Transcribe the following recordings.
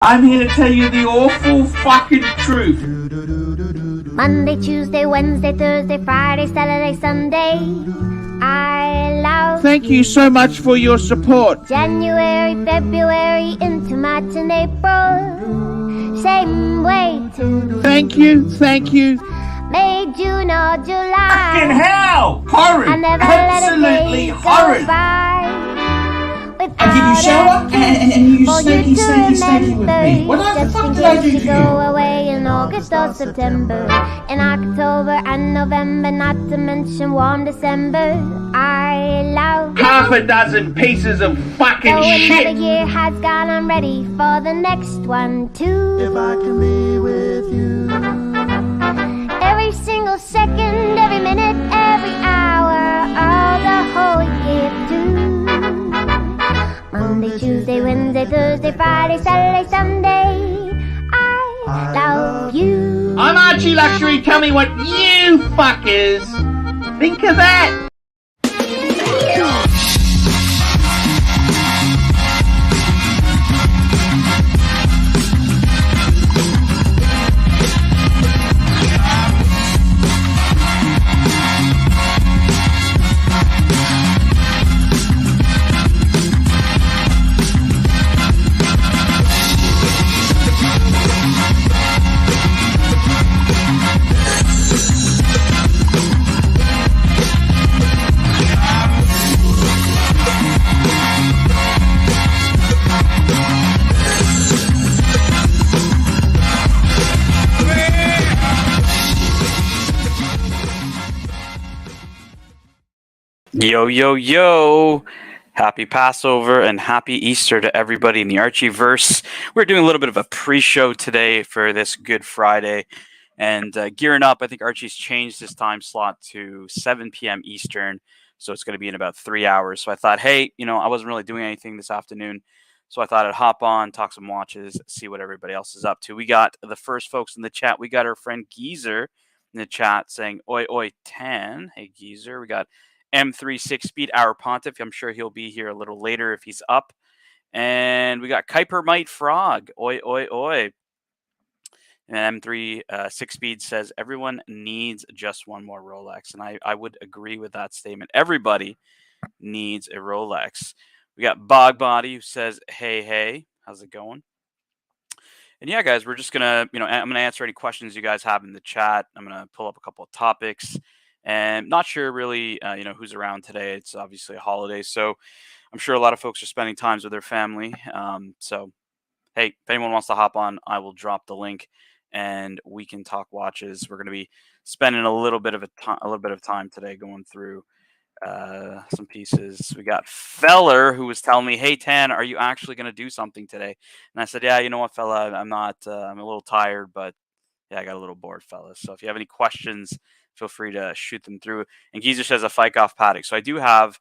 I'm here to tell you the awful fucking truth. Monday, Tuesday, Wednesday, Thursday, Friday, Saturday, Sunday. I love Thank you so much for your support. January, February, into March and April. Same way too. Thank you, thank you. May, June or July. Fucking hell! Horrid! I never Absolutely let a day horrid! go by. I give you shower and you snaky with me. What the fuck did I do to you? Go away in August or September, in October and November, not to mention warm December. I love half a dozen pieces of fucking so shit! another year has gone, I'm ready for the next one too. If I can be with you. Every single second, every minute, every hour, all the whole year through. Monday, Tuesday, Wednesday, Thursday, Friday, Saturday, Sunday. I love you. I'm ArchieLuxury, tell me what you fuckers think of that! Yo, yo, yo. Happy Passover and happy Easter to everybody in the Archieverse. We're doing a little bit of a pre-show today for this Good Friday and gearing up. I think Archie's changed his time slot to 7 p.m. Eastern, so it's going to be in about 3 hours. So I thought, hey, I wasn't really doing anything this afternoon, so I thought I'd hop on, talk some watches, see what everybody else is up to. We got the first folks in the chat. We got our friend Geezer in the chat saying, oi, oi, 10. Hey, Geezer. We got M3 6-speed, our Pontiff. I'm sure he'll be here a little later if he's up. And we got Kuiper Might Frog. Oi, oi, oi. And M3 6-speed says, everyone needs just one more Rolex. And I would agree with that statement. Everybody needs a Rolex. We got Bogbody who says, hey, hey. How's it going? And yeah, guys, we're just going to, I'm going to answer any questions you guys have in the chat. I'm going to pull up a couple of topics. And not sure really, who's around today. It's obviously a holiday, so I'm sure a lot of folks are spending times with their family. So, hey, if anyone wants to hop on, I will drop the link, and we can talk watches. We're going to be spending a little bit of time today going through some pieces. We got Feller who was telling me, "Hey Tan, are you actually going to do something today?" And I said, "Yeah, you know what, fella, I'm not. I'm a little tired, but yeah, I got a little bored, fellas. So if you have any questions, feel free to shoot them through." And Geezer says a Fike off Patek. So I do have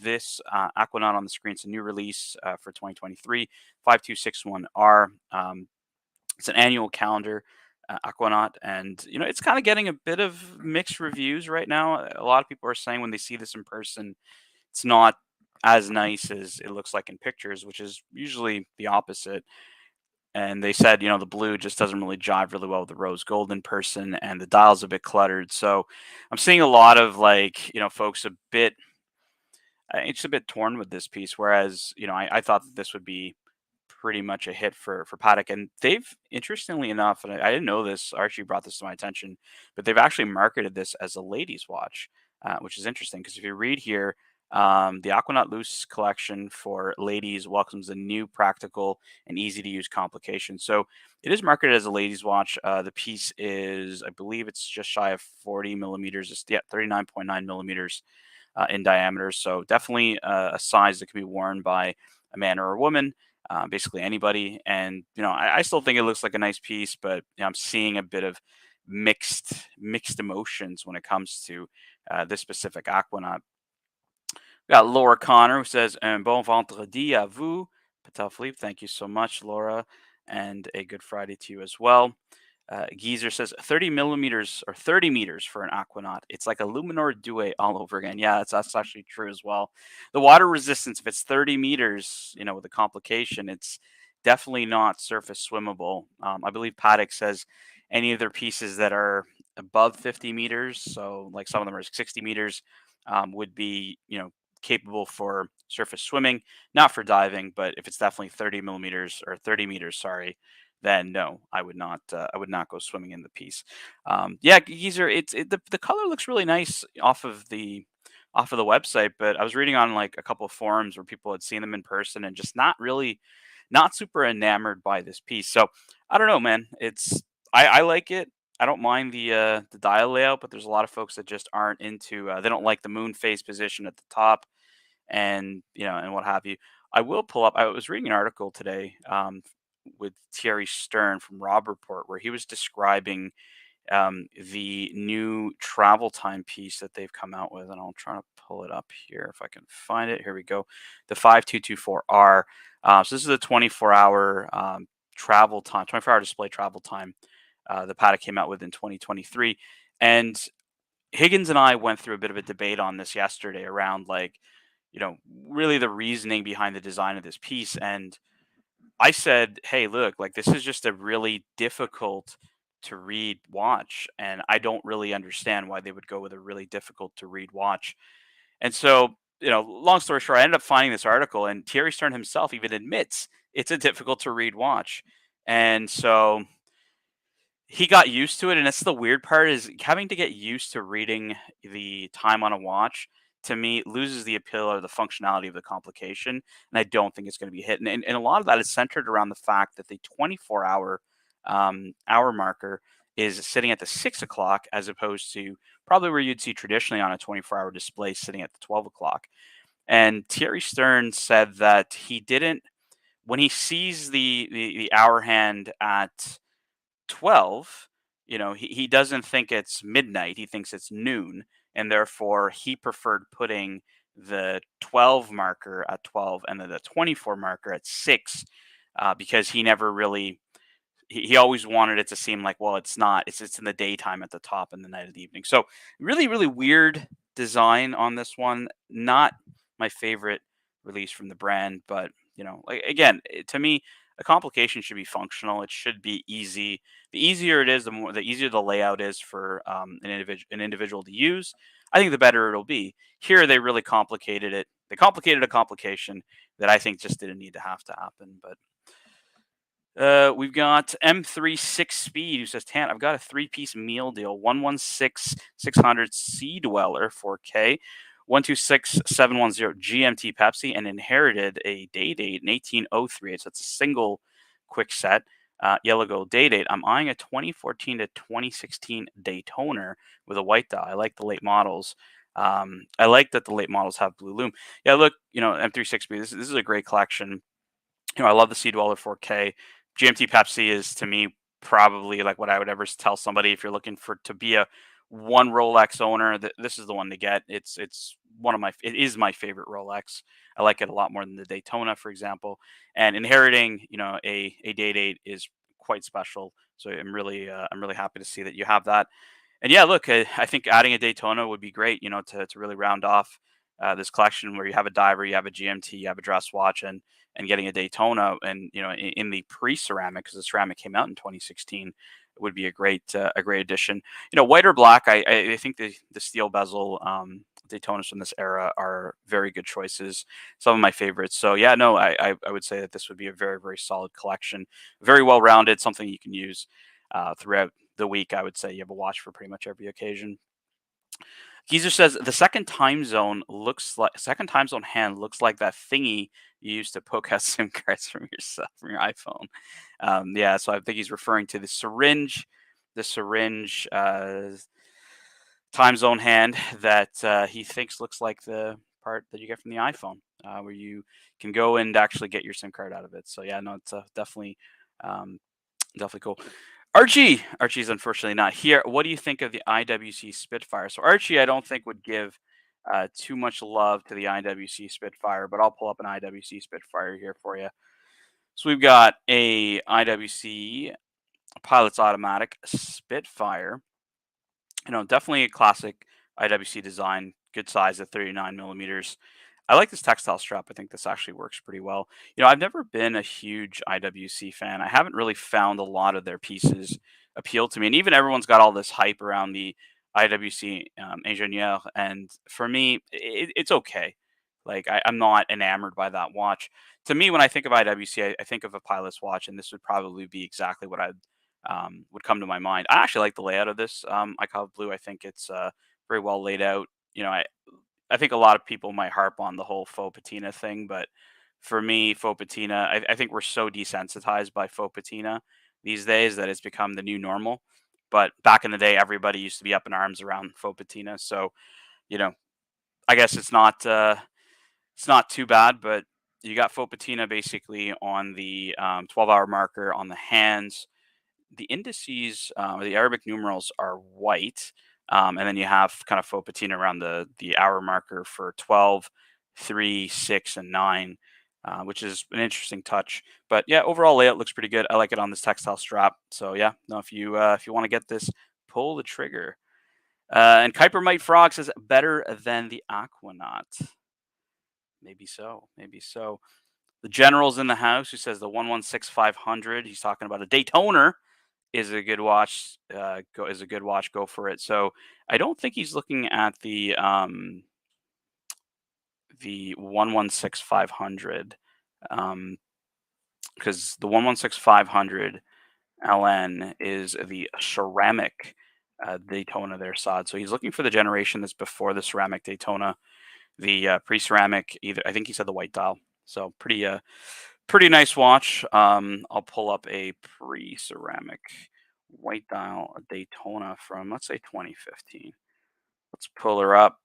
this Aquanaut on the screen. It's a new release for 2023, 5261R. It's an annual calendar Aquanaut, and it's kind of getting a bit of mixed reviews right now. A lot of people are saying when they see this in person, it's not as nice as it looks like in pictures, which is usually the opposite. And they said, the blue just doesn't really jive really well with the rose gold in person, and the dial's a bit cluttered. So I'm seeing a lot of folks it's a bit torn with this piece. Whereas, I thought that this would be pretty much a hit for Patek. And they've, interestingly enough, and I didn't know this, Archie brought this to my attention, but they've actually marketed this as a ladies' watch, which is interesting because if you read here, the Aquanaut Loose collection for ladies welcomes a new practical and easy to use complication. So it is marketed as a ladies watch. The piece is, I believe it's just shy of 40 millimeters. It's 39.9 millimeters in diameter. So definitely a size that can be worn by a man or a woman, basically anybody. And, I still think it looks like a nice piece, but I'm seeing a bit of mixed emotions when it comes to this specific Aquanaut. We got Laura Connor who says, un bon vendredi à vous, Patek Philippe. Thank you so much, Laura, and a good Friday to you as well. Geezer says 30 millimeters or 30 meters for an Aquanaut. It's like a Luminor Due all over again. Yeah, that's actually true as well. The water resistance, if it's 30 meters, with a complication, it's definitely not surface swimmable. I believe Patek says any of their pieces that are above 50 meters, so like some of them are 60 meters, would be, capable for surface swimming, not for diving. But if it's definitely 30 millimeters or 30 meters, sorry, then no, I would not. I would not go swimming in the piece. Yeah, Geezer, the color looks really nice off of the website, but I was reading on like a couple of forums where people had seen them in person and just not super enamored by this piece. So I don't know, man. I like it. I don't mind the dial layout, but there's a lot of folks that just aren't into. They don't like the moon face position at the top, and and what have you. I will pull up. I was reading an article today with Thierry Stern from Rob Report, where he was describing the new travel time piece that they've come out with, and I'll try to pull it up here if I can find it. Here we go, the 5224R. So this is a 24-hour travel time, 24-hour display travel time. The Patek came out with in 2023, and Higgins and I went through a bit of a debate on this yesterday around really the reasoning behind the design of this piece. And I said, "Hey, look, like this is just a really difficult to read watch, and I don't really understand why they would go with a really difficult to read watch." And so, long story short, I ended up finding this article, and Thierry Stern himself even admits it's a difficult to read watch. And so he got used to it, and that's the weird part, is having to get used to reading the time on a watch, to me, loses the appeal or the functionality of the complication, and I don't think it's gonna be hit. And a lot of that is centered around the fact that the 24-hour hour marker is sitting at the 6 o'clock, as opposed to probably where you'd see traditionally on a 24-hour display sitting at the 12 o'clock. And Thierry Stern said that he didn't, when he sees the hour hand at 12, he doesn't think it's midnight. He thinks it's noon. And therefore, he preferred putting the 12 marker at 12 and then the 24 marker at 6, because he never really, he always wanted it to seem like, well, it's not, it's in the daytime at the top and the night at the evening. So really, really weird design on this one. Not my favorite release from the brand, but like again, to me, a complication should be functional. It should be easy. The easier it is, the easier the layout is for an individual to use. I think the better it'll be. Here, they really complicated it. They complicated a complication that I think just didn't need to happen. But we've got M3 6 Speed, who says, Tant, I've got a 3-piece meal deal, 116-600 Sea Dweller 4K, 126710 GMT Pepsi, and inherited a day date in 1803. So it's a single quick set, yellow gold day date. I'm eyeing a 2014 to 2016 Daytona with a white dial. I like the late models. I like that the late models have blue lume. Yeah, look, M3 6 Speed, this is a great collection. I love the Sea Dweller 4K. GMT Pepsi is, to me, probably like what I would ever tell somebody if you're looking to be a one Rolex owner. This is the one to get. It is my favorite Rolex. I like it a lot more than the Daytona, for example. And inheriting, a day date is quite special. So I'm really happy to see that you have that. And yeah, look, I think adding a Daytona would be great, to really round off this collection, where you have a diver, you have a GMT, you have a dress watch, and getting a Daytona, and in the pre-ceramic, because the ceramic came out in 2016, it would be a great addition. White or black, I think the steel bezel Daytonas from this era are very good choices. Some of my favorites. So yeah, no, I would say that this would be a very, very solid collection, very well rounded, something you can use throughout the week. I would say you have a watch for pretty much every occasion. Geezer says the second time zone hand looks like that thingy you used to poke out SIM cards from your iPhone. Yeah, so I think he's referring to the syringe time zone hand that he thinks looks like the part that you get from the iPhone, where you can go and actually get your SIM card out of it. So yeah, no, it's definitely cool. Archie's unfortunately not here. What do you think of the IWC Spitfire? So Archie, I don't think would give too much love to the IWC Spitfire, but I'll pull up an IWC Spitfire here for you. So we've got a IWC Pilot's Automatic Spitfire. Definitely a classic IWC design, good size at 39 millimeters. I like this textile strap. I think this actually works pretty well. I've never been a huge IWC fan. I haven't really found a lot of their pieces appeal to me, and even everyone's got all this hype around the IWC Ingenieur, and for me, it's okay. Like I'm not enamored by that watch. To me, when I think of IWC, I think of a pilot's watch, and this would probably be exactly what I would come to my mind. I actually like the layout of this Icon Blue. I think it's very well laid out. I think a lot of people might harp on the whole faux patina thing, but for me, faux patina, I think we're so desensitized by faux patina these days that it's become the new normal. But back in the day, everybody used to be up in arms around faux patina. So, you know, I guess it's not too bad, but you got faux patina basically on the 12-hour marker on the hands. The indices, the Arabic numerals are white, and then you have kind of faux patina around the hour marker for 12, 3, 6, and 9, which is an interesting touch. But yeah, overall layout looks pretty good. I like it on this textile strap. So yeah, no, if you want to get this, pull the trigger. And Kuiper Mite Frog says better than the Aquanaut. Maybe so. Maybe so. The General's in the house who says the 116500. He's talking about a Daytona is a good watch. Go for it. So I don't think he's looking at the 116500, because the 116500 LN is the ceramic Daytona there, Sod. So he's looking for the generation that's before the ceramic Daytona, the pre-ceramic. Either I think he said the white dial. So pretty nice watch. I'll pull up a pre-ceramic white dial Daytona from, let's say, 2015. Let's pull her up.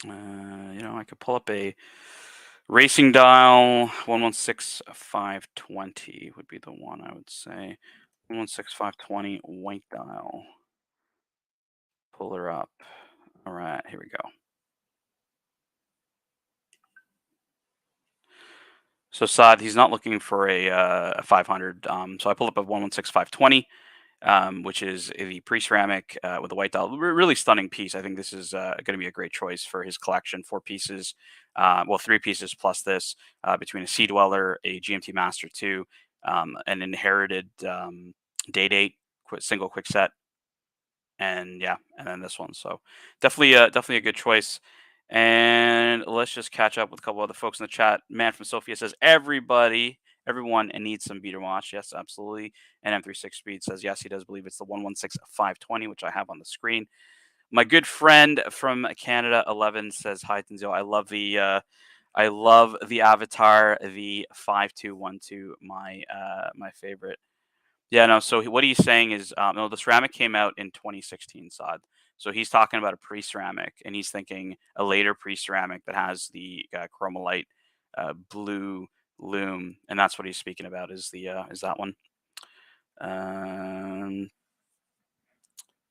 I could pull up a racing dial. 116520 would be the one I would say. 116520 white dial. Pull her up. All right, here we go. So Saad, he's not looking for a 500. So I pulled up a 116520, which is the pre-ceramic with a white dial. Really stunning piece. I think this is going to be a great choice for his collection. 4 pieces, 3 pieces plus this, between a Sea Dweller, a GMT Master II, an inherited Day Date single quick set, and then this one. So definitely a good choice. And let's just catch up with a couple other folks in the chat. Man from Sophia says everyone needs some beater watch. Yes, absolutely. And M36 Speed says yes, he does believe it's the 116520, which I have on the screen. My good friend from Canada 11 says hi Tenzio. I love the avatar, the 5212, my favorite. Yeah, no. So what he's saying is, no, the ceramic came out in 2016, Sod. So he's talking about a pre-ceramic, and he's thinking a later pre-ceramic that has the chromalite blue lume, and that's what he's speaking about. Is that one?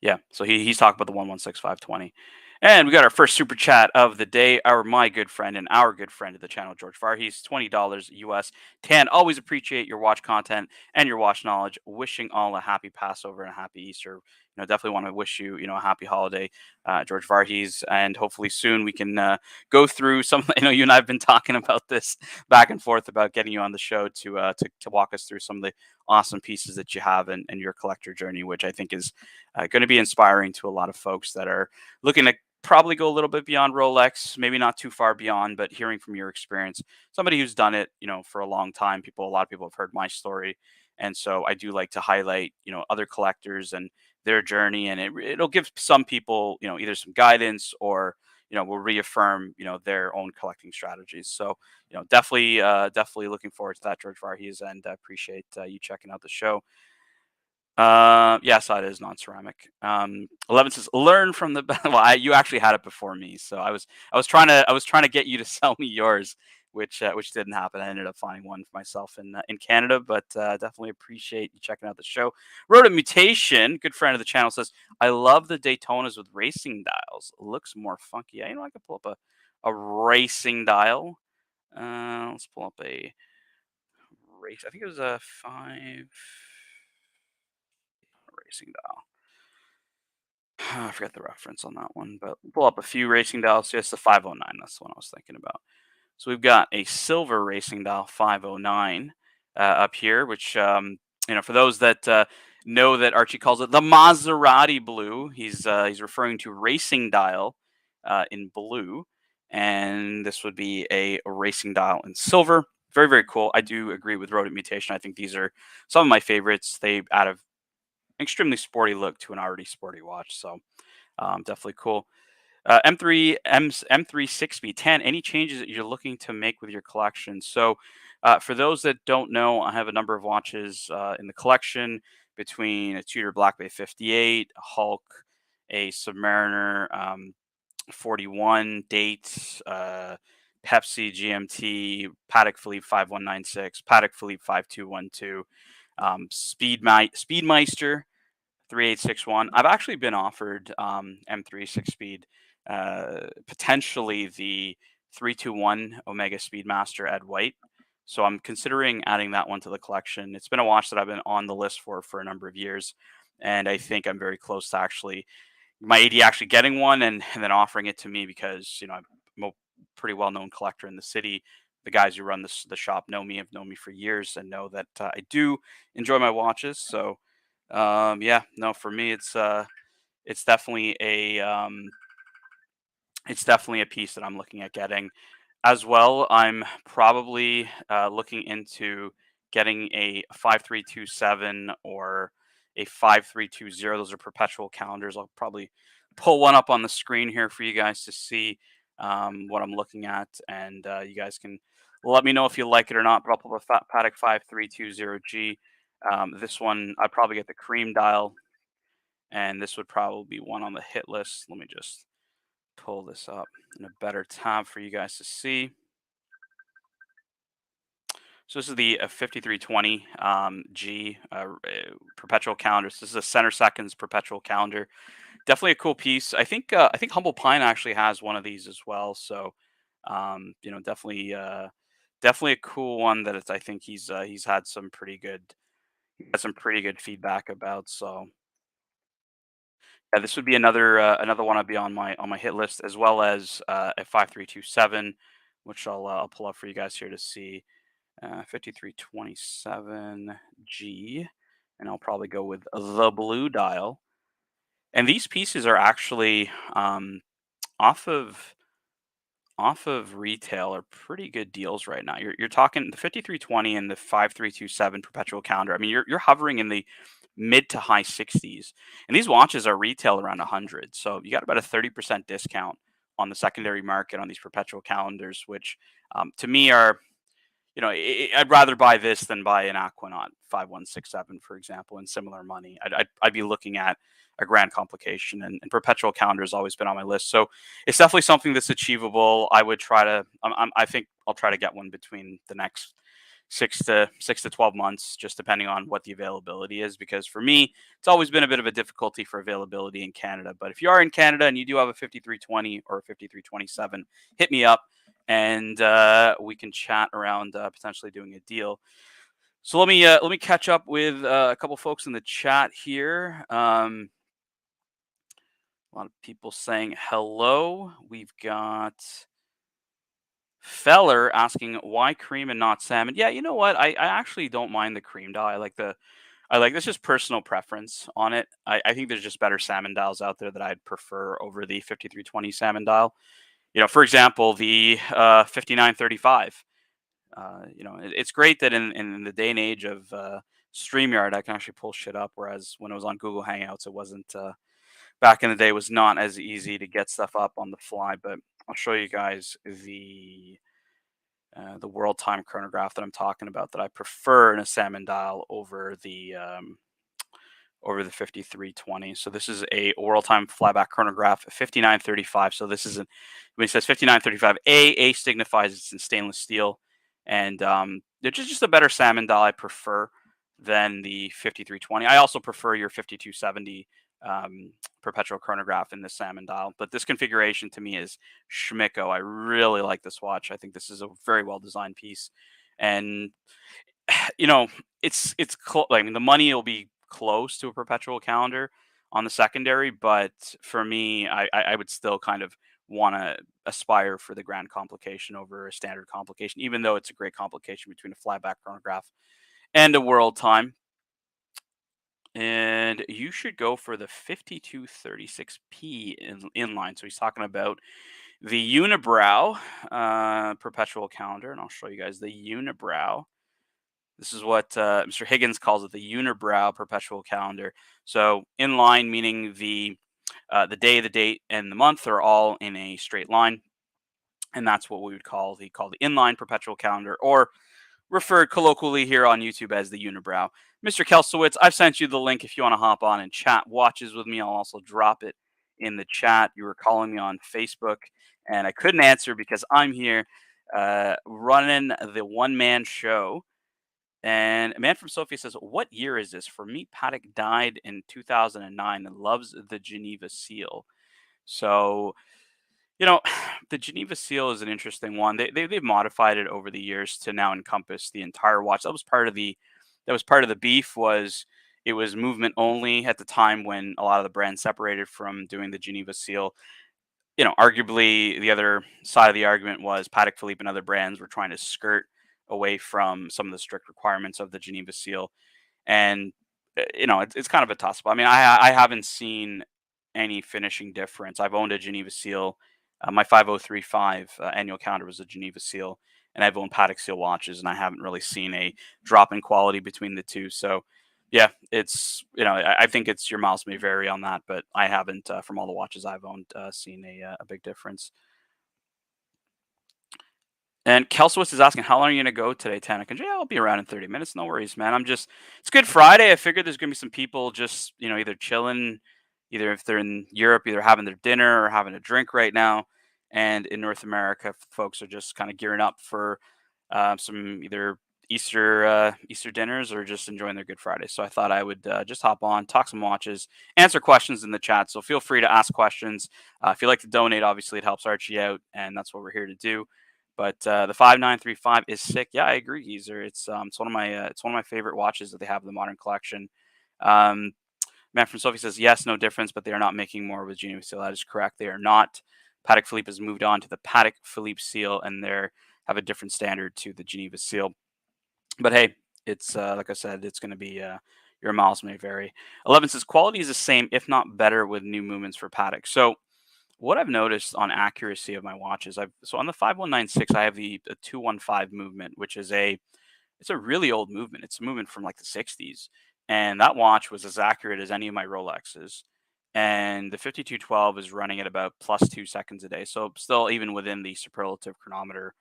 Yeah. So he's talking about the 116520. And we got our first super chat of the day. My good friend and our good friend of the channel, George Varhees, $20 US. Tan, always appreciate your watch content and your watch knowledge. Wishing all a happy Passover and a happy Easter. Definitely want to wish you, a happy holiday, George Varhees, and hopefully soon we can go through some. You and I have been talking about this back and forth about getting you on the show to walk us through some of the awesome pieces that you have in your collector journey, which I think is going to be inspiring to a lot of folks that are looking to probably go a little bit beyond Rolex, maybe not too far beyond, but hearing from your experience, somebody who's done it, for a long time. A lot of people have heard my story. And so I do like to highlight, other collectors and their journey, and it'll give some people, either some guidance or, will reaffirm, their own collecting strategies. So, definitely looking forward to that, George Varhees, and appreciate you checking out the show. Yes, it is non-ceramic. 11 says, learn from the well, you actually had it before me, so I was trying to get you to sell me yours, which didn't happen. I ended up finding one for myself in Canada, but definitely appreciate you checking out the show. Road of Mutation, good friend of the channel, says, I love the Daytonas with racing dials. Looks more funky. I could pull up a racing dial. Let's pull up a race. I think it was a 5 racing dial. I forget the reference on that one, but pull up a few racing dials. Yes, the 509. That's the one I was thinking about. So we've got a silver racing dial 509 up here, which for those that know that Archie calls it the Maserati blue. He's referring to racing dial in blue, and this would be a racing dial in silver. Very, very cool. I do agree with Rodent Mutation. I think these are some of my favorites. They add an extremely sporty look to an already sporty watch, so definitely cool. M3 6-speed 10. Any changes that you're looking to make with your collection? So, for those that don't know, I have a number of watches in the collection between a Tudor Black Bay 58, a Hulk, a Submariner 41, Date, Pepsi GMT, Patek Philippe 5196, Patek Philippe 5212, Speedmeister 3861. I've actually been offered M3 6-speed, potentially the 321 Omega Speedmaster Ed White. So I'm considering adding that one to the collection. It's been a watch that I've been on the list for a number of years, and I think I'm very close to actually my AD actually getting one and then offering it to me because I'm a pretty well known collector in the city. The guys who run the shop have known me for years and know that I do enjoy my watches. So yeah, no, for me it's definitely a piece that I'm looking at getting. As well, I'm probably looking into getting a 5327 or a 5320. Those are perpetual calendars. I'll probably pull one up on the screen here for you guys to see what I'm looking at, and you guys can let me know if you like it or not. But I'll pull the Patek 5320G. This one, I'd probably get the cream dial, and this would probably be one on the hit list. Let me just pull this up in a better tab for you guys to see. So this is the 5320 G perpetual calendar. So this is a center seconds perpetual calendar. Definitely a cool piece. I think Humble Pine actually has one of these as well. So definitely a cool one that I think he's had some pretty good feedback about. So yeah, this would be another one I'd be on my hit list, as well as a 5327, which I'll pull up for you guys here to see. 5327G, and I'll probably go with the blue dial. And these pieces are actually off of retail are pretty good deals right now. You're talking the 5320 and the 5327 perpetual calendar. I mean, you're hovering in the mid to high 60s, and these watches are retail around 100. So you got about a 30% discount on the secondary market on these perpetual calendars, which to me are I'd rather buy this than buy an Aquanaut 5167, for example, in similar money. I'd be looking at a grand complication, and perpetual calendar has always been on my list. So it's definitely something that's achievable. I would try to, I think I'll try to get one between the next 6 to 12 months, just depending on what the availability is. Because for me, it's always been a bit of a difficulty for availability in Canada. But if you are in Canada and you do have a 5320 or a 5327, hit me up, and we can chat around potentially doing a deal. So let me catch up with a couple folks in the chat here. A lot of people saying hello. We've got Feller asking why cream and not salmon. Yeah, you know what? I actually don't mind the cream dial. I like this, just personal preference on it. I think there's just better salmon dials out there that I'd prefer over the 5320 salmon dial. For example, the 5935. It's great that in the day and age of StreamYard, I can actually pull shit up, whereas when it was on Google Hangouts, it wasn't. Back in the day, it was not as easy to get stuff up on the fly. But I'll show you guys the world time chronograph that I'm talking about, that I prefer in a salmon dial over the 5320. So this is a world time flyback chronograph 5935. So this is when it says 5935, A signifies it's in stainless steel, and it's just a better salmon dial I prefer than the 5320. I also prefer your 5270 perpetual chronograph in the salmon dial, but this configuration to me is schmicko. I really like this watch. I think this is a very well designed piece, and it's I mean, the money will be close to a perpetual calendar. on the secondary. But for me, I would still kind of want to aspire for the grand complication over a standard complication, even though it's a great complication between a flyback chronograph and a world time. And you should go for the 5236P inline. So he's talking about the unibrow perpetual calendar, and I'll show you guys the unibrow. This is what Mr. Higgins calls it, the unibrow perpetual calendar. So inline meaning the day, the date, and the month are all in a straight line, and that's what we would call the inline perpetual calendar, or referred colloquially here on YouTube as the unibrow. Mr. Kelsowitz, I've sent you the link if you want to hop on and chat watches with me. I'll also drop it in the chat. You were calling me on Facebook, and I couldn't answer because I'm here running the one-man show. And a man from Sofia says, what year is this? For me, Patek died in 2009 and loves the Geneva seal. So, you know, the Geneva seal is an interesting one. They've modified it over the years to now encompass the entire watch. That was part of the beef. Was it was movement only at the time when a lot of the brands separated from doing the Geneva seal. You know, arguably the other side of the argument was Patek Philippe and other brands were trying to skirt away from some of the strict requirements of the Geneva seal, and you know, it's kind of a toss up. I mean, I haven't seen any finishing difference. I've owned a Geneva seal. My 5035 annual calendar was a Geneva seal, and I've owned Patek seal watches, and I haven't really seen a drop in quality between the two. So, yeah, it's, you know, I think it's your miles may vary on that, but I haven't, from all the watches I've owned, seen a big difference. And Kelsowitz is asking, how long are you going to go today, Tanik? And yeah, I'll be around in 30 minutes. No worries, man. It's Good Friday. I figured there's going to be some people just, you know, either chilling, either if they're in Europe, either having their dinner or having a drink right now. And in North America, folks are just kind of gearing up for some either Easter dinners or just enjoying their Good Friday. So I thought I would just hop on, talk some watches, answer questions in the chat. So feel free to ask questions. If you'd like to donate, obviously it helps Archie out, and that's what we're here to do. But the 5935 is sick. Yeah, I agree, Geezer. It's one of my favorite watches that they have in the modern collection. Man from Sophie says yes, no difference, but they are not making more with Geneva seal. That is correct. They are not. Patek Philippe has moved on to the Patek Philippe seal, and they have a different standard to the Geneva seal. But hey, it's like I said, it's going to be your miles may vary. 11 says quality is the same, if not better, with new movements for Patek. So what I've noticed on accuracy of my watches, so on the 5196, I have the 215 movement, which is it's a really old movement. It's a movement from like the 60s, and that watch was as accurate as any of my Rolexes. And the 5212 is running at about plus 2 seconds a day, so still even within the superlative chronometer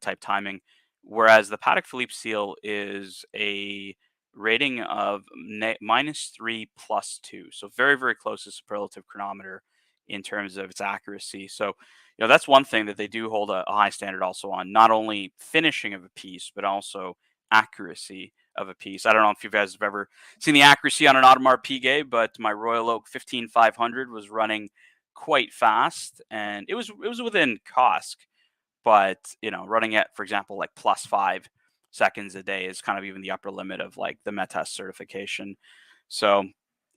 type timing. Whereas the Patek Philippe seal is a rating of -3 plus 2, so very, very close to superlative chronometer in terms of its accuracy. So, you know, that's one thing that they do hold a high standard also on, not only finishing of a piece, but also accuracy of a piece. I don't know if you guys have ever seen the accuracy on an Audemars Piguet, but my Royal Oak 15500 was running quite fast, and it was within COSC, but, you know, running at, for example, like plus 5 seconds a day is kind of even the upper limit of like the METAS certification. So,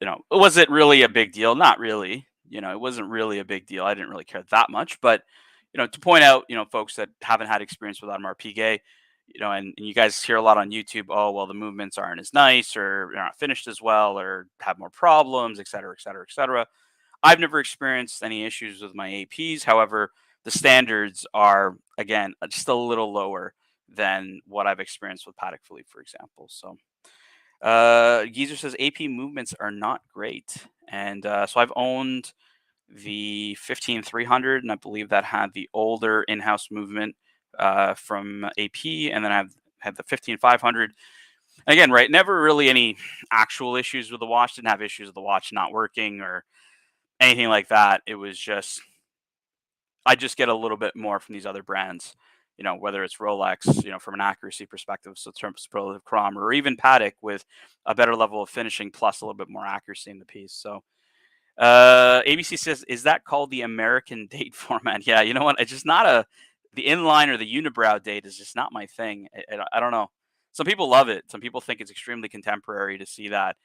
you know, was it really a big deal? Not really. You know, it wasn't really a big deal. I didn't really care that much. But, you know, to point out, you know, folks that haven't had experience with Audemars Piguet, you know, and you guys hear a lot on YouTube, oh, well, the movements aren't as nice, or they're not finished as well, or have more problems, et cetera, et cetera, et cetera. I've never experienced any issues with my APs. However, the standards are, again, just a little lower than what I've experienced with Patek Philippe, for example. So Geezer says AP movements are not great. And so I've owned the 15300, and I believe that had the older in-house movement from AP, and then I've had the 15500. And again, right, never really any actual issues with the watch. Didn't have issues with the watch not working or anything like that. It was just, I just get a little bit more from these other brands, you know, whether it's Rolex, you know, from an accuracy perspective, so terms of superlative chronometer, or even Patek with a better level of finishing plus a little bit more accuracy in the piece. So ABC says, is that called the American date format? Yeah, you know what? It's just not the inline or the unibrow date is just not my thing. I don't know. Some people love it. Some people think it's extremely contemporary to see that.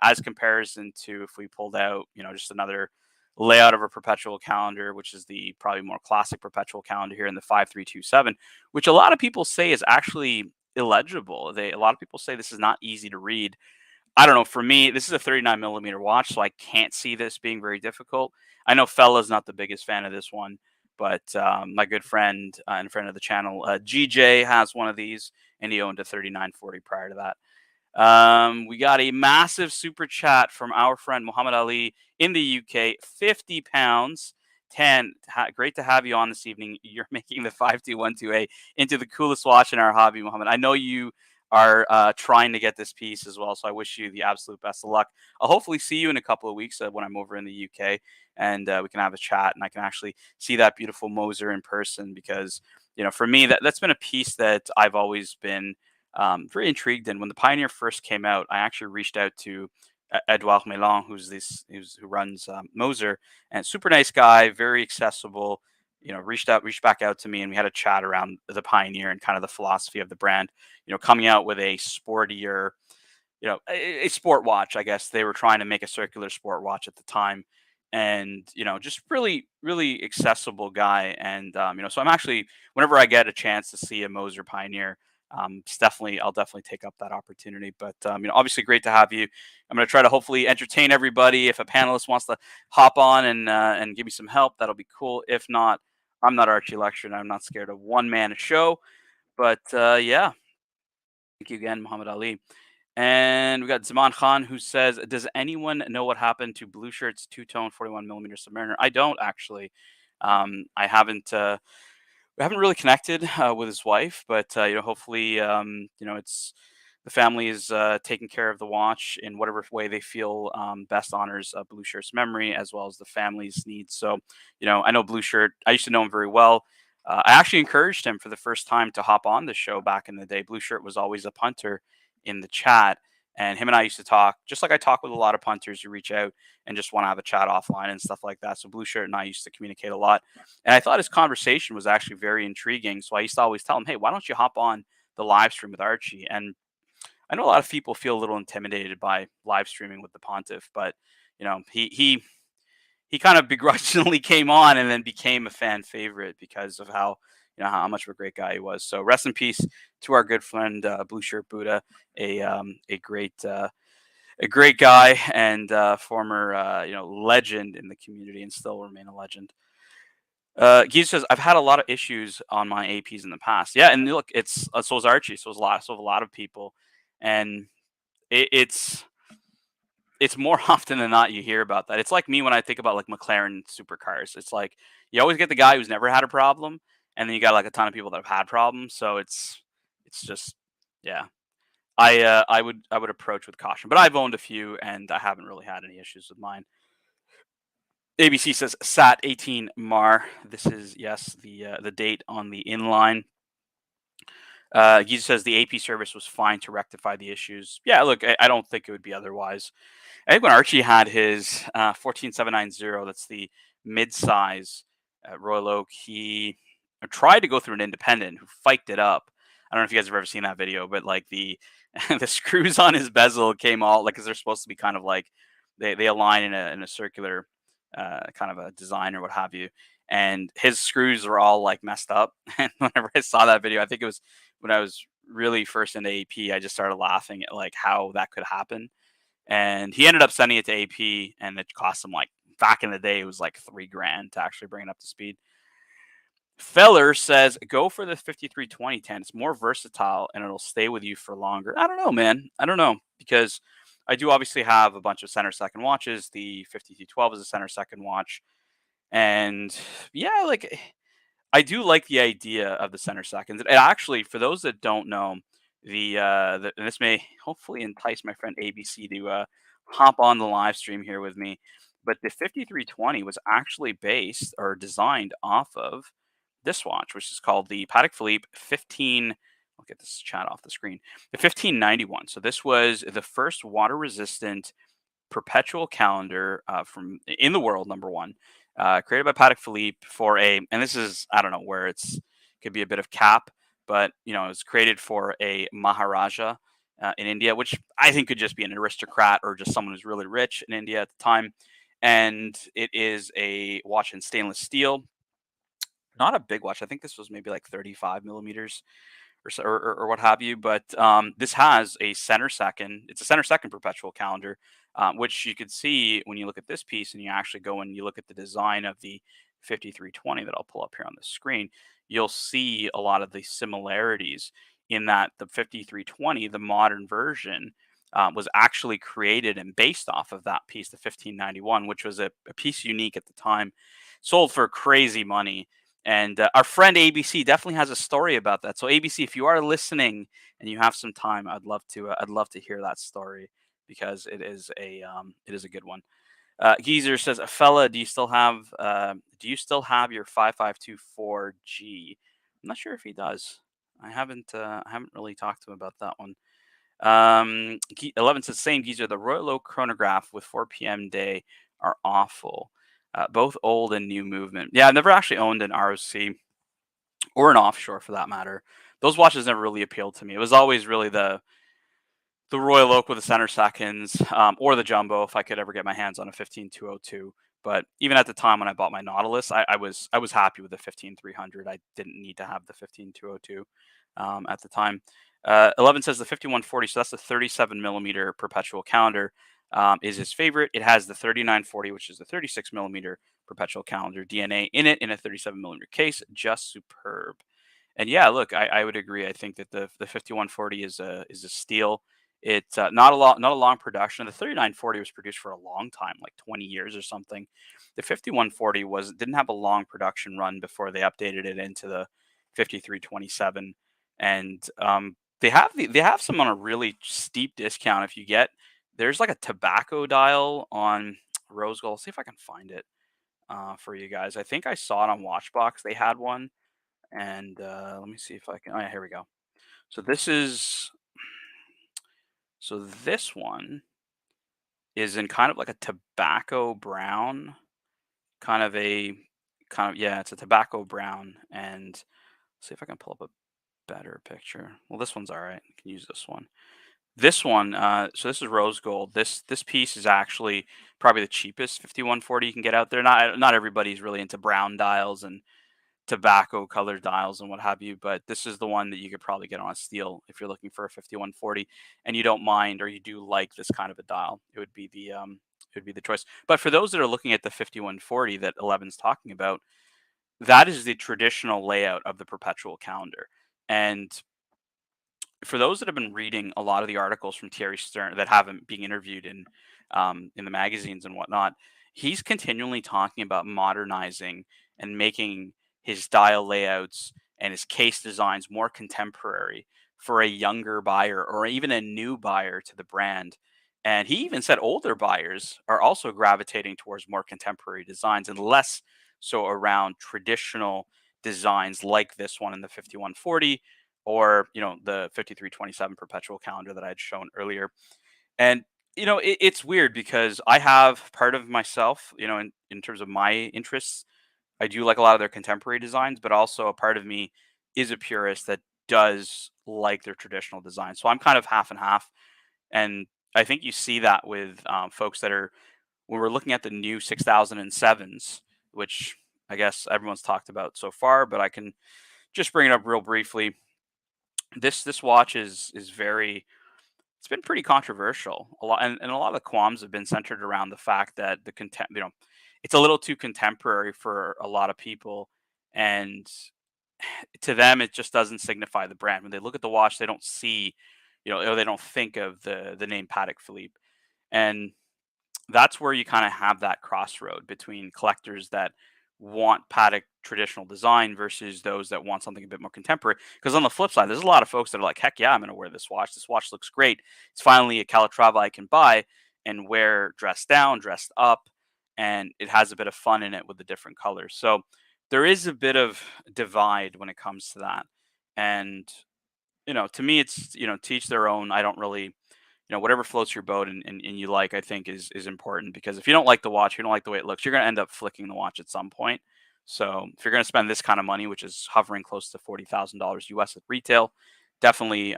as comparison to if we pulled out, just another layout of a perpetual calendar, which is the probably more classic perpetual calendar here in the 5327, which a lot of people say is actually illegible. A lot of people say this is not easy to read. I don't know. For me, this is a 39 millimeter watch, so I can't see this being very difficult. I know Fella's not the biggest fan of this one, but my good friend and friend of the channel, GJ, has one of these, and he owned a 3940 prior to that. We got a massive super chat from our friend Muhammad Ali in the UK, £50. 10. Great to have you on this evening. You're making the 5212A into the coolest watch in our hobby, Muhammad. I know you are trying to get this piece as well, so I wish you the absolute best of luck. I'll hopefully see you in a couple of weeks when I'm over in the UK, and we can have a chat, and I can actually see that beautiful Moser in person, because for me that's been a piece that I've always been very intrigued in. When the Pioneer first came out, I actually reached out to Edouard Melon, who runs Moser, and super nice guy, very accessible. Reached back out to me, and we had a chat around the Pioneer and kind of the philosophy of the brand. Coming out with a sportier, a sport watch. I guess they were trying to make a circular sport watch at the time, and just really, really accessible guy. And so I'm actually, whenever I get a chance to see a Moser Pioneer, I'll definitely take up that opportunity. But obviously great to have you. I'm going to try to hopefully entertain everybody. If a panelist wants to hop on and give me some help, that'll be cool. If not, I'm not ArchieLuxury, and I'm not scared of one man show. But yeah, thank you again, Muhammad Ali. And we got Zaman Khan, who says, does anyone know what happened to Blue Shirt's two-tone 41 millimeter Submariner? I don't actually. I haven't. We haven't really connected with his wife, but hopefully, it's the family is taking care of the watch in whatever way they feel best honors Blue Shirt's memory, as well as the family's needs. So, I know Blue Shirt. I used to know him very well. I actually encouraged him for the first time to hop on the show back in the day. Blue Shirt was always a punter in the chat, and him and I used to talk just like I talk with a lot of punters who reach out and just want to have a chat offline and stuff like that. So Blue Shirt and I used to communicate a lot, and I thought his conversation was actually very intriguing. So I used to always tell him, hey, why don't you hop on the live stream with Archie? And I know a lot of people feel a little intimidated by live streaming with the Pontiff, but he kind of begrudgingly came on and then became a fan favorite because of how much of a great guy he was. So rest in peace to our good friend Blue Shirt Buddha, a great guy and former legend in the community, and still remain a legend. Giza says, I've had a lot of issues on my APs in the past. Yeah, and look, it's so is Archie, so is a lot of people, and it's more often than not you hear about that. It's like me when I think about like McLaren supercars. It's like you always get the guy who's never had a problem, and then you got like a ton of people that have had problems. So it's just, yeah. I would approach with caution, but I've owned a few and I haven't really had any issues with mine. ABC says Sat 18 Mar. This is, yes, the date on the inline. Giza says the AP service was fine to rectify the issues. Yeah, look, I don't think it would be otherwise. I think when Archie had his 14790, that's the mid-size Royal Oak, he tried to go through an independent who fiked it up. I don't know if you guys have ever seen that video, but like the the screws on his bezel came all like, because they're supposed to be kind of like they align in a circular kind of a design or what have you, and his screws were all like messed up. And whenever I saw that video, I think it was when I was really first into AP, I just started laughing at like how that could happen. And he ended up sending it to AP, and it cost him, like, back in the day, it was like $3,000 to actually bring it up to speed. Feller says, go for the 532010. It's more versatile and it'll stay with you for longer. I don't know, man. I don't know, because I do obviously have a bunch of center second watches. The 5212 is a center second watch. And yeah, like, I do like the idea of the center seconds. And actually, for those that don't know, and this may hopefully entice my friend ABC to hop on the live stream here with me. But the 5320 was actually based or designed off of this watch, which is called the Patek Philippe 15. I'll get this chat off the screen. The 1591. So this was the first water-resistant perpetual calendar from in the world, number one, created by Patek Philippe for and this is, I don't know where could be a bit of cap, but it was created for a Maharaja in India, which I think could just be an aristocrat or just someone who's really rich in India at the time. And it is a watch in stainless steel. Not a big watch. I think this was maybe like 35 millimeters or what have you. But this has a center second. It's a center second perpetual calendar, which you could see when you look at this piece and you actually go and you look at the design of the 5320 that I'll pull up here on the screen. You'll see a lot of the similarities in that the 5320, the modern version, was actually created and based off of that piece, the 1591, which was a piece unique at the time, sold for crazy money. And our friend ABC definitely has a story about that. So ABC, if you are listening and you have some time, I'd love to hear that story because it is a good one. Geezer says, "Fella, do you still have your 5524G?" I'm not sure if he does. I haven't really talked to him about that one. 11 says, "Same Geezer. The Royal Oak chronograph with 4 p.m. day are awful. Both old and new movement." Yeah, I've never actually owned an ROC or an offshore for that matter. Those watches never really appealed to me. It was always really the Royal Oak with the center seconds, or the jumbo if I could ever get my hands on a 15202. But even at the time when I bought my Nautilus, I was happy with the 15300. I didn't need to have the 15202 at the time. 11 says the 5140, so that's the 37 millimeter perpetual calendar, is his favorite. It has the 3940, which is the 36 millimeter perpetual calendar DNA in it in a 37 millimeter case. Just superb. And yeah, look, I would agree. I think that the 5140 is a steal. It's not a long production. The 3940 was produced for a long time, like 20 years or something. The 5140 didn't have a long production run before they updated it into the 5327, and they have some on a really steep discount. If you get, there's like a tobacco dial on rose gold. I'll see if I can find it for you guys. I think I saw it on Watchbox. They had one, and let me see if I can. Oh yeah, here we go. So this one is in kind of like a tobacco brown, yeah, it's a tobacco brown. And see if I can pull up a better picture. Well, this one's all right. I can use this one. This one, so this is rose gold. This piece is actually probably the cheapest 5140 you can get out there. Not everybody's really into brown dials and tobacco colored dials and what have you, but this is the one that you could probably get on a steal if you're looking for a 5140 and you don't mind or you do like this kind of a dial. It would be the choice. But for those that are looking at the 5140 that 11's talking about, that is the traditional layout of the perpetual calendar. And for those that have been reading a lot of the articles from Thierry Stern that haven't been interviewed in the magazines and whatnot, he's continually talking about modernizing and making his dial layouts and his case designs more contemporary for a younger buyer or even a new buyer to the brand. And he even said older buyers are also gravitating towards more contemporary designs and less so around traditional designs like this one in the 5140 or the 5327 perpetual calendar that I had shown earlier. And it's weird because I have part of myself, in terms of my interests, I do like a lot of their contemporary designs, but also a part of me is a purist that does like their traditional design. So I'm kind of half and half. And I think you see that with folks that are, when we're looking at the new 6007s, which I guess everyone's talked about so far, but I can just bring it up real briefly. This watch is very, it's been pretty controversial. A lot, and a lot of the qualms have been centered around the fact that it's a little too contemporary for a lot of people, and to them it just doesn't signify the brand. When they look at the watch, they don't see, or they don't think of the name Patek Philippe, and that's where you kind of have that crossroad between collectors that want Patek traditional design versus those that want something a bit more contemporary. Because on the flip side, there's a lot of folks that are like, heck yeah, I'm going to wear this watch. This watch looks great. It's finally a Calatrava I can buy and wear dressed down, dressed up, and it has a bit of fun in it with the different colors. So there is a bit of divide when it comes to that. And, to me, it's, teach their own. I don't really, whatever floats your boat and you like, I think is important, because if you don't like the watch, you don't like the way it looks, you're going to end up flicking the watch at some point. So if you're going to spend this kind of money, which is hovering close to $40,000 US at retail, definitely,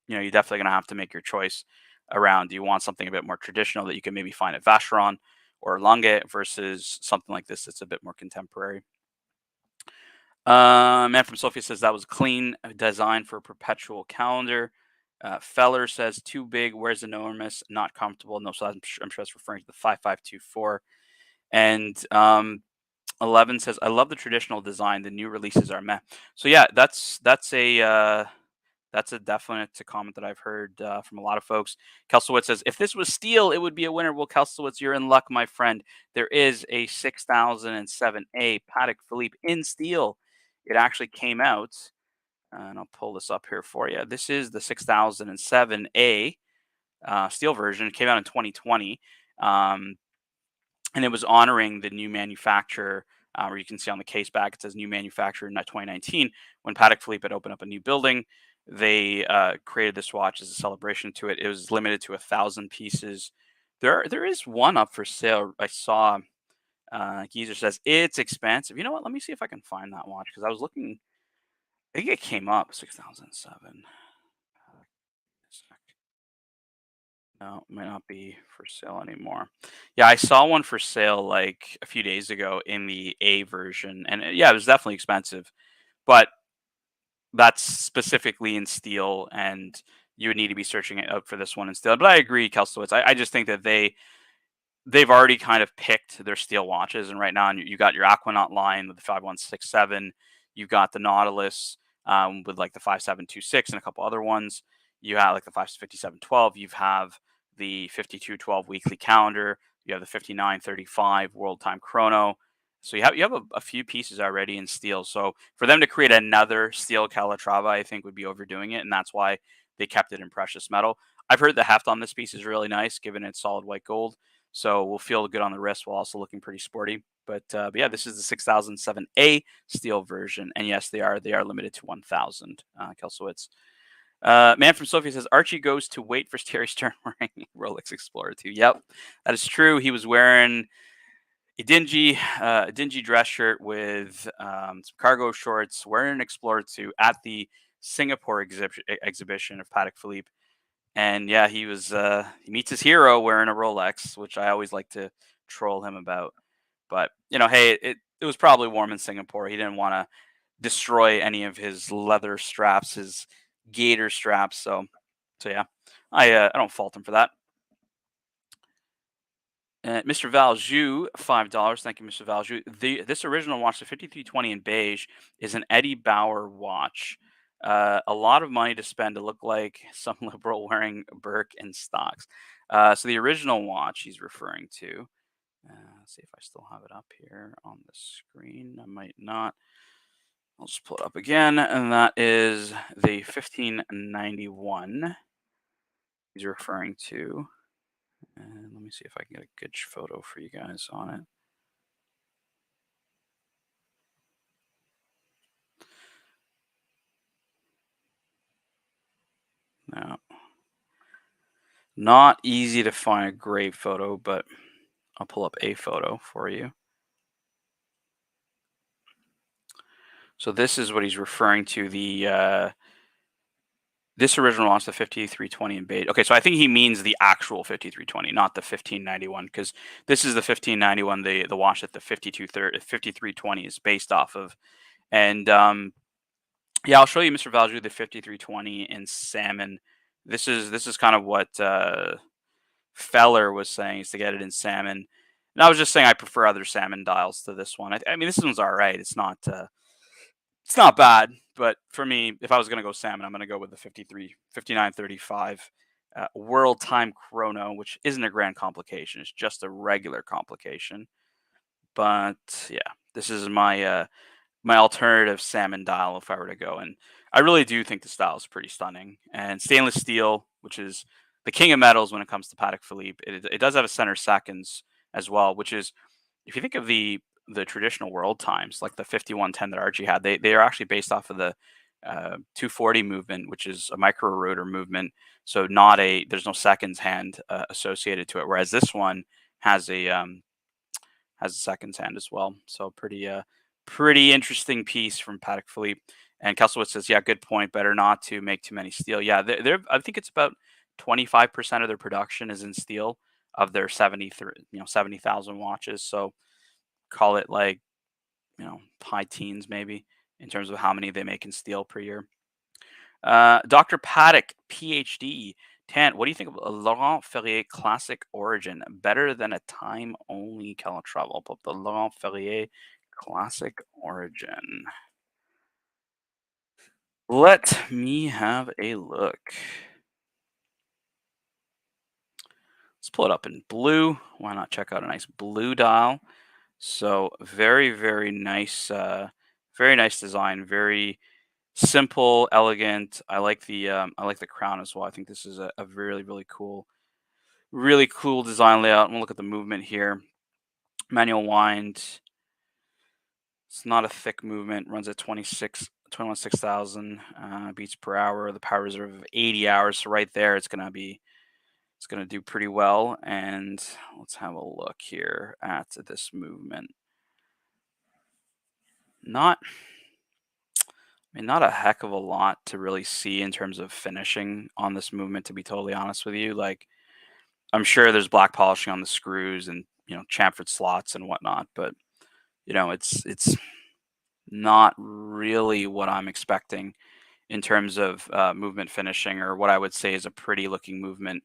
you're definitely going to have to make your choice around, do you want something a bit more traditional that you can maybe find at Vacheron or Lange versus something like this that's a bit more contemporary. Man from Sophia says that was clean design for a perpetual calendar. Feller says too big, wears enormous, not comfortable. No, so I'm sure that's referring to the 5524. And 11 says, I love the traditional design. The new releases are meh. So yeah, that's a definite comment that I've heard from a lot of folks. Kelselwitz says, if this was steel, it would be a winner. Well, Kelselwitz, you're in luck, my friend. There is a 6007A Patek Philippe in steel. It actually came out, and I'll pull this up here for you. This is the 6007A steel version. It came out in 2020. And it was honoring the new manufacturer, where you can see on the case back, it says new manufacturer in 2019. When Patek Philippe had opened up a new building, they created this watch as a celebration to it. It was limited to 1,000 pieces. There is one up for sale. I saw Geezer says it's expensive. You know what? Let me see if I can find that watch, because I was looking. I think it came up 6007. No, it might not be for sale anymore. Yeah, I saw one for sale like a few days ago in the A version, and yeah, it was definitely expensive, but that's specifically in steel, and you would need to be searching it out for this one in steel. But I agree, Kelstowitz. I just think that they've already kind of picked their steel watches, and right now you got your Aquanaut line with the 5167. You've got the Nautilus with like the 5726 and a couple other ones. You have like the 5712. You have the 5212 weekly calendar. You have the 5935 world time chrono. So you have a few pieces already in steel. So for them to create another steel Calatrava, I think would be overdoing it, and that's why they kept it in precious metal. I've heard the heft on this piece is really nice, given it's solid white gold. So we'll feel good on the wrist while also looking pretty sporty. But yeah, this is the 6007A steel version, and yes, they are limited to 1,000. Kelsowitz. Man from Sophia says Archie goes to wait for Terry Stern wearing Rolex Explorer 2. Yep, that is true. He was wearing a dingy dress shirt with some cargo shorts, wearing an Explorer 2 at the Singapore exhibition of Patek Philippe. And yeah, he meets his hero wearing a Rolex, which I always like to troll him about. But hey, it was probably warm in Singapore. He didn't want to destroy any of his leather straps, his gator straps. So yeah, I don't fault him for that. Mr. Valjoux, $5. Thank you, Mr. Valjoux. This original watch, the 5320 in beige, is an Eddie Bauer watch. A lot of money to spend to look like some liberal wearing Birkenstocks. So the original watch he's referring to. Let's see if I still have it up here on the screen. I might not. I'll just pull it up again, and that is the 1591 he's referring to. And let me see if I can get a good photo for you guys on it. Now, not easy to find a great photo, but I'll pull up a photo for you. So this is what he's referring to. This original watch, the 5320 in beige. Okay, so I think he means the actual 5320, not the 1591, because this is the 1591, the watch that the 5320 is based off of. And yeah, I'll show you, Mr. Valjoux, the 5320 in salmon. This is kind of what Feller was saying, is to get it in salmon. And I was just saying I prefer other salmon dials to this one. I mean, this one's all right. It's not bad, but for me, if I was going to go salmon, I'm going to go with the 5935 world time chrono, which isn't a grand complication. It's just a regular complication. But yeah, this is my my alternative salmon dial if I were to go. And I really do think the style is pretty stunning. And stainless steel, which is the king of metals when it comes to Patek Philippe, it does have a center seconds as well, which is, if you think of the traditional world times, like the 5110 that Archie had, they are actually based off of the 240 movement, which is a micro-rotor movement. So there's no seconds hand associated to it, whereas this one has a seconds hand as well. So pretty interesting piece from Patek Philippe. And Kesselwood says, yeah, good point. Better not to make too many steel. Yeah, I think it's about 25% of their production is in steel of their 70,000 watches. So call it like, high teens maybe in terms of how many they make in steel per year. Dr. Patek, PhD. Tant, what do you think of a Laurent Ferrier Classic Origin? Better than a time-only Calatrava? I'll put the Laurent Ferrier Classic Origin. Let me have a look. Let's pull it up in blue. Why not check out a nice blue dial? So very, very nice design. Very simple, elegant. I like the crown as well. I think this is a really, really cool design layout. And we'll look at the movement here. Manual wind. It's not a thick movement. Runs at 6,000 beats per hour. The power reserve of 80 hours. So right there, it's gonna do pretty well. And let's have a look here at this movement. Not a heck of a lot to really see in terms of finishing on this movement, to be totally honest with you. Like, I'm sure there's black polishing on the screws and, chamfered slots and whatnot, but, it's not really what I'm expecting in terms of movement finishing, or what I would say is a pretty looking movement.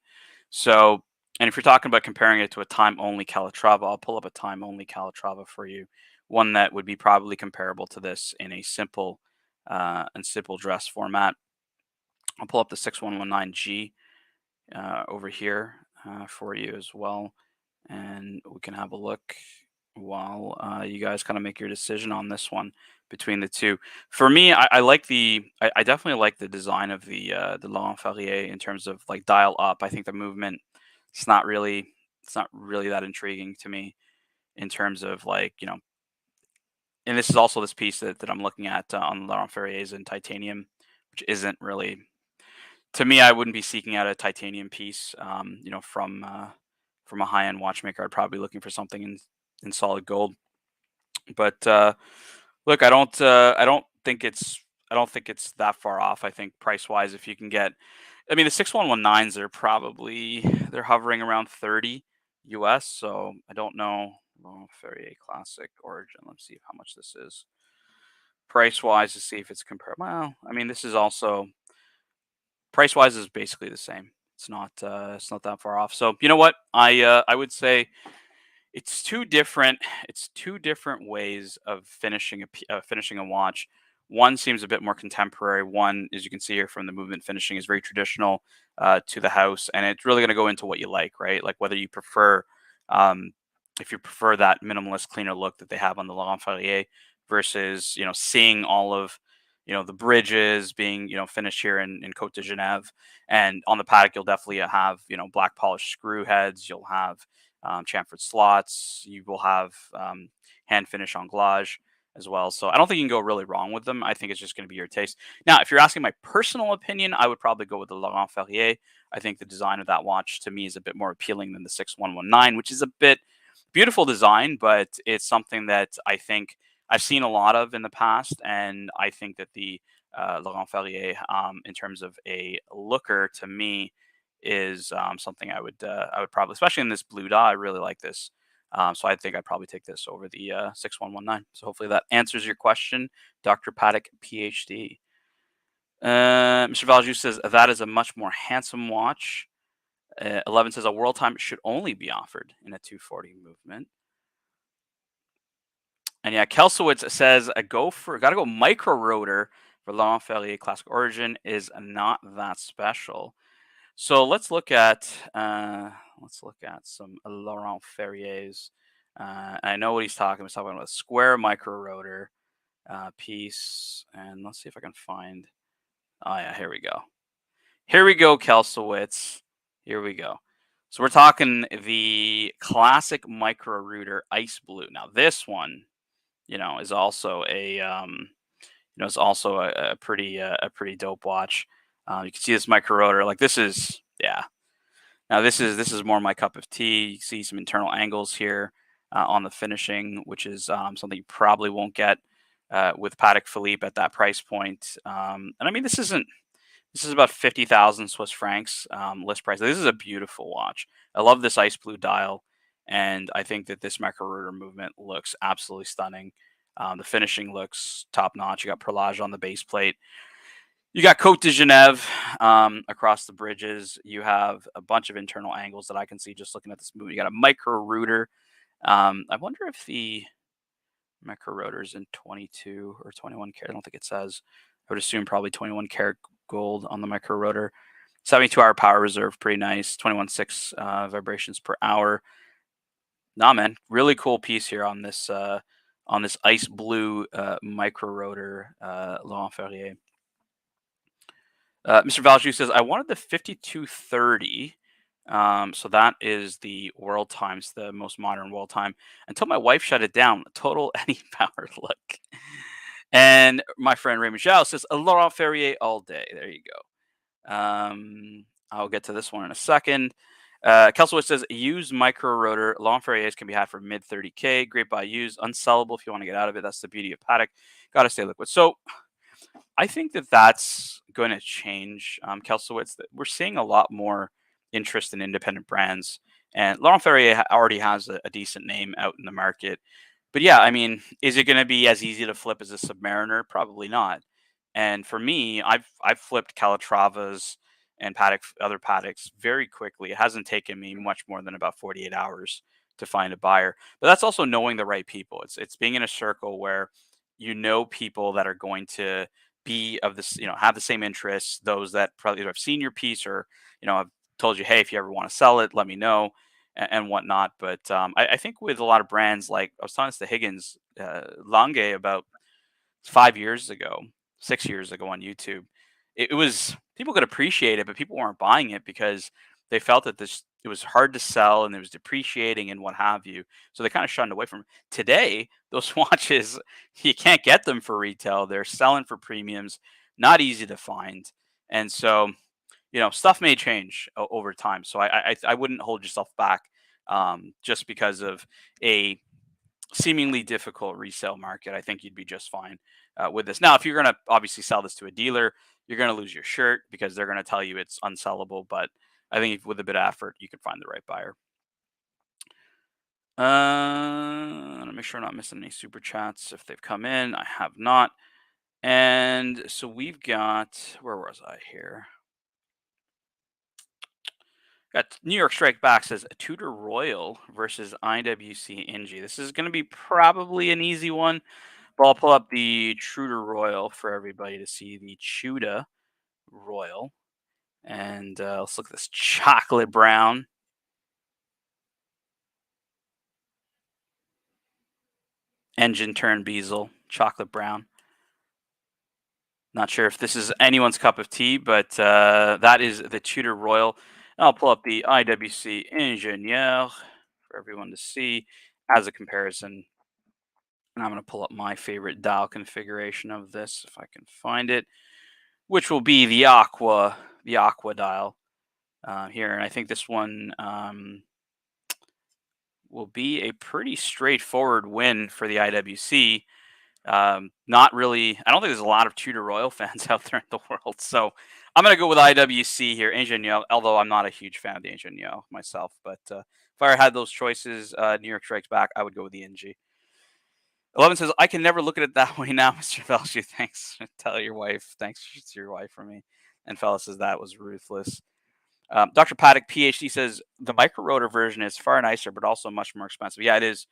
So, and if you're talking about comparing it to a time-only Calatrava, I'll pull up a time-only Calatrava for you. One that would be probably comparable to this in a simple dress format. I'll pull up the 6119G over here for you as well, and we can have a look while you guys kind of make your decision on this one between the two. For me, I definitely like the design of the Laurent Ferrier in terms of like dial up. I think the movement it's not really that intriguing to me in terms of like, and this is also this piece that I'm looking at on Laurent Ferrier's in titanium, which isn't really, to me, I wouldn't be seeking out a titanium piece, from a high-end watchmaker. I'd probably be looking for something in solid gold. But look, I don't think it's that far off. I think price-wise, if you can get, I mean, the 6119s they're hovering around 30 US. So I don't know. Ferrier Classic Origin. Let's see how much this is price-wise to see if it's comparable. Well, I mean, this is also price-wise is basically the same. It's not that far off. So you know what? I would say it's two different ways of finishing a watch. One seems a bit more contemporary. One, as you can see here from the movement finishing, is very traditional to the house, and it's really going to go into what you like, right? Like whether you prefer, if you prefer that minimalist, cleaner look that they have on the Laurent Ferrier versus, seeing all of, the bridges being, finished here in Côte de Genève. And on the Patek, you'll definitely have, black polished screw heads. You'll have chamfered slots. You will have hand finish en glage as well. So I don't think you can go really wrong with them. I think it's just going to be your taste. Now, if you're asking my personal opinion, I would probably go with the Laurent Ferrier. I think the design of that watch to me is a bit more appealing than the 6119, which is a bit beautiful design, but it's something that I think I've seen a lot of in the past, and I think that the Laurent Ferrier, in terms of a looker, to me, is something I would probably, especially in this blue dye, I really like this. So I think I'd probably take this over the 6119. So hopefully that answers your question, Dr. Patek, PhD. Mr. Valju says that is a much more handsome watch. 11 says a world time should only be offered in a 240 movement. And yeah, Kelsowitz says gotta go micro-rotor for Laurent Ferrier Classic Origin is not that special. So let's look at some Laurent Ferriers. I know what he's talking about. He's talking about a square micro-rotor piece, and let's see if I can find. Oh yeah, here we go. Here we go, Kelsowitz. Here we go. So we're talking the classic micro-rotor ice blue. Now this one, is also a pretty dope watch. You can see this micro-rotor. Like this is, yeah. Now this is more my cup of tea. You see some internal angles here on the finishing, which is something you probably won't get with Patek Philippe at that price point. And I mean, this is about 50,000 Swiss francs list price. This is a beautiful watch. I love this ice blue dial, and I think that this micro-rotor movement looks absolutely stunning. The finishing looks top notch. You got perlage on the base plate. You got Côte de Genève across the bridges. You have a bunch of internal angles that I can see just looking at this movie. You got a micro-rotor. I wonder if the micro-rotor is in 22 or 21 karat. I don't think it says. I would assume probably 21 karat gold on the micro-rotor. 72-hour power reserve, pretty nice. 21.6 vibrations per hour. Nah, man, really cool piece here on this ice blue micro-rotor Laurent Ferrier. Mr. Valju says, I wanted the 5230. So that is the world times, the most modern world time, until my wife shut it down. Total any power look. And my friend Ray Michel says, a Laurent Ferrier all day. There you go. I'll get to this one in a second. Kelsowitz says, used micro-rotor Laurent Ferriers can be had for mid 30K. Great buy used. Unsellable if you want to get out of it. That's the beauty of Patek. Got to stay liquid. So I think that that's going to change, Kelsowitz. That we're seeing a lot more interest in independent brands. And Laurent Ferrier already has a decent name out in the market. But yeah, I mean, is it going to be as easy to flip as a Submariner? Probably not. And for me, I've flipped Calatravas and other Pateks very quickly. It hasn't taken me much more than about 48 hours to find a buyer. But that's also knowing the right people. It's being in a circle where you know people that are going to be of this, have the same interests. Those that probably have seen your piece or have told you, hey, if you ever want to sell it, let me know and whatnot. But I think with a lot of brands, like I was talking to Higgins Lange about 5 years ago, 6 years ago on YouTube. It was people could appreciate it, but people weren't buying it because they felt that it was hard to sell and it was depreciating and what have you. So they kind of shunned away from it. Today, those watches, you can't get them for retail. They're selling for premiums, not easy to find. And so, stuff may change over time. So I wouldn't hold yourself back just because of a seemingly difficult resale market. I think you'd be just fine with this. Now, if you're going to obviously sell this to a dealer, you're going to lose your shirt because they're going to tell you it's unsellable. But I think with a bit of effort, you can find the right buyer. Let me make sure I'm not missing any super chats if they've come in. I have not. And so we've got, where was I here? Got New York Strike Back says Tudor Royal versus IWC Ingy. This is going to be probably an easy one, but I'll pull up the Tudor Royal for everybody to see the Tudor Royal. And let's look at this chocolate brown. Engine turn bezel, chocolate brown. Not sure if this is anyone's cup of tea, but that is the Tudor Royal. I'll pull up the IWC Ingenieur for everyone to see as a comparison. And I'm going to pull up my favorite dial configuration of this, if I can find it, which will be the Aqua dial here. And I think this one will be a pretty straightforward win for the IWC. Not really. I don't think there's a lot of Tudor Royal fans out there in the world. So I'm going to go with IWC here, Ingenieur, although I'm not a huge fan of the Ingenieur myself. But if I had those choices, New York Strikes Back, I would go with the NG. 11 says, I can never look at it that way now, Mr. Velshi. Thanks. Tell your wife. Thanks to your wife for me. And Fella says that was ruthless. Dr. Patek, PhD, says the micro-rotor version is far nicer, but also much more expensive. Yeah, it is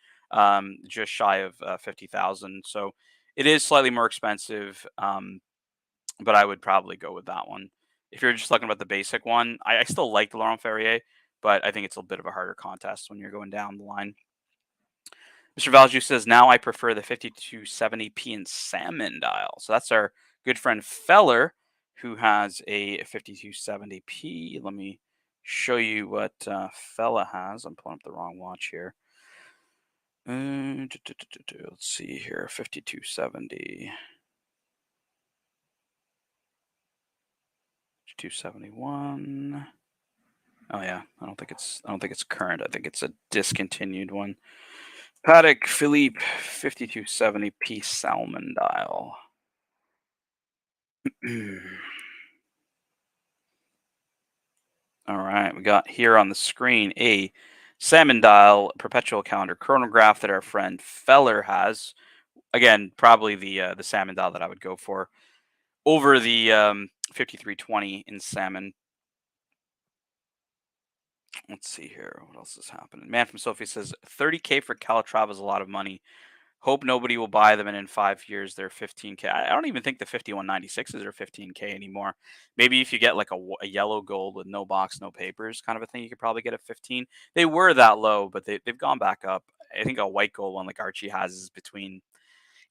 just shy of 50,000. So it is slightly more expensive, but I would probably go with that one. If you're just talking about the basic one, I still like the Laurent Ferrier, but I think it's a bit of a harder contest when you're going down the line. Mr. Valju says, now I prefer the 5270p in salmon dial. So that's our good friend Feller, who has a 5270p. Let me show you what Fella has. I'm pulling up the wrong watch here. Let's see here, 5270. 271. Oh yeah, I don't think it's current. I think it's a discontinued one. Patek Philippe 5270p salmon dial. All right, we got here on the screen a salmon dial perpetual calendar chronograph that our friend Feller has. Again, probably the salmon dial that I would go for over the 5320 in salmon. Let's see here. What else is happening? Man from Sophie says 30K for Calatrava is a lot of money. Hope nobody will buy them, and in 5 years they're 15K. I don't even think the 5196s are 15K anymore. Maybe if you get like a yellow gold with no box, no papers kind of a thing, you could probably get a 15. They were that low, but they've gone back up. I think a white gold one like Archie has is between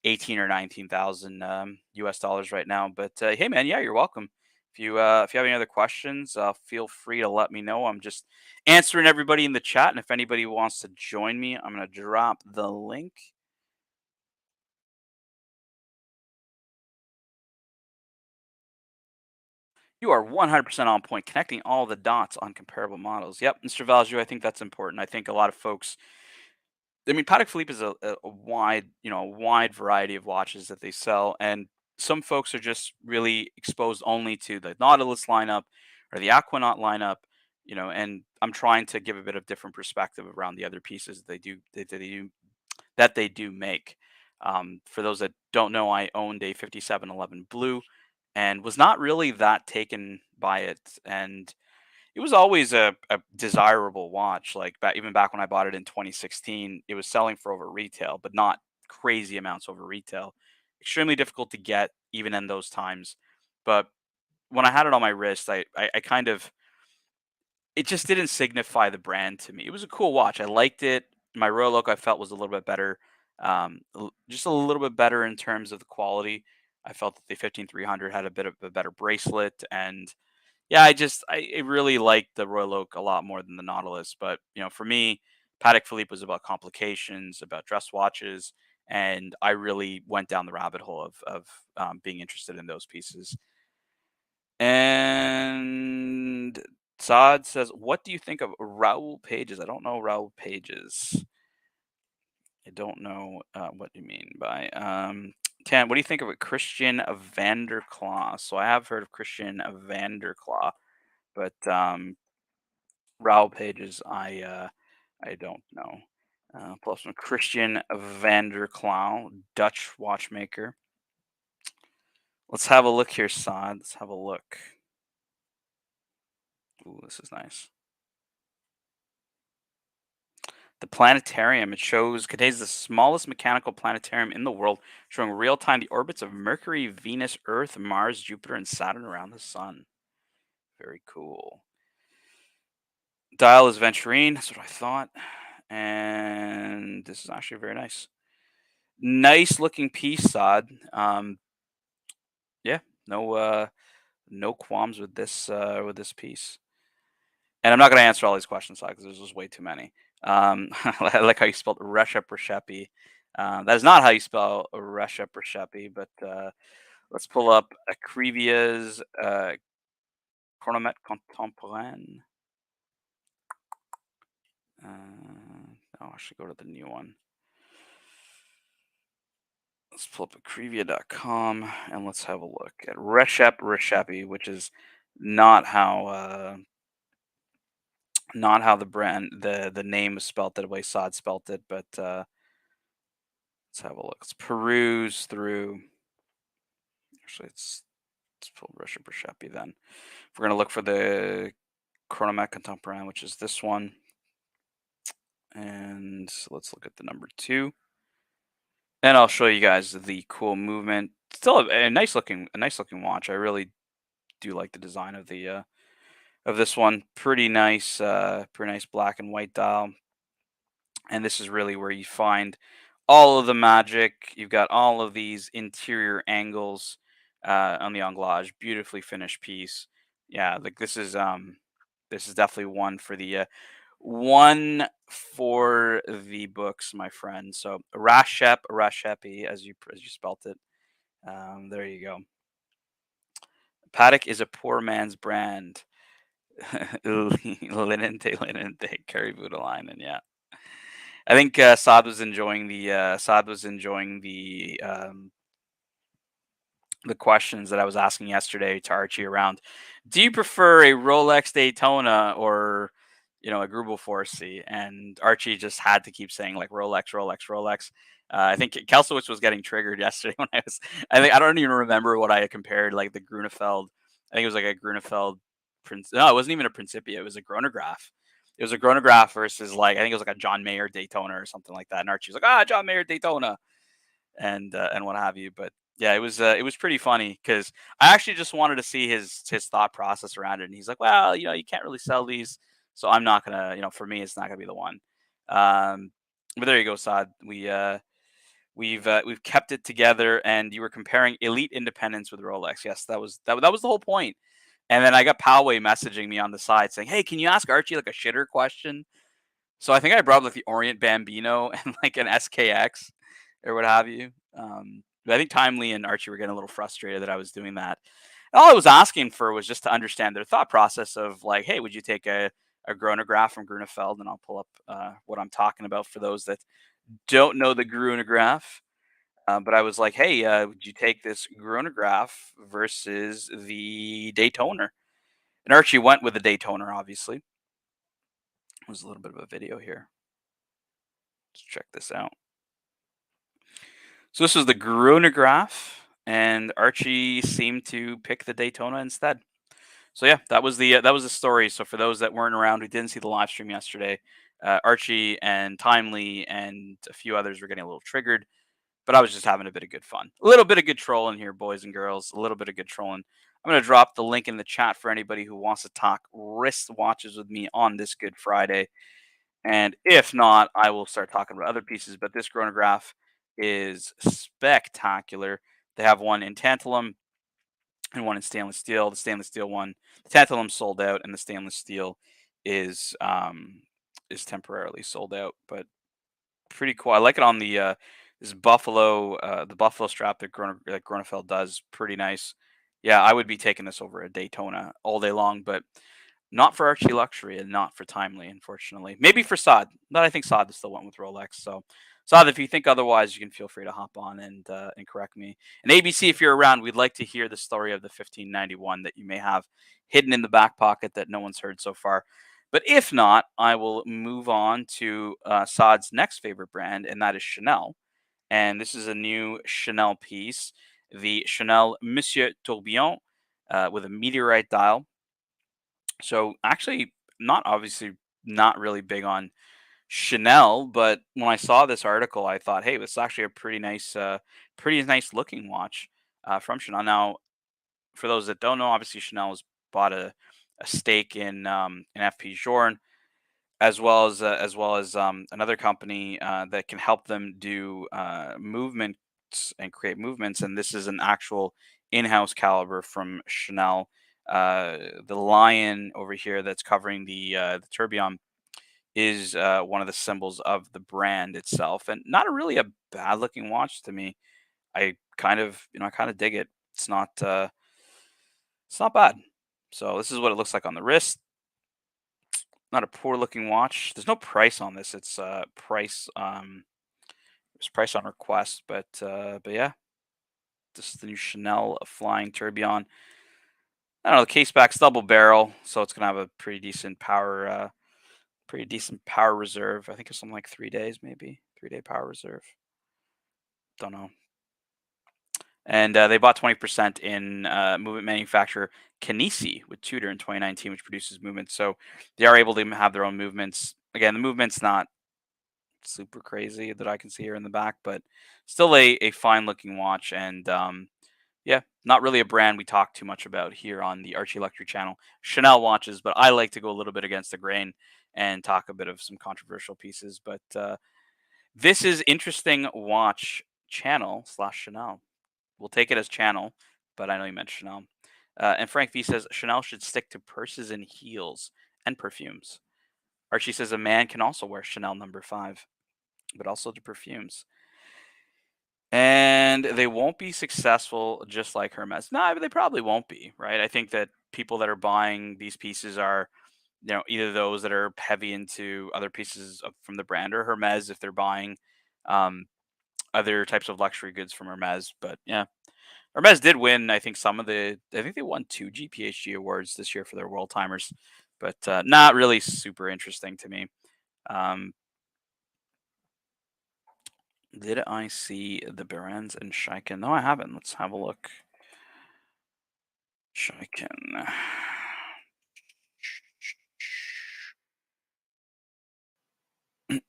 18 or 19,000 US dollars right now. But hey, man, yeah, you're welcome. If you have any other questions, feel free to let me know. I'm just answering everybody in the chat, and if anybody wants to join me, I'm gonna drop the link. You are 100% on point, connecting all the dots on comparable models. Yep, Mr. Valju, I think that's important. I think a lot of folks, I mean, Patek Philippe is a wide, a wide variety of watches that they sell, and some folks are just really exposed only to the Nautilus lineup or the Aquanaut lineup, and I'm trying to give a bit of different perspective around the other pieces that they do make. For those that don't know, I owned a 5711 blue and was not really that taken by it. And it was always a desirable watch. Like even back when I bought it in 2016, it was selling for over retail, but not crazy amounts over retail. Extremely difficult to get even in those times. But when I had it on my wrist, I kind of it just didn't signify the brand to me. It was a cool watch. I liked it. My Royal Oak I felt was a little bit better, just a little bit better in terms of the quality. I felt that the 15300 had a bit of a better bracelet, and yeah, I really liked the Royal Oak a lot more than the Nautilus. But for me, Patek Philippe was about complications, about dress watches, and I really went down the rabbit hole of being interested in those pieces. And Saad says, "What do you think of Raul Pages?" I don't know Raul Pages. I don't know what you mean by Tan. What do you think of a Christian Vanderclaw? So I have heard of Christian Vanderclaw, but Raul Pages, I don't know. Plus from Christian Vanderclaw, Dutch watchmaker. Let's have a look here, Saad. Let's have a look. Ooh, this is nice. The planetarium, it contains the smallest mechanical planetarium in the world, showing real time the orbits of Mercury, Venus, Earth, Mars, Jupiter, and Saturn around the sun. Very cool. Dial is Venturine, that's what I thought. And this is actually very nice. Nice looking piece, Sod. Yeah, no qualms with this piece. And I'm not going to answer all these questions, because there's just way too many. I like how you spelled Resa Philippe. That is not how you spell Resa Philippe, but let's pull up Acrivia's Chronomètre Contemporain. I should go to the new one. Let's pull up Acrivia.com and let's have a look at Resa Philippe, which is not how the brand the name is spelt that way Sod spelt it, but let's have a look. Let's peruse through. Actually, let's pull Resa Philippe then. We're gonna look for the Chronomètre Contemporain, which is this one, and let's look at the number 2. And I'll show you guys the cool movement. Still a nice looking watch. I really do like the design of the of this one. Pretty nice black and white dial. And this is really where you find all of the magic. You've got all of these interior angles on the anglage. Beautifully finished piece. Yeah, like this is definitely one for the books, my friend. So Rashepi, as you spelt it. There you go. Patek is a poor man's brand. Linente, Carry Budalainen, yeah. I think Saad was enjoying the questions that I was asking yesterday to Archie around, do you prefer a Rolex Daytona or, a Grubel 4C? And Archie just had to keep saying like Rolex, Rolex, Rolex. I think Kelsowitz was getting triggered yesterday when I don't even remember what I had compared, like the Grunefeld. I think it was like a Grunefeld no, it wasn't even a Principia. It was a chronograph. It was a chronograph versus like, I think it was like a John Mayer Daytona or something like that. And Archie was like, John Mayer Daytona and what have you. But yeah, it was pretty funny because I actually just wanted to see his thought process around it. And he's like, well, you can't really sell these, so I'm not gonna, for me, it's not gonna be the one. But there you go, Saad. We've kept it together, and you were comparing elite independence with Rolex. Yes, that was the whole point. And then I got Poway messaging me on the side saying, "Hey, can you ask Archie like a shitter question?" So I think I brought up like the Orient Bambino and like an SKX or what have you. But I think Timely and Archie were getting a little frustrated that I was doing that. All I was asking for was just to understand their thought process of like, hey, would you take a chronograph from Grunefeld? And I'll pull up what I'm talking about for those that don't know the Grunograph. But I was like, hey, would you take this Grunograph versus the Daytona? And Archie went with the Daytona, obviously. There's a little bit of a video here. Let's check this out. So this is the Grunograph, and Archie seemed to pick the Daytona instead. So yeah, that was the story. So for those that weren't around who didn't see the live stream yesterday, Archie and Timely and a few others were getting a little triggered, but I was just having a bit of good fun. A little bit of good trolling here, boys and girls. A little bit of good trolling. I'm going to drop the link in the chat for anybody who wants to talk wrist watches with me on this Good Friday. And if not, I will start talking about other pieces. But this chronograph is spectacular. They have one in tantalum and one in stainless steel. The stainless steel one, the tantalum sold out, and the stainless steel is temporarily sold out. But pretty cool. I like it on the this buffalo, the buffalo strap that Gronefeld does. Pretty nice. Yeah, I would be taking this over a Daytona all day long, but not for ArchieLuxury and not for Timely, unfortunately. Maybe for Saad, but I think Saad still went with Rolex. So, Saad, if you think otherwise, you can feel free to hop on and correct me. And ABC, if you're around, we'd like to hear the story of the 1591 that you may have hidden in the back pocket that no one's heard so far. But if not, I will move on to Saad's next favorite brand, and that is Chanel. And this is a new Chanel piece, the Chanel Monsieur Tourbillon with a meteorite dial. So actually, not really big on Chanel, but when I saw this article, I thought, hey, this is actually a pretty nice looking watch from Chanel. Now, for those that don't know, obviously Chanel has bought a stake in FP Journe, as well as another company that can help them do movements and create movements. And this is an actual in-house caliber from Chanel. The lion over here that's covering the tourbillon is one of the symbols of the brand itself, and not really a bad looking watch to me. I kind of dig it. It's not bad. So this is what it looks like on the wrist. Not a poor looking watch. There's no price on this. It's price on request, but yeah, this is the new Chanel Flying Tourbillon. I don't know. The case back's double barrel, so it's gonna have a pretty decent power reserve. I think it's something like 3 days, maybe 3-day power reserve. Don't know. And they bought 20% in movement manufacturer Kinesi with Tudor in 2019, which produces movements. So they are able to have their own movements. Again, the movement's not super crazy that I can see here in the back, but still a fine looking watch. And yeah, not really a brand we talk too much about here on the ArchieLuxury channel. Chanel watches, but I like to go a little bit against the grain and talk a bit of some controversial pieces. But this is interesting watch channel / Chanel. We'll take it as channel, but I know you meant Chanel. And Frank V says Chanel should stick to purses and heels and perfumes. Archie says a man can also wear Chanel No. 5, but also to perfumes. And they won't be successful just like Hermes. No, but they probably won't be, right? I think that people that are buying these pieces are either those that are heavy into other pieces from the brand, or Hermes if they're buying um, other types of luxury goods from Hermes. But yeah, Hermes did win. I think I think they won 2 GPHG awards this year for their world timers, but not really super interesting to me. Um, did I see the Berens and Scheiken? No, I haven't. Let's have a look. Scheiken.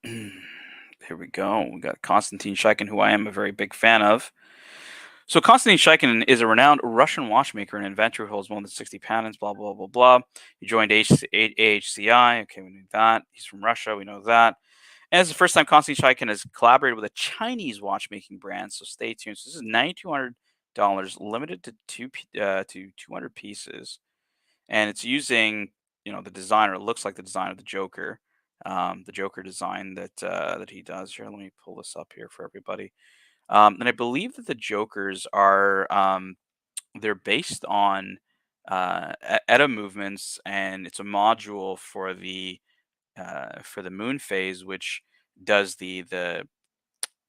Here we go. We got Konstantin Scheiken, who I am a very big fan of. So Konstantin Scheiken is a renowned Russian watchmaker and inventor who holds more than 60 patents, blah, blah, blah, blah. He joined AHCI. Okay, we knew that. He's from Russia. We know that. And it's the first time Konstantin Scheiken has collaborated with a Chinese watchmaking brand, so stay tuned. So this is $9,200, limited to 200 pieces. And it's using, the designer. It looks like the design of the Joker design that he does here. Let me pull this up here for everybody. And I believe that the Jokers are they're based on ETA movements, and it's a module for the moon phase, which does a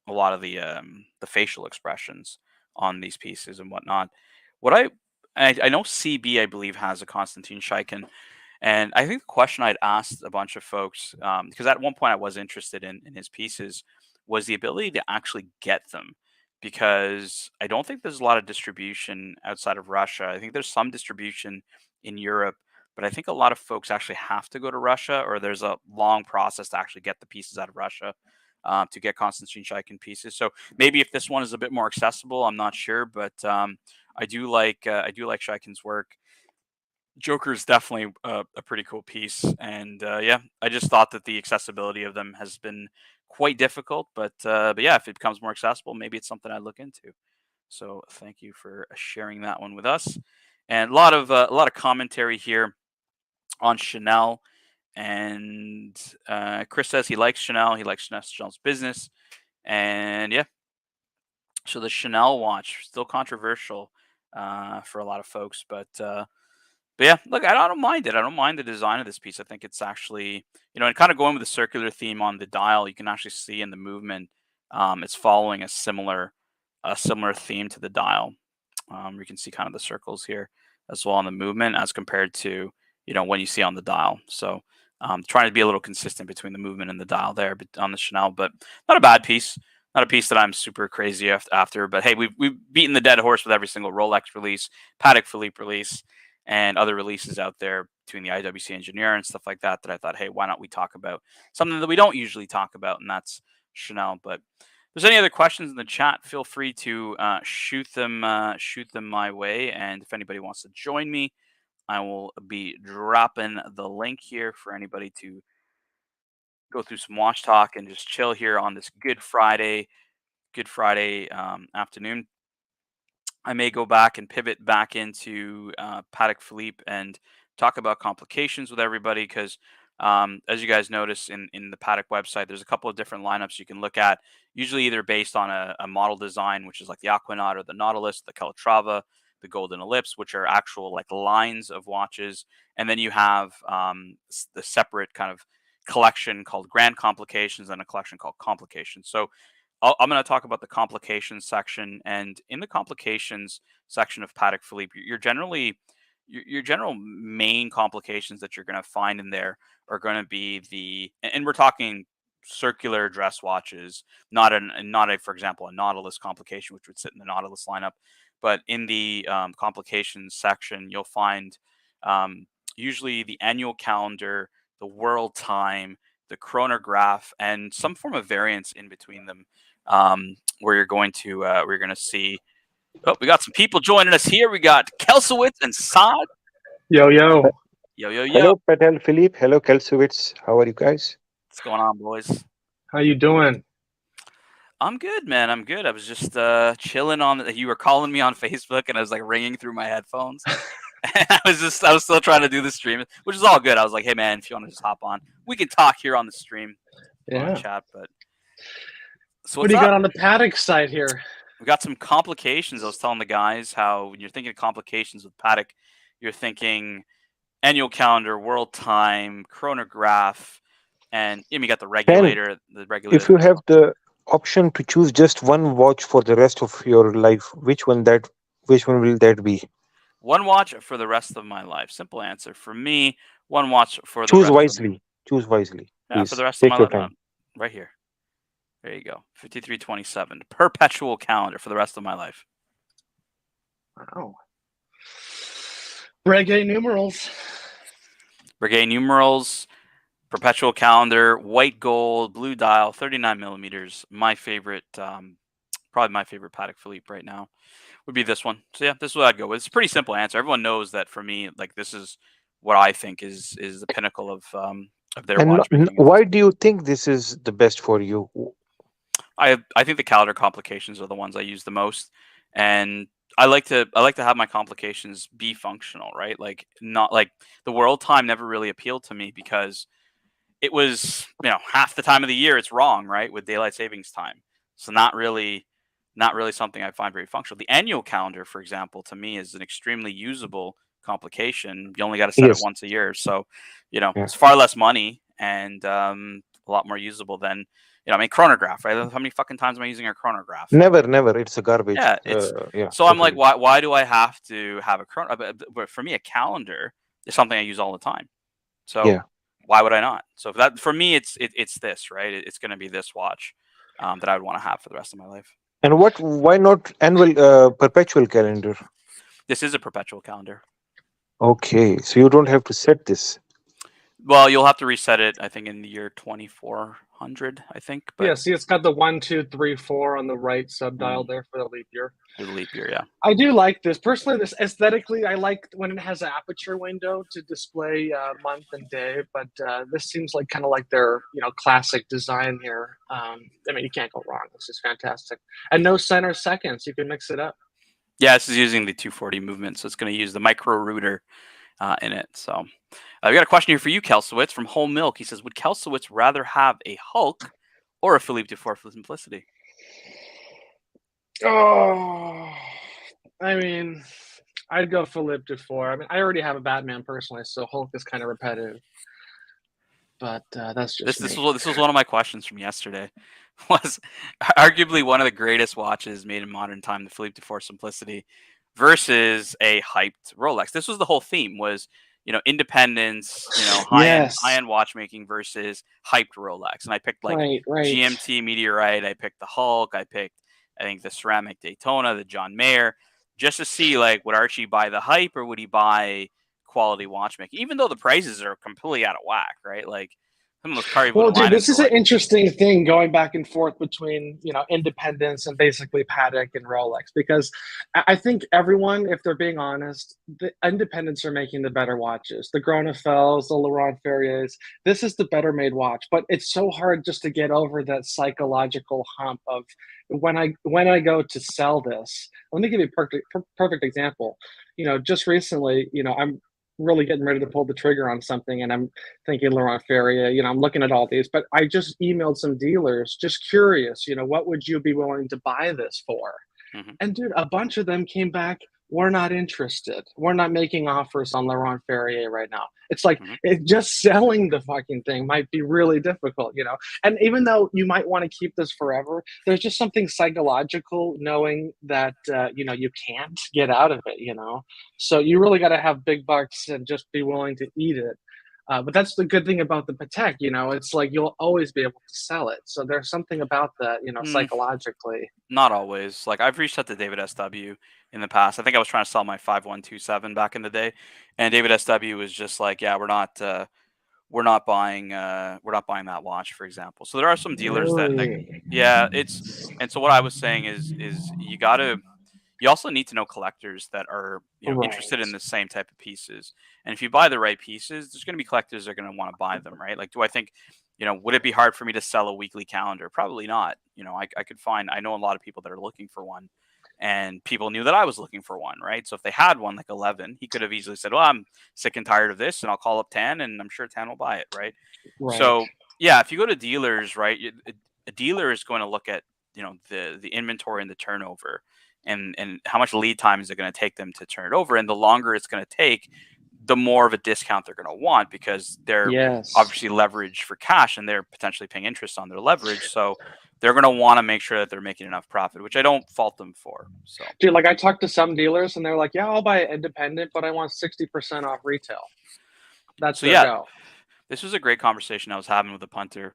lot of the facial expressions on these pieces and whatnot. I know CB, I believe, has a Konstantin Scheiken. And I think the question I'd asked a bunch of folks, because at one point I was interested in his pieces, was the ability to actually get them. Because I don't think there's a lot of distribution outside of Russia. I think there's some distribution in Europe, but I think a lot of folks actually have to go to Russia, or there's a long process to actually get the pieces out of Russia to get Konstantin Scheiken pieces. So maybe if this one is a bit more accessible, I'm not sure, but I do like Scheiken's work. Joker is definitely a pretty cool piece, and yeah, I just thought that the accessibility of them has been quite difficult, but yeah, if it becomes more accessible, maybe it's something I look into. So thank you for sharing that one with us, and a lot of commentary here on Chanel, and Chris says he likes Chanel, Chanel's business, and yeah, so the Chanel watch still controversial for a lot of folks, but yeah, look, I don't mind it. I don't mind the design of this piece. I think it's actually, and kind of going with the circular theme on the dial, you can actually see in the movement, it's following a similar theme to the dial. You can see kind of the circles here as well on the movement as compared to, when you see on the dial. So trying to be a little consistent between the movement and the dial there on the Chanel, but not a bad piece. Not a piece that I'm super crazy after. But hey, we've beaten the dead horse with every single Rolex release, Patek Philippe release, and other releases out there between the IWC Ingenieur and stuff like that, that I thought, hey, why not we talk about something that we don't usually talk about, and that's Chanel. But if there's any other questions in the chat, feel free to shoot them my way. And if anybody wants to join me, I will be dropping the link here for anybody to go through some watch talk and just chill here on this Good Friday afternoon. I may go back and pivot back into Patek Philippe and talk about complications with everybody, because as you guys notice in the Patek website, there's a couple of different lineups you can look at, usually either based on a model design, which is like the Aquanaut or the Nautilus, the Calatrava, the Golden Ellipse, which are actual like lines of watches. And then you have the separate kind of collection called Grand Complications and a collection called Complications. So I'm going to talk about the complications section, and in the complications section of Patek Philippe, your general main complications that you're going to find in there are going to be and we're talking circular dress watches, not for example, a Nautilus complication, which would sit in the Nautilus lineup, but in the complications section, you'll find usually the annual calendar, the world time, the chronograph, and some form of variance in between them. Where you're going to see. Oh, we got some people joining us here. We got Kelsowitz and Saad. Yo. Hello, Patel Philippe. Hello, Kelsowitz. How are you guys? What's going on, boys? How you doing? I'm good, man. I'm good. I was just chilling on. You were calling me on Facebook, and I was like ringing through my headphones. I was still trying to do the stream, which is all good. I was like, hey, man, if you want to just hop on, we can talk here on the stream, on the chat. But so what do you got on the Patek side here? We got some complications. I was telling the guys how when you're thinking of complications with Patek, you're thinking annual calendar, world time, chronograph, and you got the regulator. If you have the option to choose just one watch for the rest of your life, which one will that be? One watch for the rest of my life. Simple answer. For me, one watch for the Choose rest wisely. Choose wisely. Yeah, for Please the rest of take my your life. time. Right here. There you go. 5327. Perpetual calendar for the rest of my life. Wow. Breguet numerals. Breguet numerals, perpetual calendar, white gold, blue dial, 39 millimeters. My favorite, probably my favorite Patek Philippe right now would be this one. So yeah, this is what I'd go with. It's a pretty simple answer. Everyone knows that for me, like this is what I think is the pinnacle of their And watchmaking. why do you think this is the best for you? I think the calendar complications are the ones I use the most, and I like to have my complications be functional, right? Like not like the world time never really appealed to me because it was half the time of the year it's wrong, right, with daylight savings time. So not really something I find very functional. The annual calendar, for example, to me is an extremely usable complication. You only got to set it once a year, so it's far less money and a lot more usable than chronograph, right? How many fucking times am I using a chronograph? Never. It's a garbage. Yeah, so I'm like, why do I have to have a chronograph? But for me, a calendar is something I use all the time. So why would I not? So for me, it's this, right? It's going to be this watch that I would want to have for the rest of my life. And why not annual perpetual calendar? This is a perpetual calendar. Okay, so you don't have to set this. Well, you'll have to reset it, I think, in the year 2400, I think. But yeah, see, it's got the 1, 2, 3, 4 on the right subdial there for the leap year. For the leap year, yeah. I do like this. Personally, this aesthetically, I like when it has an aperture window to display month and day, but this seems like kind of like their classic design here. I mean, you can't go wrong. This is fantastic. And no center seconds. You can mix it up. Yeah, this is using the 240 movement, so it's going to use the micro-rotor in it. So we got a question here for you, Kelsowitz, from Whole Milk. He says, would Kelsowitz rather have a Hulk or a Philippe Dufour for simplicity? Oh, I mean, I'd go Philippe Dufour. I mean, I already have a Batman personally, so Hulk is kind of repetitive. But that's just this was one of my questions from yesterday. Was arguably one of the greatest watches made in modern time, the Philippe Dufour Simplicity, versus a hyped Rolex. This was the whole theme: was independence, high-end watchmaking versus hyped Rolex. And I picked like GMT Meteorite. I picked the Hulk. I picked, I think, the ceramic Daytona, the John Mayer, just to see like would Archie buy the hype or would he buy quality watchmaking? Even though the prices are completely out of whack, right? Like. Well, dude, this is an interesting thing going back and forth between, independence and basically Patek and Rolex, because I think everyone, if they're being honest, the independents are making the better watches. The Gronefels, the Laurent Ferriers, this is the better made watch, but it's so hard just to get over that psychological hump of when I go to sell this. Let me give you a perfect example. Just recently, I'm really getting ready to pull the trigger on something and I'm thinking Laurent Ferrier, I'm looking at all these, but I just emailed some dealers just curious, what would you be willing to buy this for? And dude, a bunch of them came back, we're not interested. We're not making offers on Laurent Ferrier right now. It's like just selling the fucking thing might be really difficult, And even though you might want to keep this forever, there's just something psychological knowing that, you can't get out of it, So you really got to have big bucks and just be willing to eat it. But that's the good thing about the Patek, it's like you'll always be able to sell it. So there's something about that, psychologically. Not always. Like I've reached out to David SW in the past. I think I was trying to sell my 5127 back in the day, and David SW was just like, "Yeah, we're not buying that watch," for example. So there are some dealers and so what I was saying is you also need to know collectors that are interested in the same type of pieces. And if you buy the right pieces, there's going to be collectors that are going to want to buy them, right? Like, do I think, would it be hard for me to sell a weekly calendar? Probably not. I know a lot of people that are looking for one, and people knew that I was looking for one, right? So if they had one like 11, he could have easily said, well, I'm sick and tired of this and I'll call up 10 and I'm sure 10 will buy it, right? So yeah, if you go to dealers, right, a dealer is going to look at, the inventory and the turnover and how much lead time is it going to take them to turn it over. And the longer it's going to take, the more of a discount they're going to want, because they're obviously leveraged for cash and they're potentially paying interest on their leverage. So they're going to want to make sure that they're making enough profit, which I don't fault them for. So, dude, like I talked to some dealers and they're like, yeah, I'll buy it independent, but I want 60% off retail. That's their go. This was a great conversation I was having with a punter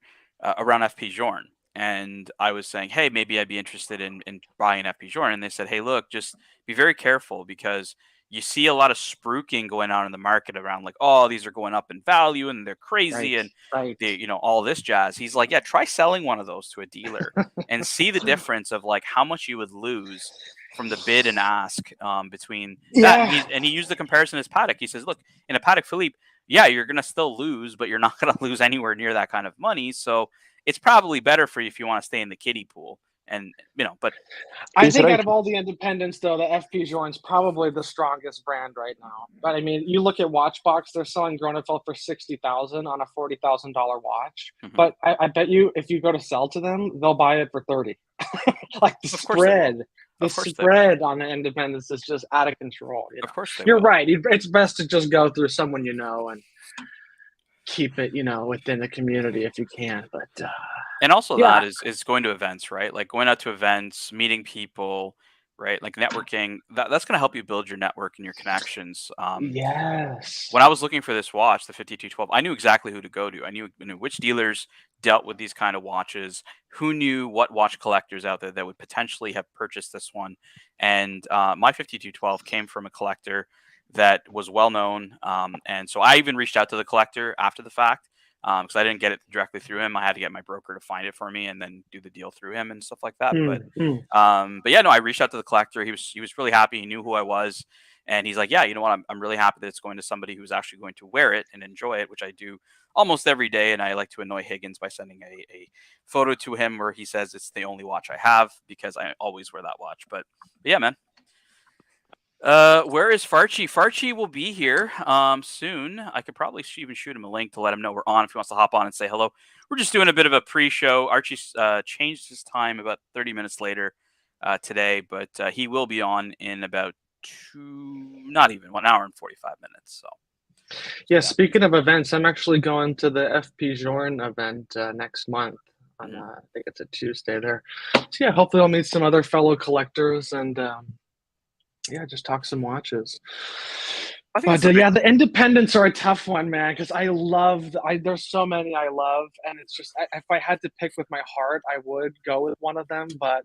around FP Journe. And I was saying, hey, maybe I'd be interested in buying FP Journe. And they said, hey, look, just be very careful, because you see a lot of spruiking going on in the market around like, oh, these are going up in value and they're crazy and they, you know, all this jazz. He's like, yeah, try selling one of those to a dealer and see the difference of like how much you would lose from the bid and ask between that. And he used the comparison as Patek. He says, look, in a Patek Philippe, yeah, you're going to still lose, but you're not going to lose anywhere near that kind of money. So it's probably better for you if you want to stay in the kiddie pool. And, you know, but I think out of all the independents, though, the FP Journe's probably the strongest brand right now. But I mean, you look at Watchbox, they're selling Gronefeld for $60,000 on a $40,000 watch. Mm-hmm. But I bet you if you go to sell to them, they'll buy it for $30. Like the spread on the independents is just out of control. You know? Of course, you're right. It's best to just go through someone you know and keep it, you know, within the community if you can. But and also that is going to events, right? Like going out to events, meeting people, right? Like networking. That's going to help you build your network and your connections. Yes. When I was looking for this watch, the 5212, I knew exactly who to go to. I knew which dealers dealt with these kind of watches, who knew what watch collectors out there that would potentially have purchased this one. And my 5212 came from a collector that was well known. And so I even reached out to the collector after the fact, because I didn't get it directly through him. I had to get my broker to find it for me and then do the deal through him and stuff like that. But yeah, no, I reached out to the collector. He was really happy. He knew who I was. And he's like, yeah, you know what? I'm really happy that it's going to somebody who's actually going to wear it and enjoy it, which I do almost every day. And I like to annoy Higgins by sending a photo to him where he says it's the only watch I have, because I always wear that watch. But yeah, man. Where is Farchi? Farchi will be here soon. I could probably even shoot him a link to let him know we're on if he wants to hop on and say hello. We're just doing a bit of a pre-show. Archie changed his time about 30 minutes later today, but he will be on in about 1 hour and 45 minutes. So yeah, speaking of events, I'm actually going to the FP Journe event next month. On, I think it's a Tuesday there. So yeah, hopefully I'll meet some other fellow collectors and yeah, just talk some watches. But yeah, the independents are a tough one, man, because there's so many I love, and it's just if I had to pick with my heart, I would go with one of them, but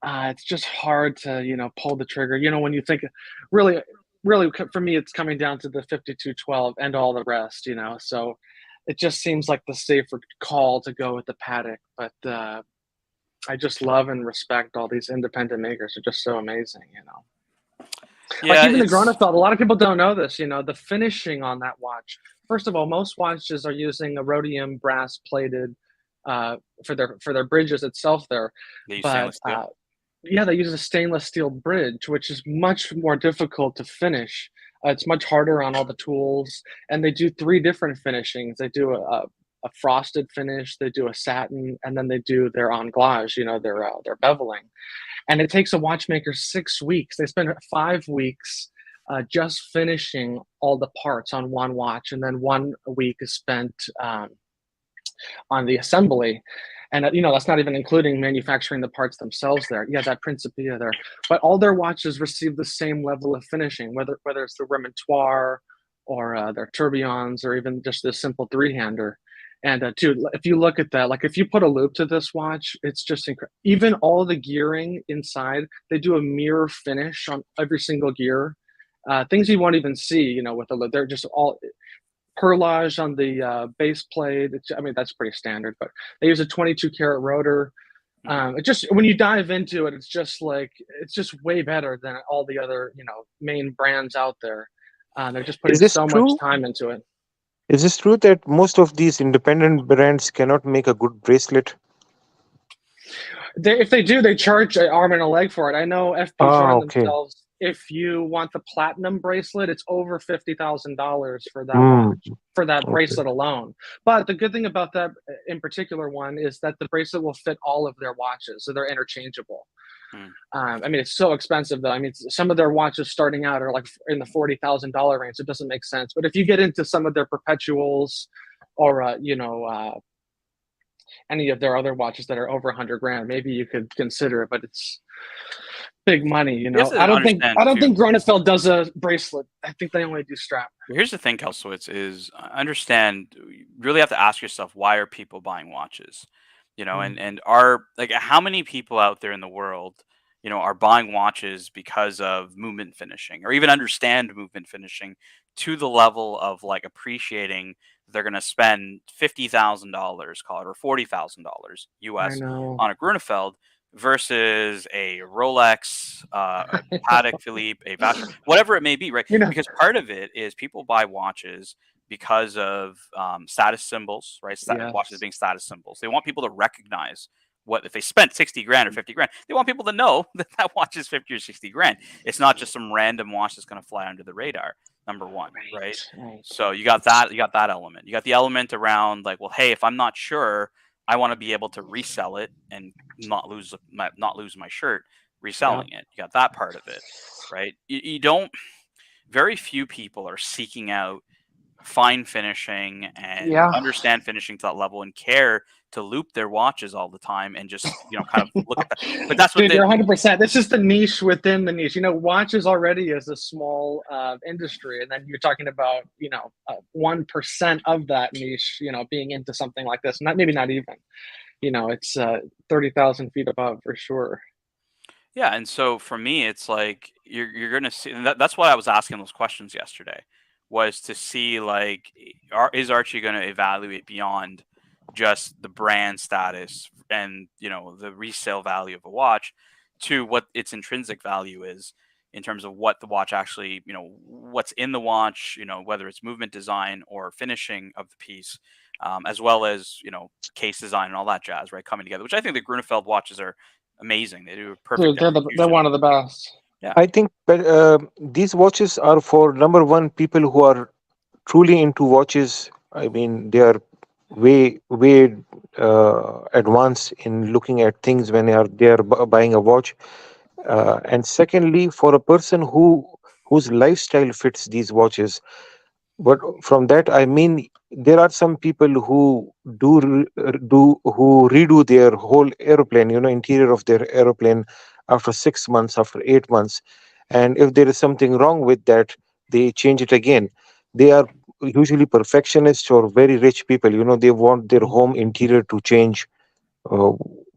it's just hard to, you know, pull the trigger. You know, when you think really for me, it's coming down to the 5212 and all the rest, you know, so it just seems like the safer call to go with the Patek. But I just love and respect all these independent makers. They're just so amazing, you know. Yeah, like even the Gronefeld, a lot of people don't know this, you know, the finishing on that watch. First of all, most watches are using a rhodium brass plated for their bridges itself there. But yeah, they use a stainless steel bridge, which is much more difficult to finish. It's much harder on all the tools, and they do 3 different finishings. They do a frosted finish, they do a satin, and then they do their englage, you know, their beveling. And it takes a watchmaker 6 weeks. They spend 5 weeks just finishing all the parts on one watch, and then 1 week is spent on the assembly. And you know, that's not even including manufacturing the parts themselves there. Yeah, that Principia there. But all their watches receive the same level of finishing, whether it's the remontoire or their tourbillons or even just the simple 3-hander. And dude, if you look at that, like if you put a loop to this watch, it's just incredible. Even all the gearing inside, they do a mirror finish on every single gear. Things you won't even see, you know, with the loop. They're just all perlage on the base plate. I mean, that's pretty standard, but they use a 22 karat rotor. It just, when you dive into it, it's just way better than all the other, you know, main brands out there. They're just putting so much time into it. Is this true that most of these independent brands cannot make a good bracelet? If they do, they charge an arm and a leg for it. I know FP Journe themselves, if you want the platinum bracelet, it's over $50,000 for that watch, for that bracelet alone. But the good thing about that in particular one is that the bracelet will fit all of their watches, so they're interchangeable. I mean, it's so expensive though. I mean, some of their watches starting out are like in the $40,000 range. So it doesn't make sense. But if you get into some of their perpetuals, or you know, any of their other watches that are over 100 grand, maybe you could consider it. But it's big money, you know. I don't think Gronefeld does a bracelet. I think they only do strap. Here's the thing, Kelsowitz, is understand. You really have to ask yourself, why are people buying watches? You know, and are like how many people out there in the world, you know, are buying watches because of movement finishing, or even understand movement finishing to the level of like appreciating they're going to spend $50,000, call it, or $40,000 US on a Grunefeld versus a Rolex, a Patek Philippe, a Vacheron, whatever it may be, right? You know, because part of it is people buy watches because of status symbols, right? Watches being status symbols. They want people to recognize what if they spent 60 grand or 50 grand. They want people to know that that watch is 50 or 60 grand. It's not just some random watch that's going to fly under the radar. Number one, right? So you got that element. You got the element around like, well, hey, if I'm not sure, I want to be able to resell it and not lose my shirt reselling it. You got that part of it, right? You don't. Very few people are seeking out fine finishing and understand finishing to that level and care to loop their watches all the time and just, you know, kind of look at that. But that's what you're 100%. This is the niche within the niche. You know, watches already is a small industry, and then you're talking about, you know, 1% of that niche, you know, being into something like this. Maybe not even. You know, it's 30,000 feet above for sure. Yeah, and so for me, it's like you're going to see. And that's why I was asking those questions yesterday, was to see like, is Archie going to evaluate beyond just the brand status and, you know, the resale value of a watch to what its intrinsic value is in terms of what the watch actually, you know, what's in the watch, you know, whether it's movement design or finishing of the piece, as well as, you know, case design and all that jazz, right, coming together, which I think the Grunefeld watches are amazing. They do a perfect. Dude, they're one of the best. Yeah. I think these watches are for number one people who are truly into watches. I mean, they are way advanced in looking at things when they are buying a watch. And secondly, for a person whose lifestyle fits these watches. But from that, I mean, there are some people who redo their whole aeroplane, you know, interior of their aeroplane after 6 months, after 8 months, and if there is something wrong with that, they change it again. They are usually perfectionists or very rich people. You know, they want their home interior to change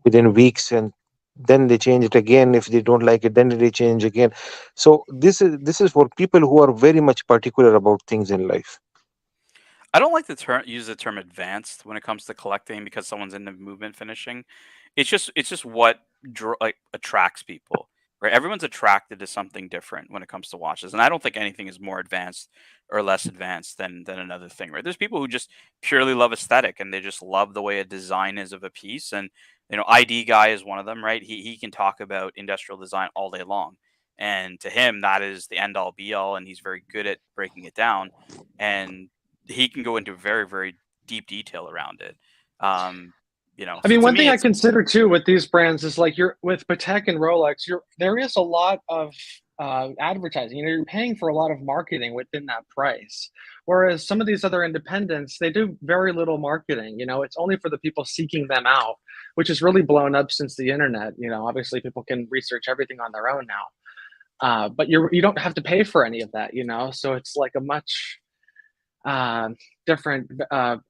within weeks, and then they change it again. If they don't like it, then they change again. So this is for people who are very much particular about things in life. I don't like to use the term advanced when it comes to collecting because someone's into movement finishing. It's just what attracts people, right? Everyone's attracted to something different when it comes to watches, and I don't think anything is more advanced or less advanced than another thing, right? There's people who just purely love aesthetic and they just love the way a design is of a piece, and you know, ID guy is one of them, right? He can talk about industrial design all day long, and to him that is the end all be all, and he's very good at breaking it down, and he can go into very, very deep detail around it. You know, I mean, one thing I consider too with these brands is like with Patek and Rolex, there is a lot of advertising. You know, you're paying for a lot of marketing within that price. Whereas some of these other independents, they do very little marketing. You know, it's only for the people seeking them out, which is really blown up since the internet. You know, obviously people can research everything on their own now, but you don't have to pay for any of that. You know, so it's like a much different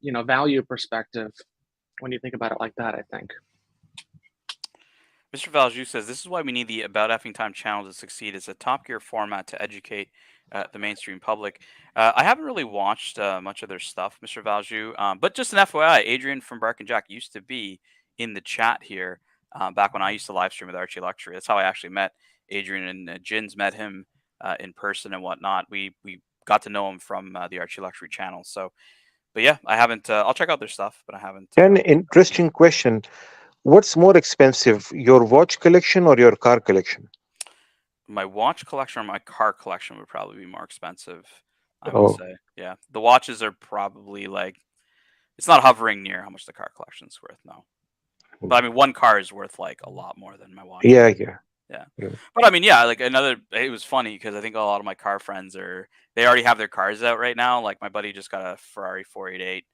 you know, value perspective when you think about it like that, I think. Mr. Valjoux says, this is why we need the About Effing Time channel to succeed. It's a top gear format to educate the mainstream public. I haven't really watched much of their stuff, Mr. Valjoux, but just an FYI, Adrian from Bark and Jack used to be in the chat here back when I used to live stream with ArchieLuxury. That's how I actually met Adrian, and Jins met him in person and whatnot. We got to know him from the ArchieLuxury channel. So, but yeah, I haven't. I'll check out their stuff, but I haven't. An interesting question: what's more expensive, your watch collection or your car collection? My watch collection or my car collection would probably be more expensive. I would say, yeah. The watches are probably like, it's not hovering near how much the car collection is worth. No, but I mean, one car is worth like a lot more than my watch. Yeah. Yeah. Yeah. But I mean, yeah, like it was funny because I think a lot of my car friends they already have their cars out right now. Like my buddy just got a Ferrari 488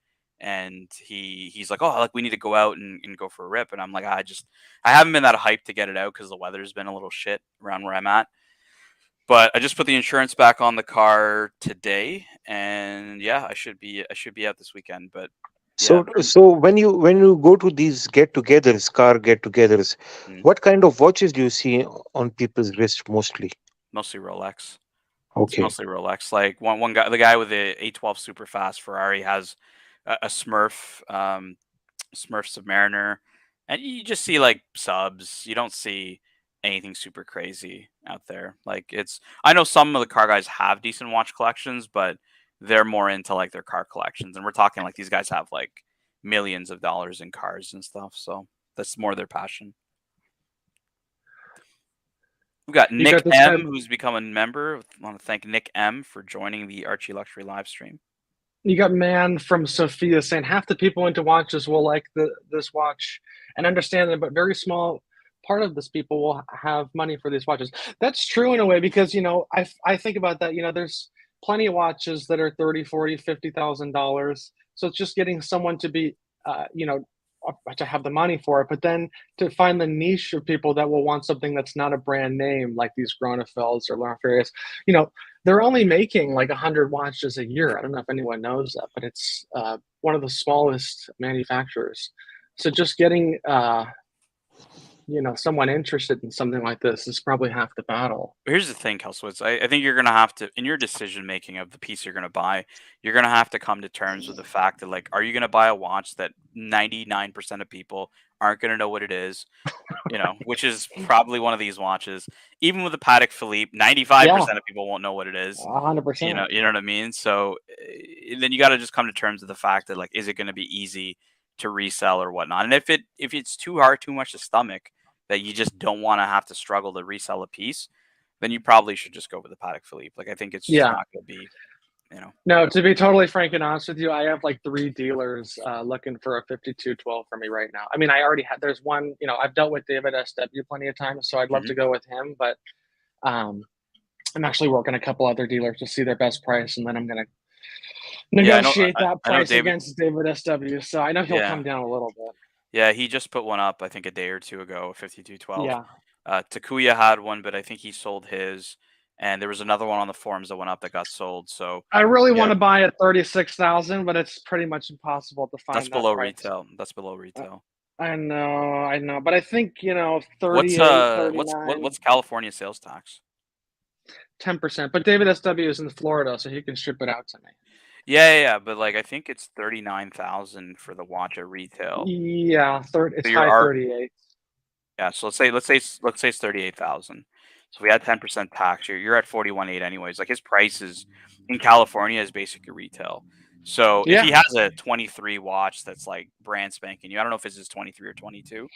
and he's like, oh, like we need to go out and go for a rip. And I'm like, I haven't been that hyped to get it out because the weather's been a little shit around where I'm at. But I just put the insurance back on the car today, and yeah, I should be out this weekend. But yeah, So when you go to these get-togethers, car get-togethers, mm, what kind of watches do you see on people's wrist mostly? mostly Rolex. It's Okay. mostly Rolex. Like one guy, the guy with the 812 super fast Ferrari has a Smurf Submariner, and you just see like subs. You don't see anything super crazy out there. Like I know some of the car guys have decent watch collections, but they're more into like their car collections, and we're talking like these guys have like millions of dollars in cars and stuff. So that's more their passion. We've got You Nick got this M, guy. who's become a member. I want to thank Nick M for joining the ArchieLuxury live stream. You got man from Sophia saying half the people into watches will like this watch and understand it, but very small part of this people will have money for these watches. That's true in a way because I think about that. There's plenty of watches that are 30, 40, $50,000. So it's just getting someone to be to have the money for it, but then to find the niche of people that will want something that's not a brand name like these Gronefelds or Laurent Ferriers. They're only making like 100 watches a year. I don't know if anyone knows that, but it's one of the smallest manufacturers. So just getting someone interested in something like this is probably half the battle. Here's the thing, Kelswitz. I think you're going to have to, in your decision making of the piece you're going to buy, you're going to have to come to terms with the fact that, like, are you going to buy a watch that 99% of people aren't going to know what it is, which is probably one of these watches. Even with the Patek Philippe, 95% of people won't know what it is. 100%. You know what I mean? So then you got to just come to terms with the fact that, like, is it going to be easy to resell or whatnot? And if it's too much to stomach, that you just don't want to have to struggle to resell a piece, then you probably should just go with the Patek Philippe. Like, I think it's just not going to be, No, to be totally frank and honest with you, I have like 3 dealers looking for a 5212 for me right now. I mean, I already had, there's one, I've dealt with David SW plenty of times, so I'd love to go with him, but I'm actually working a couple other dealers to see their best price, and then I'm going to negotiate that price against David SW. So I know he'll come down a little bit. Yeah, he just put one up, I think, a day or two ago, 5212. Yeah. Takuya had one, but I think he sold his, and there was another one on the forums that went up that got sold. So I really want to buy at 36,000, but it's pretty much impossible to find. That's below retail. That's below retail. I know, but I think 38. What's California sales tax? 10%. But David SW is in Florida, so he can ship it out to me. Yeah, but like I think it's 39,000 for the watch at retail. Yeah, it's high 38. Yeah, so let's say it's 38,000. So we had 10% tax. You're at 41.8 anyways. Like his prices in California is basically retail. So if he has a 23 watch that's like brand spanking new, I don't know if it's his 23 or 22.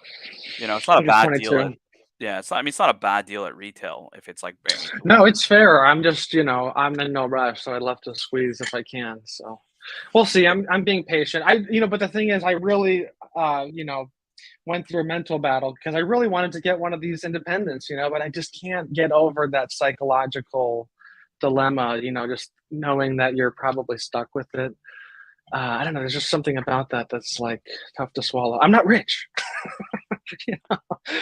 It's not a bad deal. It's not a bad deal at retail if it's like brand new. No, it's fair. I'm just, I'm in no rush, so I'd love to squeeze if I can. So we'll see. I'm being patient. But the thing is, I really, went through a mental battle because I really wanted to get one of these independents, but I just can't get over that psychological dilemma, just knowing that you're probably stuck with it. I don't know. There's just something about that that's like tough to swallow. I'm not rich.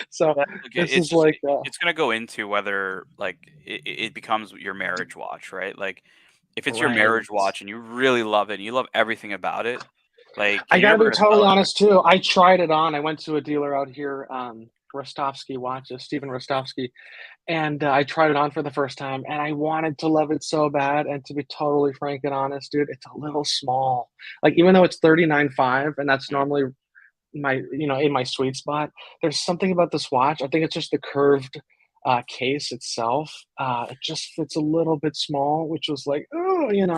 So it's going to go into whether like it becomes your marriage watch, right? Like if it's your marriage watch and you really love it and you love everything about it, like I gotta be totally honest too. I tried it on. I went to a dealer out here, Rostovsky watches, Stephen Rostovsky, and I tried it on for the first time, and I wanted to love it so bad. And to be totally frank and honest, dude, it's a little small. Like even though it's 39.5, and that's normally my in my sweet spot, there's something about this watch. I think it's just the curved case itself. It just fits a little bit small, which was like,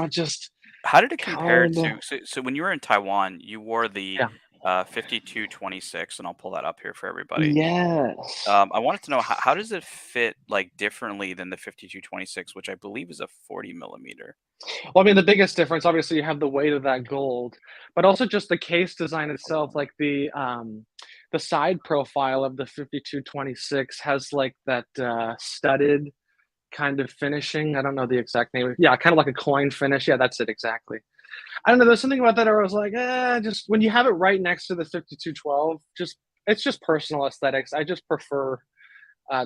just. How did it compare to? So when you were in Taiwan, you wore the 5226, and I'll pull that up here for everybody. Yes. I wanted to know how does it fit like differently than the 5226, which I believe is a 40 millimeter. Well, I mean, the biggest difference, obviously, you have the weight of that gold, but also just the case design itself, like the the side profile of the 5226 has like that studded kind of finishing. I don't know the exact name. Yeah, kind of like a coin finish. Yeah, that's it exactly. I don't know. There's something about that where I was like, just when you have it right next to the 5212, it's just personal aesthetics. I just prefer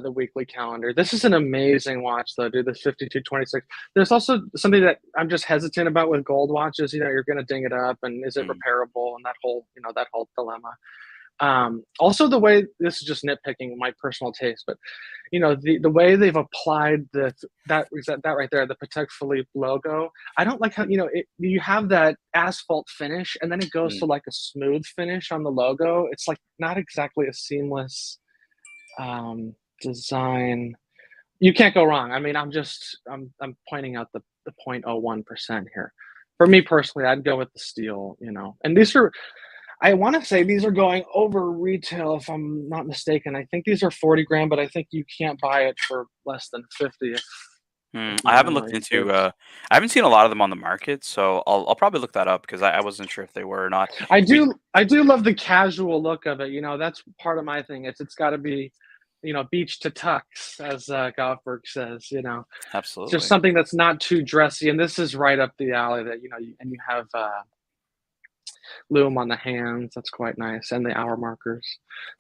the weekly calendar. This is an amazing watch, though, dude. This 5226. There's also something that I'm just hesitant about with gold watches. You know, you're going to ding it up, and is it repairable, and that whole dilemma. Also, the way, this is just nitpicking my personal taste, but you know, the way they've applied that right there, the Patek Philippe logo. I don't like how, you know, you have that asphalt finish, and then it goes to like a smooth finish on the logo. It's like not exactly a seamless design. You can't go wrong. I mean, I'm pointing out the 0.01% here. For me personally, I'd go with the steel, you know. And these are, I want to say these are going over retail, if I'm not mistaken. I think these are 40 grand, but I think you can't buy it for less than 50. I haven't looked into. I haven't seen a lot of them on the market, so I'll probably look that up because I wasn't sure if they were or not. I do love the casual look of it. You know, that's part of my thing. It's got to be, you know, beach to tux, as Goffberg says. You know, Absolutely. It's just something that's not too dressy, and this is right up the alley. That, you know, and you have loom on the hands. That's quite nice, and the hour markers.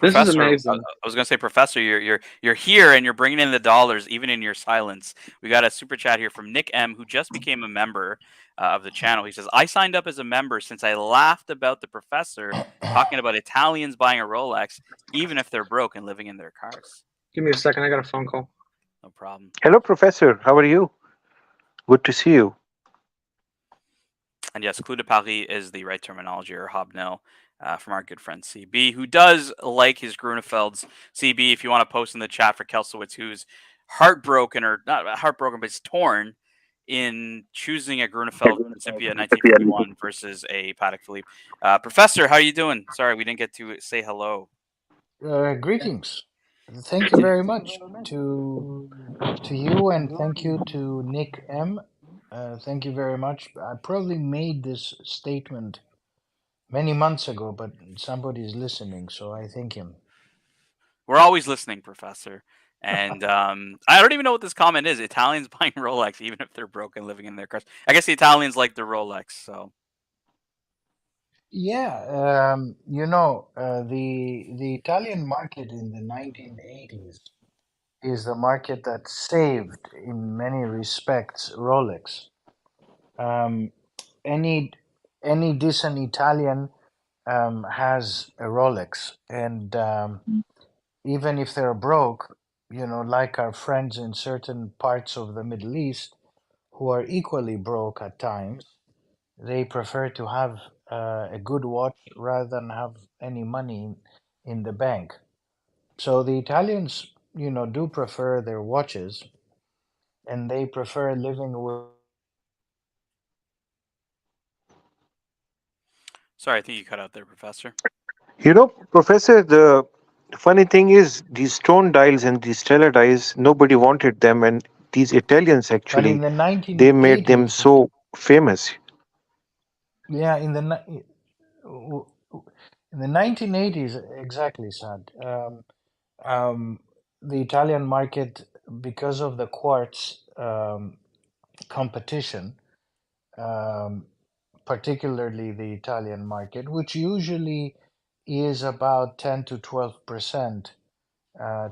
This is amazing. I was gonna say, Professor, you're here and you're bringing in the dollars even in your silence. We got a super chat here from Nick M, who just became a member of the channel. He says, I signed up as a member since I laughed about the professor talking about Italians buying a Rolex even if they're broke and living in their cars. Give me a second, I got a phone call. No problem. Hello, Professor. How are you? Good to see you. And yes, Clou de Paris is the right terminology, or hobnail, from our good friend CB, who does like his Grunefelds. CB, if you want to post in the chat for Kelsowitz, who's heartbroken, or not heartbroken, but he's torn in choosing a Grunefeld Principia 1951 versus a Patek Philippe. Professor, how are you doing? Sorry, we didn't get to say hello. Greetings. Thank you very much to you, and thank you to Nick M. Thank you very much. I probably made this statement many months ago, but somebody's listening, so I thank him. We're always listening, Professor. And I don't even know what this comment is. Italians buying Rolex, even if they're broke and living in their cars. I guess the Italians like the Rolex, so. Yeah, you know, the Italian market in the 1980s is the market that saved, in many respects, Rolex. Any decent Italian has a Rolex, and even if they're broke, you know, like our friends in certain parts of the Middle East who are equally broke at times, they prefer to have a good watch rather than have any money in the bank. So the Italians, you know, do prefer their watches, and they prefer living with. Sorry, I think you cut out there, Professor. You know, Professor, the funny thing is these stone dials and these stellar dials, nobody wanted them, and these Italians But actually, in the 1980s, they made them so famous. Yeah, in the 1980s, exactly, Sad. The Italian market, because of the quartz competition, particularly the Italian market, which usually is about 10 to 12%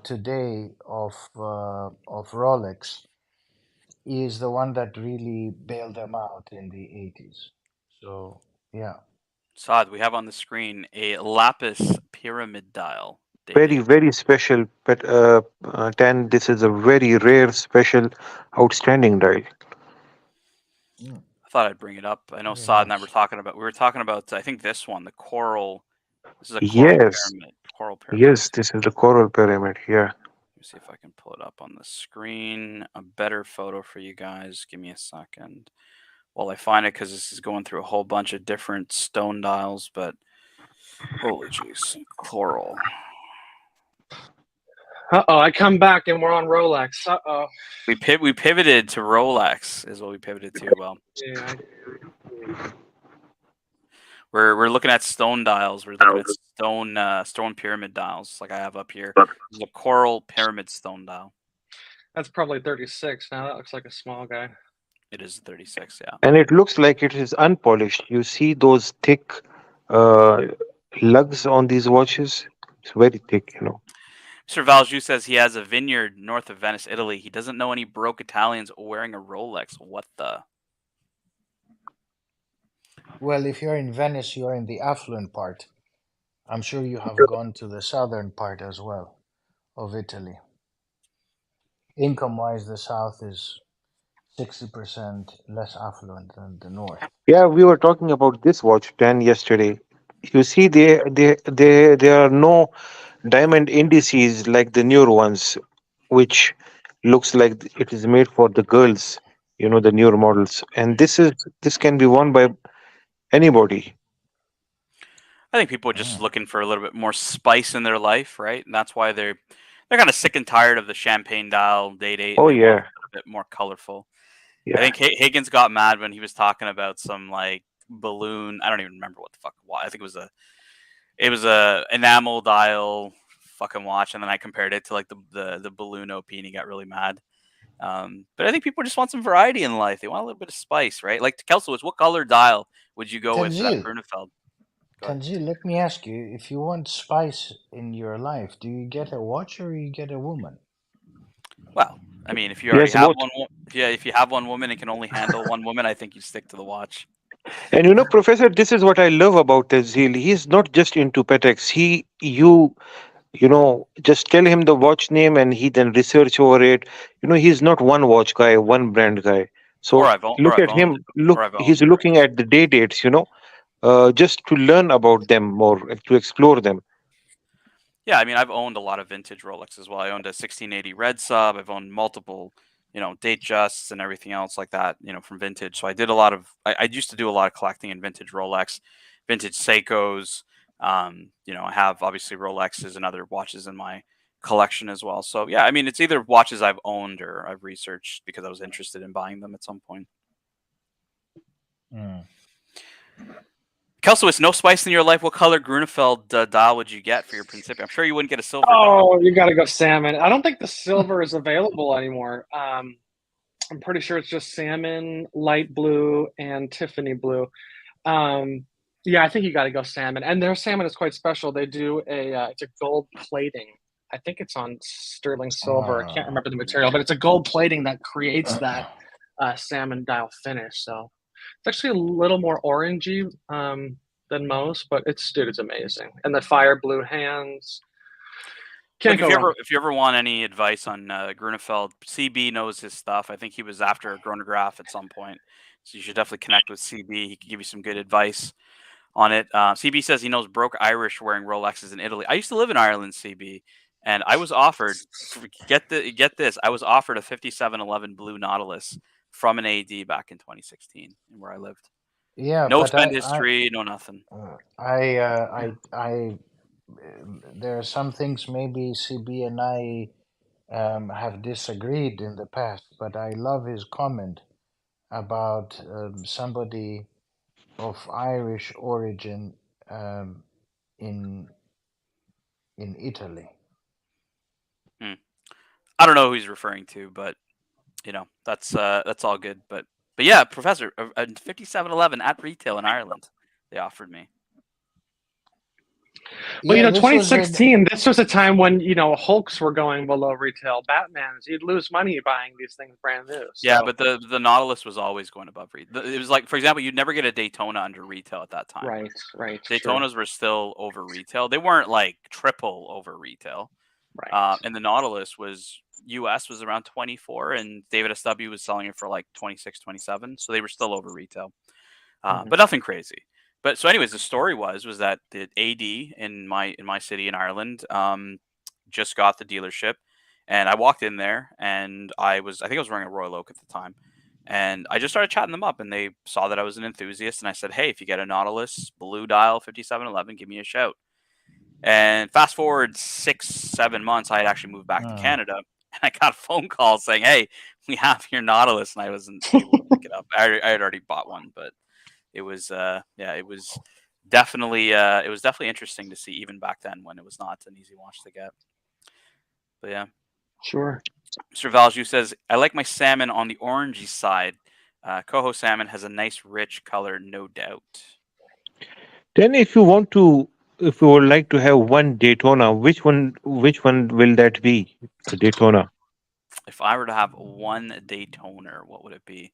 today of Rolex, is the one that really bailed them out in the 80s. So, yeah. Saad, we have on the screen a lapis pyramid dial. Very, very special, but Tan, this is a very rare, special, outstanding dial. I thought I'd bring it up. I know Saad and I were talking about, I think this one, the coral. This is a coral pyramid. Coral pyramid. Yes, this is the coral pyramid. Yeah. Let me see if I can pull it up on the screen. A better photo for you guys. Give me a second while I find it, because this is going through a whole bunch of different stone dials. But holy jeez, coral. Uh-oh, I come back and we're on Rolex. Uh-oh. We pivoted to Rolex is what we pivoted to. Well, yeah. We're looking at stone dials. We're looking at stone pyramid dials, like I have up here. There's a coral pyramid stone dial. That's probably 36 now. That looks like a small guy. It is 36, yeah. And it looks like it is unpolished. You see those thick uh, lugs on these watches. It's very thick, you know. Mr. Valju says he has a vineyard north of Venice, Italy. He doesn't know any broke Italians wearing a Rolex. What the? Well, if you're in Venice, you're in the affluent part. I'm sure you have gone to the southern part as well of Italy. Income-wise, the south is 60% less affluent than the north. Yeah, we were talking about this watch 10 yesterday. You see, there are no diamond indices like the newer ones, which looks like it is made for the girls, you know, the newer models. And this can be worn by anybody. I think people are just looking for a little bit more spice in their life, right? And that's why they're kind of sick and tired of the champagne dial date 8. Oh They want yeah, a bit more colorful. I yeah. think Higgins got mad when he was talking about some like balloon. I don't even remember what the fuck. I think it was a enamel dial fucking watch, and then I compared it to like the balloon OP, and he got really mad. But I think people just want some variety in life. They want a little bit of spice, right? Like Kelso, what color dial would you go with that Tanzil, Grunefeld? Go ahead. Tanzil, let me ask you, if you want spice in your life, do you get a watch or you get a woman? Well, I mean, if you already Yes, have both. one, if you have one woman and can only handle one woman, I think you stick to the watch. And you know, Professor, this is what I love about Tazil. He's not just into Pateks. You know, just tell him the watch name and he then research over it. You know, he's not one watch guy, one brand guy. Or So I've owned, look at him. Look, or I've he's owned. looking at the day dates. You know, just to learn about them more, to explore them. Yeah, I mean, I've owned a lot of vintage Rolex as well. I owned a 1680 red sub. I've owned multiple, date justs and everything else like that, from vintage. So I did a lot of, I used to do a lot of collecting in vintage Rolex, vintage Seikos. I have obviously Rolexes and other watches in my collection as well. So yeah, I mean, it's either watches I've owned or I've researched because I was interested in buying them at some point. Kelso, with no spice in your life, what color Grunefeld dial would you get for your Principia? I'm sure you wouldn't get a silver dial. Oh, you got to go salmon. I don't think the silver is available anymore. I'm pretty sure it's just salmon, light blue, and Tiffany blue. Yeah, I think you got to go salmon. And their salmon is quite special. They do it's a gold plating. I think it's on sterling silver. I can't remember the material, but it's a gold plating that creates that salmon dial finish. So it's actually a little more orangey than most, but it's amazing. And the fire blue hands. If you ever want any advice on Grunefeld, CB knows his stuff. I think he was after a chronograph at some point, so you should definitely connect with CB. He can give you some good advice on it. CB says he knows broke Irish wearing Rolexes in Italy. I used to live in Ireland, CB, and I was offered get this. I was offered a 5711 blue Nautilus from an AD back in 2016, where I lived. Yeah, no but spend history, no nothing. There are some things maybe CB and I have disagreed in the past, but I love his comment about somebody of Irish origin in Italy. I don't know who he's referring to, but that's all good. But yeah, Professor, a 5711 at retail in Ireland, they offered me. Well, 2016, this was a time when, Hulks were going below retail. Batmans, you'd lose money buying these things brand new. So. Yeah, but the Nautilus was always going above retail. It was like, for example, you'd never get a Daytona under retail at that time. Right. Daytonas were still over retail. They weren't like triple over retail. Right. And the Nautilus US was around 24, and David SW was selling it for like 26, 27. So they were still over retail, but nothing crazy. But so, anyways, the story was that the AD in my city in Ireland just got the dealership, and I walked in there, and I think I was wearing a Royal Oak at the time, and I just started chatting them up, and they saw that I was an enthusiast, and I said, hey, if you get a Nautilus blue dial 5711, give me a shout. And fast forward 6-7 months, I had actually moved back to Canada, and I got a phone call saying, hey, we have your Nautilus, and I wasn't able to pick it up. I had already bought one, but it was definitely, it was definitely interesting to see even back then when it was not an easy watch to get. But yeah. Sure. Mr. Valju says, I like my salmon on the orangey side. Coho salmon has a nice rich color, no doubt. Then, if you would like to have one Daytona, which one will that be? The Daytona. If I were to have one Daytona, what would it be?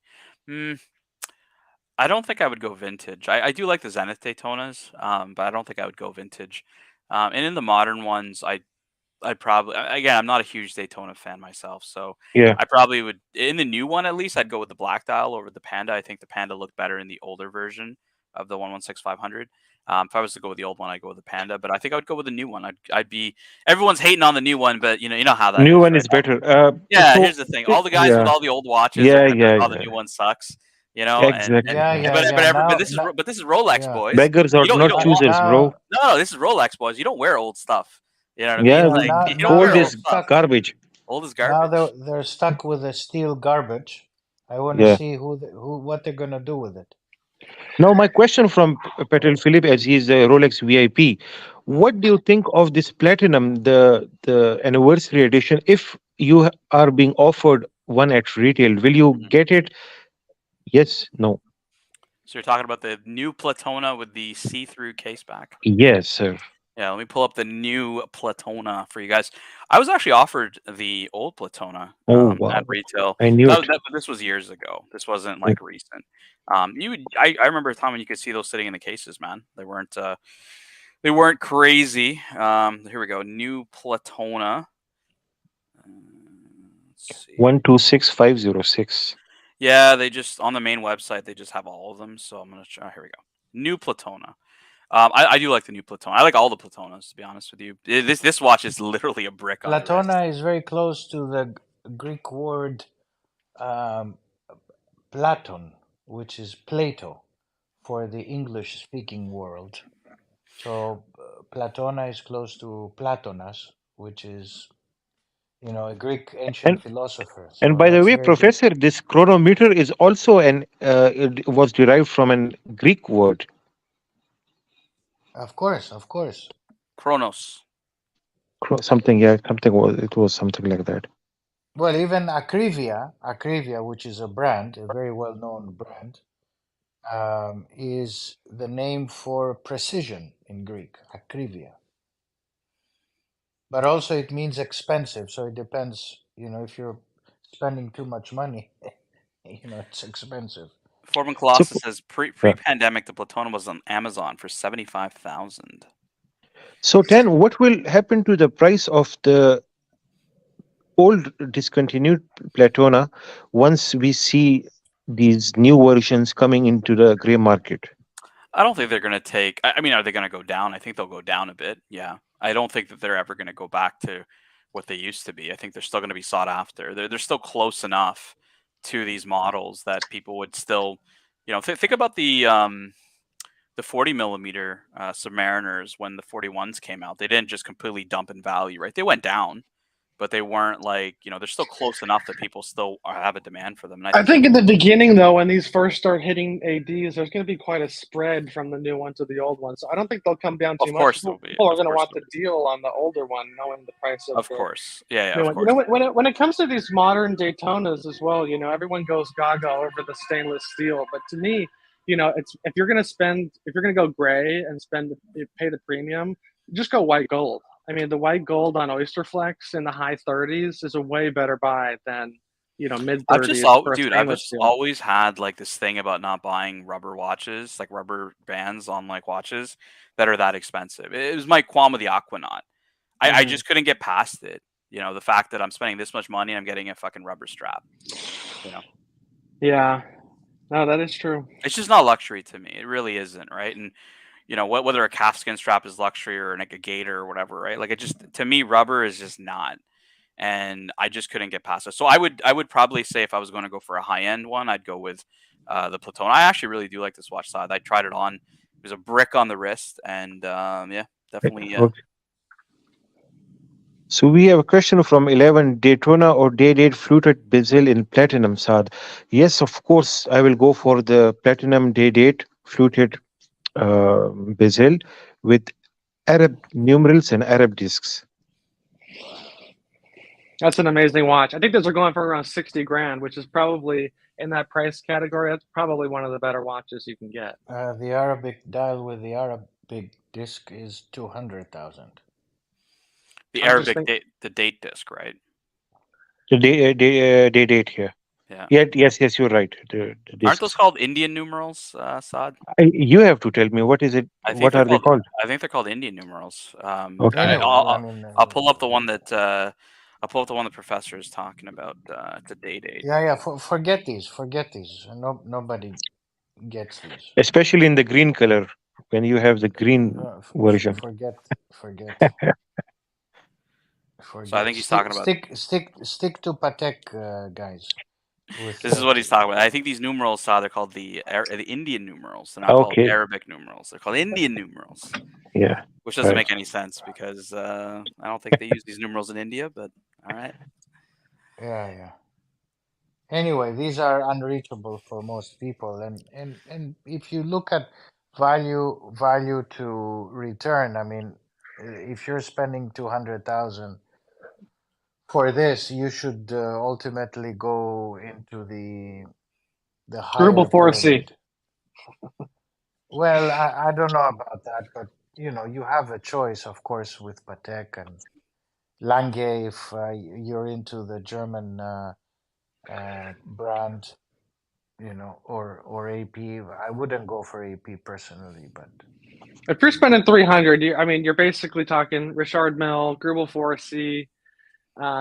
I don't think I would go vintage. I do like the Zenith Daytonas, but I don't think I would go vintage. And in the modern ones, I'd probably, again, I'm not a huge Daytona fan myself, so Yeah. I probably would, in the new one at least, I'd go with the black dial over the Panda. I think the Panda looked better in the older version of the 116500. If I was to go with the old one, I'd go with the Panda, but I think I would go with the new one. I'd be, everyone's hating on the new one, but you know how that New is, one right? is better. Yeah, So here's the thing. All the guys with yeah, all the old watches are yeah, gonna be like, yeah, "Oh, the yeah. new one sucks," you know. Exactly. Yeah, Yeah. yeah, yeah. But Now, this is Rolex, yeah. boys. Beggars are You not don't choosers, bro. now, no, this is Rolex, boys. You don't wear old stuff. You know what I Yeah, mean? yeah. Like Now, you don't now wear old they're old is stuff. stuck. garbage. Old is Now garbage. they're stuck with the steel garbage. I want to Yeah. see what they're gonna do with it. Now, my question from Patek Philippe, as he's a Rolex VIP, what do you think of this platinum, the anniversary edition? If you are being offered one at retail, will you Mhm. get it? Yes, no. So you're talking about the new Platona with the see-through case back. Yes, sir. Yeah, let me pull up the new Platona for you guys. I was actually offered the old Platona Oh at wow, retail. I knew it. This was years ago. This wasn't Mm. like recent. I remember a time when you could see those sitting in the cases, man. They weren't crazy. Here we go. New Platona. Let's see. 126506. Yeah, they just on the main website they just have all of them. So I'm gonna try. Here we go. New Platona. I do like the new Platona. I like all the Platonas, to be honest with you. This watch is literally a brick on the wrist. Platona is very close to the Greek word Platon, which is Plato for the English-speaking world. So Platona is close to Platonas, which is, a Greek ancient And philosopher. and So by the that's way, very good. Professor, this chronometer is also it was derived from an Greek word. Of course, of course. Chronos. Something, yeah, it was something like that. Well, even Akrivia, which is a brand, a very well-known brand, is the name for precision in Greek, Akrivia. But also it means expensive, so it depends, if you're spending too much money, it's expensive. Forbin So, Colossus says yeah. pre-pandemic the Platona was on Amazon for 75,000. So, Tan, what will happen to the price of the old discontinued Platona once we see these new versions coming into the gray market? I don't think they're going to take. I mean, are they going to go down? I think they'll go down a bit. Yeah, I don't think that they're ever going to go back to what they used to be. I think they're still going to be sought after. They're still close enough to these models that people would still, think about the 40 millimeter Submariners when the 41s came out. They didn't just completely dump in value, right? They went down, but they weren't like, they're still close enough that people still have a demand for them. And I think in the beginning, though, when these first start hitting ADs, there's going to be quite a spread from the new one to the old one. So I don't think they'll come down too of much. course there'll be. People are going to want the deal on the older one, knowing the price of Of the course. Yeah, new of one. course. When it comes to these modern Daytonas as well, everyone goes gaga over the stainless steel. But to me, it's if you're going to go gray and pay the premium, just go white gold. I mean, the white gold on Oysterflex in the high 30s is a way better buy than mid 30s for a I've stainless just steel. always had like this thing about not buying rubber watches, like rubber bands on like watches that are that expensive. It was my qualm with the Aquanaut. I just couldn't get past it. The fact that I'm spending this much money, I'm getting a fucking rubber strap. Yeah, no, that is true. It's just not luxury to me. It really isn't, right? And whether a calfskin strap is luxury or like a gator or whatever, right? Like to me, rubber is just not. And I just couldn't get past it. So I would probably say if I was going to go for a high end one, I'd go with the Platona. I actually really do like this watch side. I tried it on. It was a brick on the wrist, and yeah, definitely. Okay. So we have a question from 11: Daytona or Day-Date fluted bezel in platinum, Saad? Yes, of course, I will go for the platinum Day-Date fluted bezel with Arab numerals and Arab discs. That's an amazing watch. I think those are going for around 60 grand, which is probably in that price category. That's probably one of the better watches you can get. The Arabic dial with the Arabic disc is 200,000. The I'm just Arabic the date disc, right? The date here. Yeah. Yes, you're right. The Aren't discs. those called Indian numerals, Saad? You have to tell me what is it. What are they called? I think they're called Indian numerals. Okay. Anyway, I'll pull up the one that the professor is talking about. The date. Yeah. Forget these. No, nobody gets these. Especially in the green color when you have the green version. Forget. So I think he's talking about stick to Patek, guys. This is what he's talking about. I think these numerals, they're called the Indian numerals. They're not called Arabic numerals. They're called Indian numerals. Yeah. Which doesn't make any sense because I don't think they use these numerals in India, but all right. Yeah. Anyway, these are unreachable for most people, and if you look at value to return, I mean, if you're spending 200,000 for this, you should ultimately go into the higher pyramid. Well, I don't know about that, but you have a choice, of course, with Patek and Lange if you're into the German brand, or AP. I wouldn't go for AP personally, but if you're spending 300, you're basically talking Richard Mille, Grubel 4C,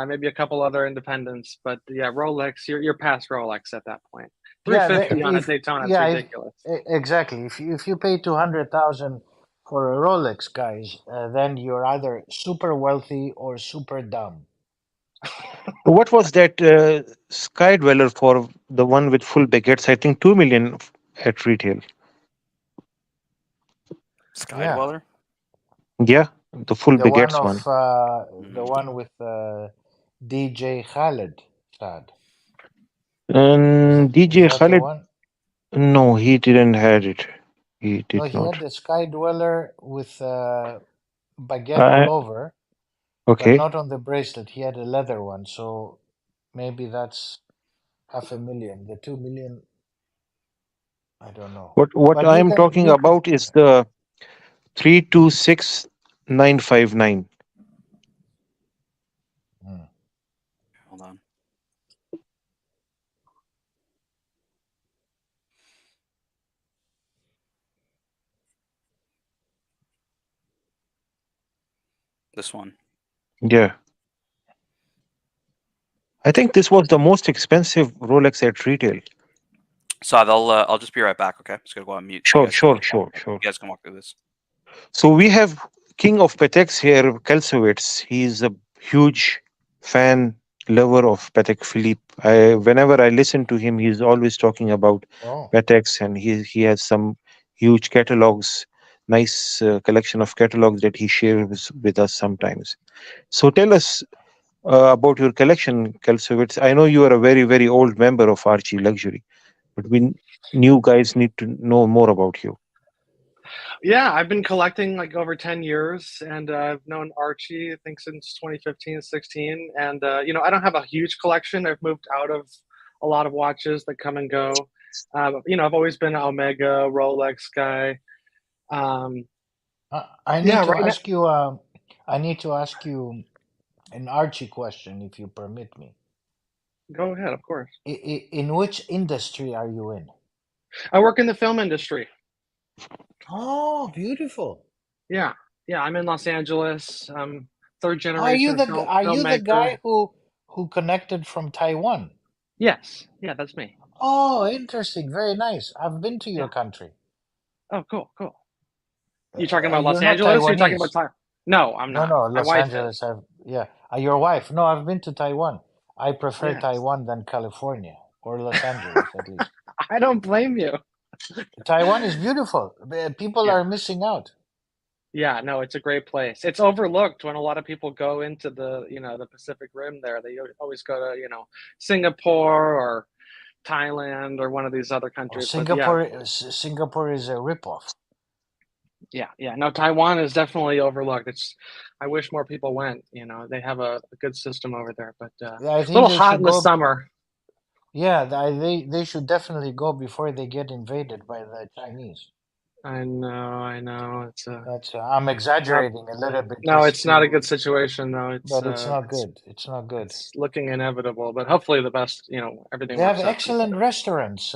maybe a couple other independents, but yeah, Rolex, you're past Rolex at that point. 350 on a Daytona, it's ridiculous. Exactly. If you pay 200,000 for a Rolex, guys, then you're either super wealthy or super dumb. What was that Sky Dweller for the one with full baguettes? I think 2 million at retail. Sky Dweller? Yeah, the full baguettes one. The one with DJ Khaled, Saad. DJ Khaled? No, he didn't have it. He did not. He had the Sky Dweller with baguette all over. Okay. But not on the bracelet. He had a leather one, so maybe that's 500,000. The 2 million, I don't know. What I'm talking about is the 326959. Hold on. This one. Yeah. I think this was the most expensive Rolex at retail. So I'll just be right back, okay? I'm just gonna go on mute. Sure. You guys can walk through this. So we have King of Pateks here, Kalsowitz. He's a huge fan, lover of Patek Philippe. Whenever I listen to him, he's always talking about Pateks, and he has some huge catalogs, nice collection of catalogs that he shares with us sometimes. So tell us about your collection, Kalsowitz. I know you are a very, very old member of ArchieLuxury, but we new guys need to know more about you. Yeah, I've been collecting like over 10 years, and I've known Archie, I think, since 2015, 16. And, I don't have a huge collection. I've moved out of a lot of watches that come and go. I've always been an Omega, Rolex guy. I need to ask you an Archie question, if you permit me. Go ahead, of course. In which industry are you in? I work in the film industry. Oh, beautiful. Yeah, I'm in Los Angeles. Third generation. Are you the guy who connected from Taiwan? Yes. Yeah, that's me. Oh, interesting. Very nice. I've been to your country. Oh, cool. You talking about Los Angeles? Or you talking about Taiwan? No, I'm not. No, Los Angeles. Your wife. No, I've been to Taiwan. I prefer Taiwan than California or Los Angeles, at least. I don't blame you. Taiwan is beautiful. People are missing out. Yeah, no, it's a great place. It's overlooked when a lot of people go into the Pacific Rim there. They always go to, Singapore or Thailand or one of these other countries. Singapore is a ripoff. Yeah. No, Taiwan is definitely overlooked. I wish more people went. They have a good system over there, but I a think little they hot should in the go. summer. Yeah, they should definitely go before they get invaded by the Chinese. I know. That's I'm Not, exaggerating a little bit no, just it's not a good to, situation though. but it's not good. It's not good. It's looking inevitable, but hopefully the best. Everything They have works out for the excellent better. restaurants,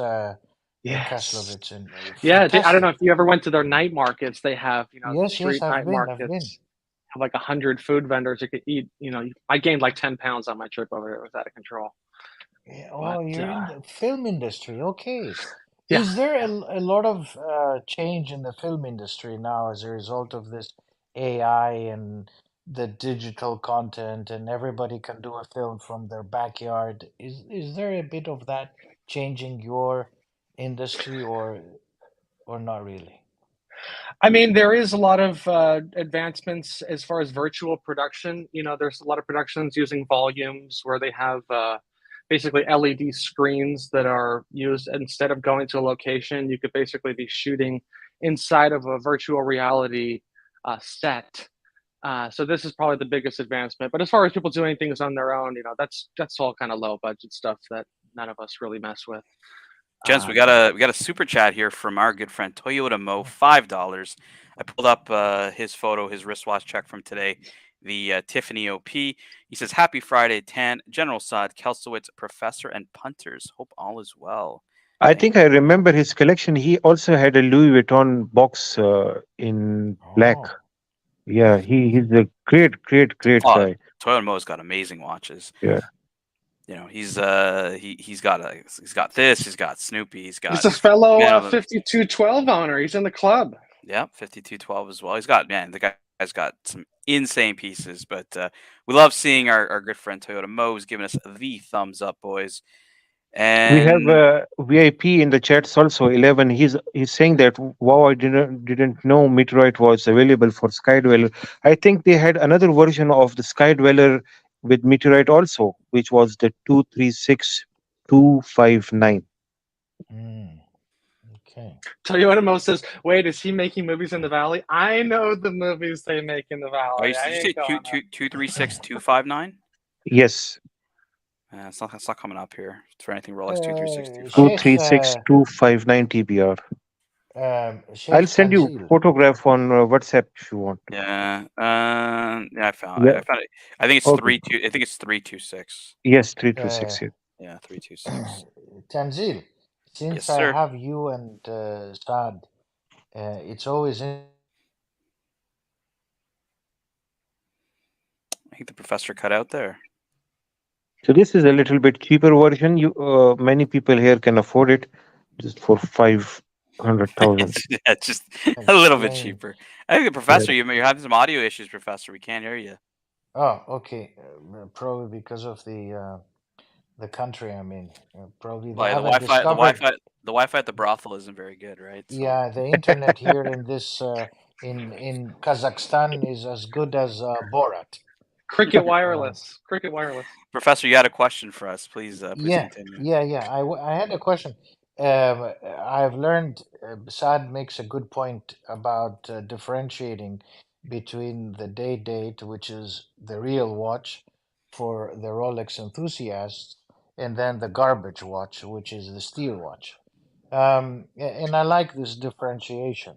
Yes. Kaslovitz, and Yeah, I don't know fantastic. if you ever went to their night markets. They have, the Yes, street I've night been, I've been. markets. Have like 100 food vendors you could eat. I gained like 10 pounds on my trip over there. It was out of control. Yeah, But oh, you're in the film industry. Okay. yeah, Is there a lot of change in the film industry now as a result of this AI and the digital content, and everybody can do a film from their backyard? Is there a bit of that changing your industry, or not really? I mean, there is a lot of advancements as far as virtual production. There's a lot of productions using volumes where they have basically LED screens that are used instead of going to a location. You could basically be shooting inside of a virtual reality set. So this is probably the biggest advancement. But as far as people doing things on their own, that's all kind of low budget stuff that none of us really mess with. Gents, we got a super chat here from our good friend Toyota Mo, $5. I pulled up his photo, his wristwatch check from today, the Tiffany OP. He says, "Happy Friday, Tan, General Saad, Kelsowitz, Professor, and Punters. Hope all is well." I Thank think I remember his collection. He also had a Louis Vuitton box in black. Oh, Yeah, he's a great Oh, guy. Toyota Mo's got amazing watches. Yeah. He's he's got this, he's got Snoopy, he's He's got a fellow Man of 5212 owner. He's in the club. Yeah, 5212 as well. The guy's got some insane pieces, but we love seeing our good friend Toyota Mo's giving us the thumbs up, boys. We have And a VIP in the chats also. 11. He's saying that wow, I didn't know Meteorite was available for Sky Dweller. I think they had another version of the Sky Dweller with Meteorite also, which was the 236259. okay. Toyota Mo says, "Wait, is he making movies in the Valley? I know the movies they make in the Valley. did you say 236-259? Yes, It's not coming up here for anything Rolex 236-259. Sheikh 236259 TBR. Sheikh I'll send you Tanzil. photograph on WhatsApp if you want. Yeah, I found Yeah. it. I think it's Okay. 326. Yes, 326. Yeah, 326. Tanzil, Yes, since I sir. have you and Saad, it's always I think the professor cut out there. So this is a little bit cheaper version. Many people here can afford it, just for 500,000. Yeah, just a little bit explain. cheaper. I think the professor, you're having some audio issues, Professor. We can't hear you. Oh, okay. Probably because of the country I'm in. Probably they Like the haven't discovered. The Wi-Fi at the brothel isn't very good, right? So. Yeah, the internet here in this in Kazakhstan is as good as Borat. Cricket Wireless. Cricket Wireless. Professor, you had a question for us. Please Yeah, continue. yeah. I had a question. I've learned Saad makes a good point about differentiating between the day date, which is the real watch for the Rolex enthusiasts, and then the garbage watch, which is the steel watch. And I like this differentiation.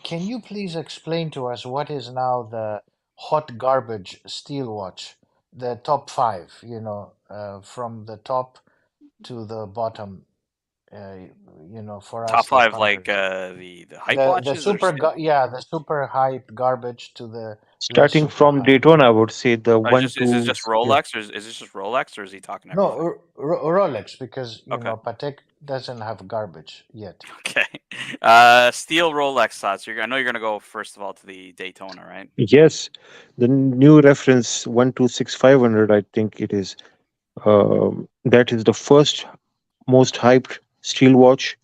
Can you please explain to us what is now the hot garbage steel watch, the top five, from the top to the bottom, for Top us, the 5, like punters. the hype The watches, or still? the super hype garbage to the less Starting super from hype. Daytona, I would say the Is one, this two. just Rolex, or is this just Rolex, or is he talking everything? No, Rolex, because Okay. Patek doesn't have garbage yet. Okay. Steel Rolex slots. I know you're gonna go first of all to the Daytona, right? Yes, the new reference 126500. I think it is. That is the first most hyped steel watch.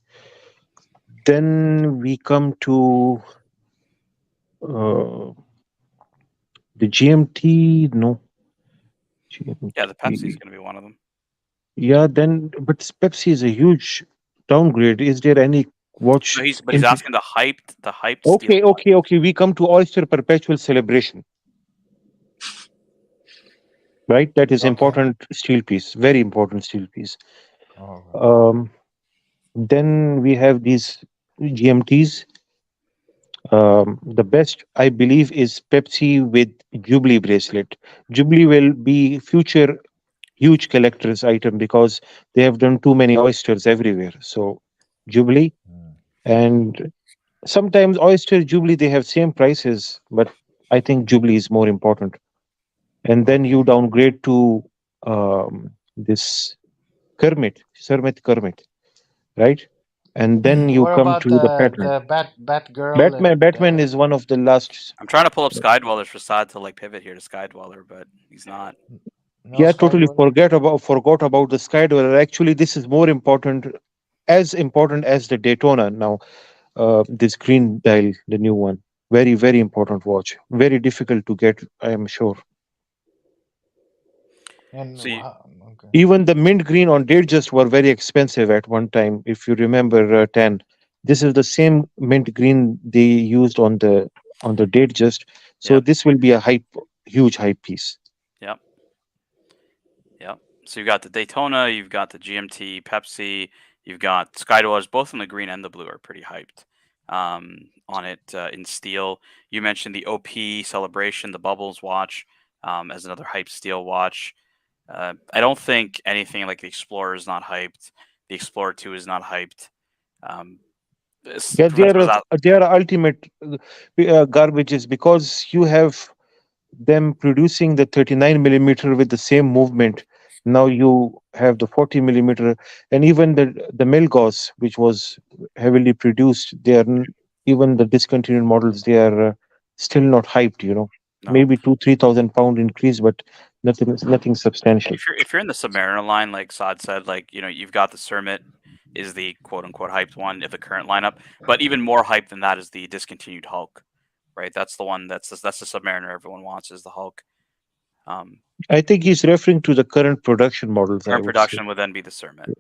Then we come to the GMT. No, GMT. Yeah, the Pepsi is gonna be one of them. Yeah, then but Pepsi is a huge downgrade. Is there any watch. No, he's asking the hyped steel. Okay. We come to Oyster Perpetual Celebration, right? That is Okay. important steel piece, very important steel piece. All right. Then we have these GMTs. The best, I believe, is Pepsi with Jubilee bracelet. Jubilee will be future huge collector's item because they have done too many oysters everywhere. So Jubilee, Mm. and sometimes Oyster Jubilee they have same prices, but I think Jubilee is more important. And then you Okay. downgrade to this Kermit, right? And then you What come about to the pattern. the Bat Girl Batman. and Batman is one of the last. I'm trying to pull up Skydwellers for Saad to like pivot here to Skydweller, but he's not. no Yeah, Sky totally Dweller? forgot about the Skydweller. Actually, this is more important, as important as the Daytona. Now, this green dial, the new one, very important watch. Very difficult to get, I am sure. And So you, okay. Even the mint green on Datejust were very expensive at one time. If you remember, 10. This is the same mint green they used on the Datejust. So Yep. this will be a huge hype piece. Yep. So you've got the Daytona, you've got the GMT, Pepsi, you've got Skydwellers, both in the green and the blue are pretty hyped on it in steel. You mentioned the OP Celebration, the Bubbles watch as another hype steel watch. I don't think anything like the Explorer is not hyped. The Explorer 2 is not hyped. Yeah, Professor was out. they are ultimate garbages because you have them producing the 39 millimeter with the same movement. Now you have the 40 millimeter, and even the Milgauss, which was heavily produced, they are even the discontinued models. They are still not hyped. No. Maybe 2,000-3,000 pound increase, but nothing substantial. If you're in the Submariner line, like Saad said, like you've got the Cermet is the quote unquote hyped one of the current lineup, but even more hyped than that is the discontinued Hulk, right? That's the one that's the Submariner everyone wants is the Hulk. I think he's referring to the current production models. I Current would say. production would then be the Cermet.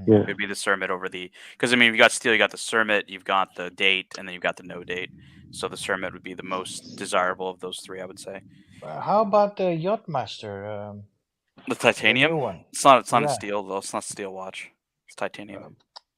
Yeah. It'd be the Cermet over the because I mean you've got steel, you got the Cermet, you've got the date, and then you've got the no date. So the Cermet would be the most desirable of those three, I would say. How about the Yacht-Master? The The new titanium. one. It's not a Yeah. steel though. It's not a steel watch. It's titanium.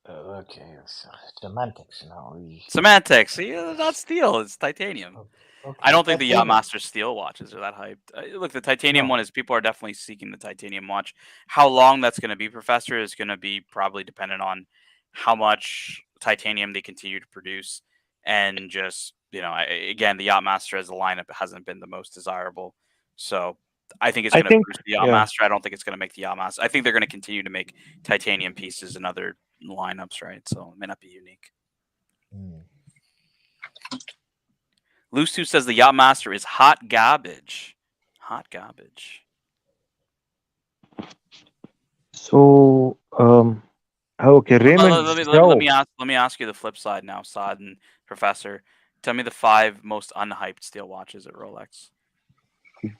Okay, it's semantics now. Semantics. See, not steel. It's titanium. Okay. I don't think the Titanium. Yacht-Master steel watches are that hyped. Look, the titanium No. one is people are definitely seeking the titanium watch. How long that's going to be, Professor, is going to be probably dependent on how much titanium they continue to produce, and just again, the Yacht-Master as a lineup hasn't been the most desirable. So I think it's I going to think, boost the yeah. Yacht-Master. I don't think it's going to make the Yacht-Master. I think they're going to continue to make titanium pieces in other lineups, right? So it may not be unique. Mm. Lustu says the Yacht-Master is hot garbage. Hot garbage. So, okay, Raymond. Let me ask you the flip side now, Saad and Professor. Tell me the 5 most unhyped steel watches at Rolex.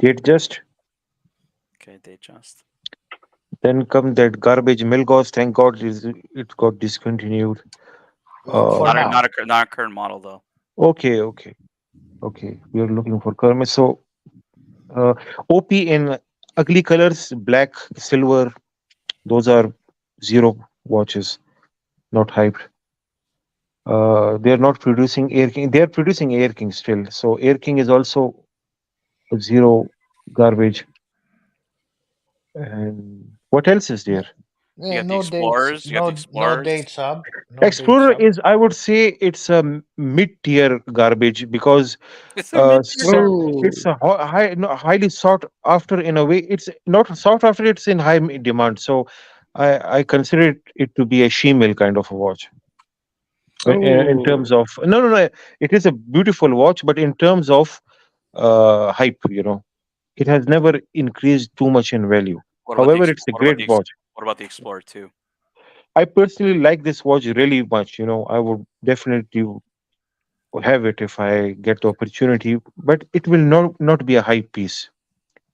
Datejust. Okay, Datejust. Then come that garbage Milgauss. Thank God it got discontinued. For now. Not a current model though. Okay. We are looking for Kermit. So, OP in ugly colors, black, silver. Those are zero watches, not hyped. They are not producing Air King. They are producing Air King still. So Air King is also zero garbage. And what else is there? You got the No Explorers. dates. You got the Explorers. No date sub. Explorer is, I would say, it's a mid-tier garbage because It's a mid-tier it's a highly sought after in a way. It's not sought after; it's in high demand. So, I consider it to be a shemale kind of a watch. In terms of no, it is a beautiful watch, but in terms of hype, it has never increased too much in value. However, it's a great watch. What about the Explorer 2? I personally like this watch really much. I would definitely have it if I get the opportunity, but it will not be a hype piece.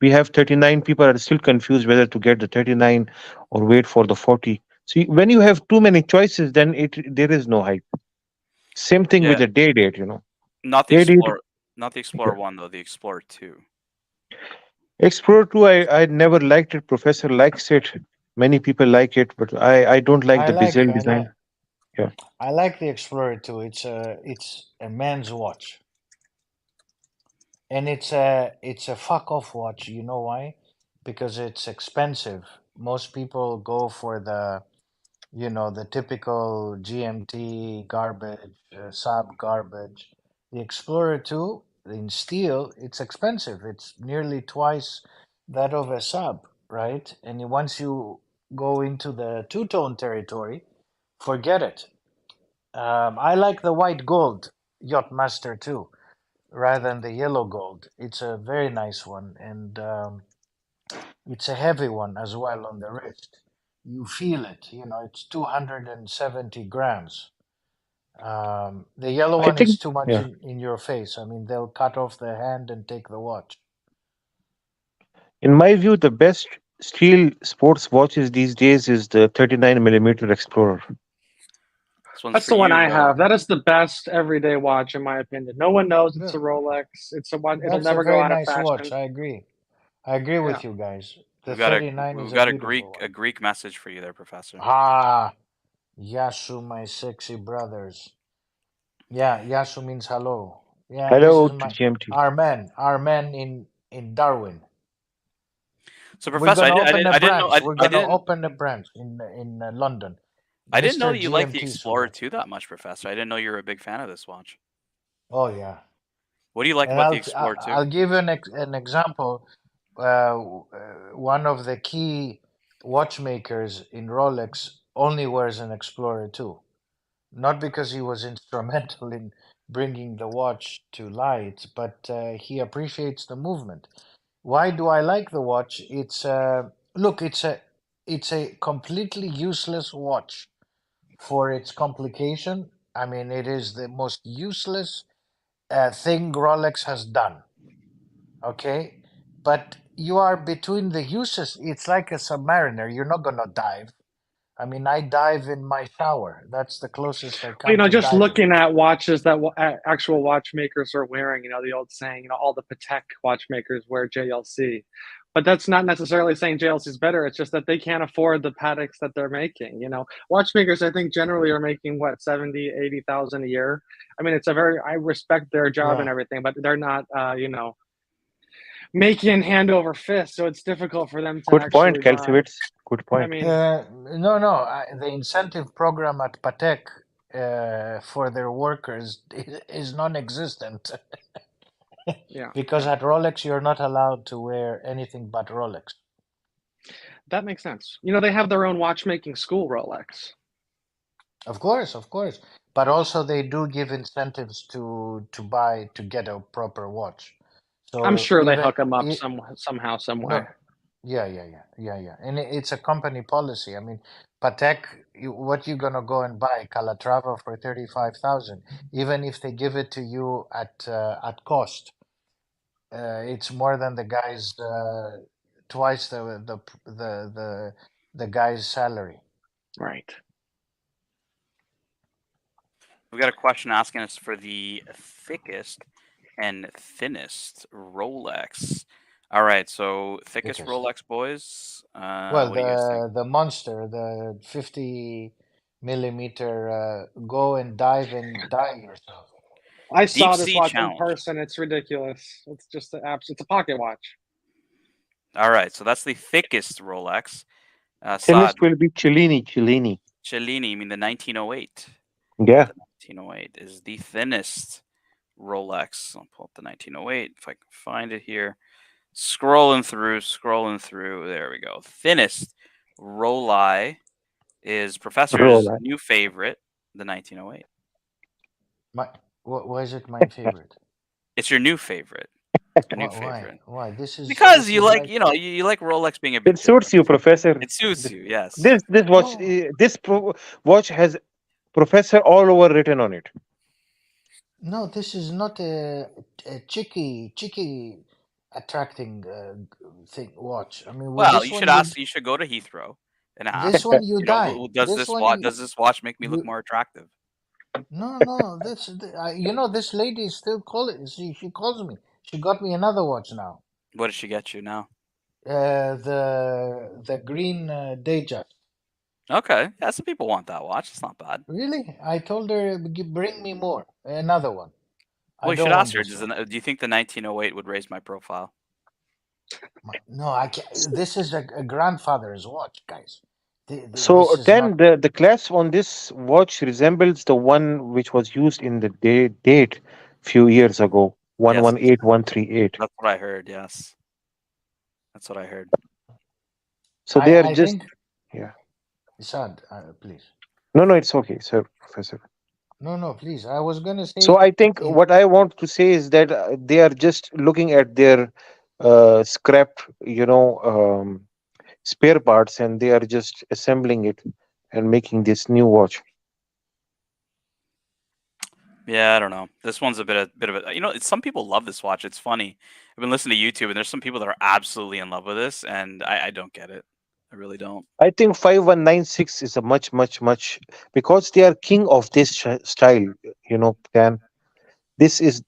We have 39 people are still confused whether to get the 39 or wait for the 40. So when you have too many choices, then there is no hype. Same thing with Yeah, the day date, you know. not the Day date, Explorer, not the Explorer yeah. 1 though, the Explorer 2. Explorer 2, I never liked it. Professor likes it. Many people like it, but I don't like I the like bezel I like design. Yeah. I like the Explorer too. It's a man's watch, and it's a fuck off watch. You know why? Because it's expensive. Most people go for the typical GMT garbage, sub garbage. The Explorer 2 in steel, it's expensive. It's nearly twice that of a sub, right? And once you go into the two-tone territory, forget it. I like the white gold Yacht-Master II rather than the yellow gold. It's a very nice one, and it's a heavy one as well on the wrist. You feel it, it's 270 grams. The yellow I one is think, too much yeah. in your face. I mean, they'll cut off the hand and take the watch. In my view, the best steel sports watches these days is the 39 millimeter Explorer. This one's That's for the one you. I have. That is the best everyday watch, in my opinion. No one knows it's a Yeah, Rolex. It's a one. It'll that's a never go very out of nice watch. fashion. I agree. I agree Yeah. with you guys. The We've got a 39 is we've a got beautiful a one. Greek message for you there, Professor. Ah, Yasu, my sexy brothers. Yeah, Yasu means hello. Yeah, this Hello is to my GMT. our man in Darwin. So, We're Professor, gonna open a I didn't know branch. We're I gonna didn't open a branch in London. I didn't know Mr. that you liked the GMT Explorer Sugar. 2 that much, Professor. I didn't know you were a big fan of this watch. Oh yeah, What do you like and about the I'll Explorer 2? I'll give an example. One of the key watchmakers in Rolex only wears an Explorer 2. Not because he was instrumental in bringing the watch to light, but he appreciates the movement. Why do I like the watch? Look, it's a completely useless watch for its complication. I mean, it is the most useless thing Rolex has done. Okay, but you are between the uses. It's like a submariner. You're not gonna dive. I mean, I dive in my shower. That's the closest I Well, come to just diving. looking at watches that actual watchmakers are wearing, the old saying, all the Patek watchmakers wear JLC. But that's not necessarily saying JLC is better. It's just that they can't afford the Pateks that they're making. Watchmakers, I think, generally are making what, 70, 80,000 a year. I mean, I respect their job and Yeah. everything, but they're not, making hand over fist. So it's difficult for them to Good point, actually buy. Kalsowitz. Good I point. mean, No, no. The incentive program at Patek for their workers is non-existent yeah, because yeah, at Rolex you're not allowed to wear anything but Rolex. that makes sense. They have their own watchmaking school, Rolex. Of course. But also they do give incentives to get a proper watch. I'm So sure they even hook them up somehow, some way. no, yeah. And it's a company policy. I mean, Patek, what you gonna go and buy Calatrava for 35,000? Even if they give it to you at cost, it's more than the guy's twice the guy's salary. Right. We've got a question asking us for the thickest and thinnest Rolex. All right, so thickest Thickest. Rolex, boys. Well, What do you guys think? the monster, the 50 millimeter, go and dive and die yourself. I Deep saw this Sea watch in Challenge. person. It's ridiculous. It's just it's a pocket watch. All right, so that's the thickest Rolex. Thinnest Saad, will be Cellini. Cellini, I mean the 1908. Yeah. The 1908 is the thinnest Rolex. I'll pull up the 1908 if I can find it here. Scrolling through. There we go. Thinnest Roli is Professor's Rolex. new favorite, the 1908. Why is it my favorite? It's your new favorite. A new favorite. Why? Because This you is like, you like Rolex being a bit It suits different. you, Professor. It suits you, yes. This watch, No, watch has Professor all over written on it. no, this is not a cheeky attracting thing watch. I mean, with Well, this you should one, you ask. You should go to Heathrow And a half. This one you die. Does This this one watch make me look you more attractive? no. This lady is still calling. She calls me. She got me another watch now. What did she get you now? The green Datejust. Okay, yeah, some people want that watch. It's not bad. Really? I told her bring me more. Another one. Well, I you don't should want ask her. this one. Do you think the 1908 would raise my profile? No, I can't. This is a grandfather's watch, guys. This So is not. then the clasp on this watch resembles the one which was used in the date few years ago, Yes, 118138. that's what I heard. Yes, that's what I heard. So they are I just, think. yeah. Sad, please. No, it's okay, sir, Professor. No, please. I was gonna So say I think in. what I want to say is that they are just looking at their scrapped, spare parts, and they are just assembling it and making this new watch. Yeah, I don't know. This one's a bit of a. Some people love this watch. It's funny. I've been listening to YouTube, and there's some people that are absolutely in love with this, and I don't get it. I really don't. I think 5196 is a much because they are king of this style. Can this is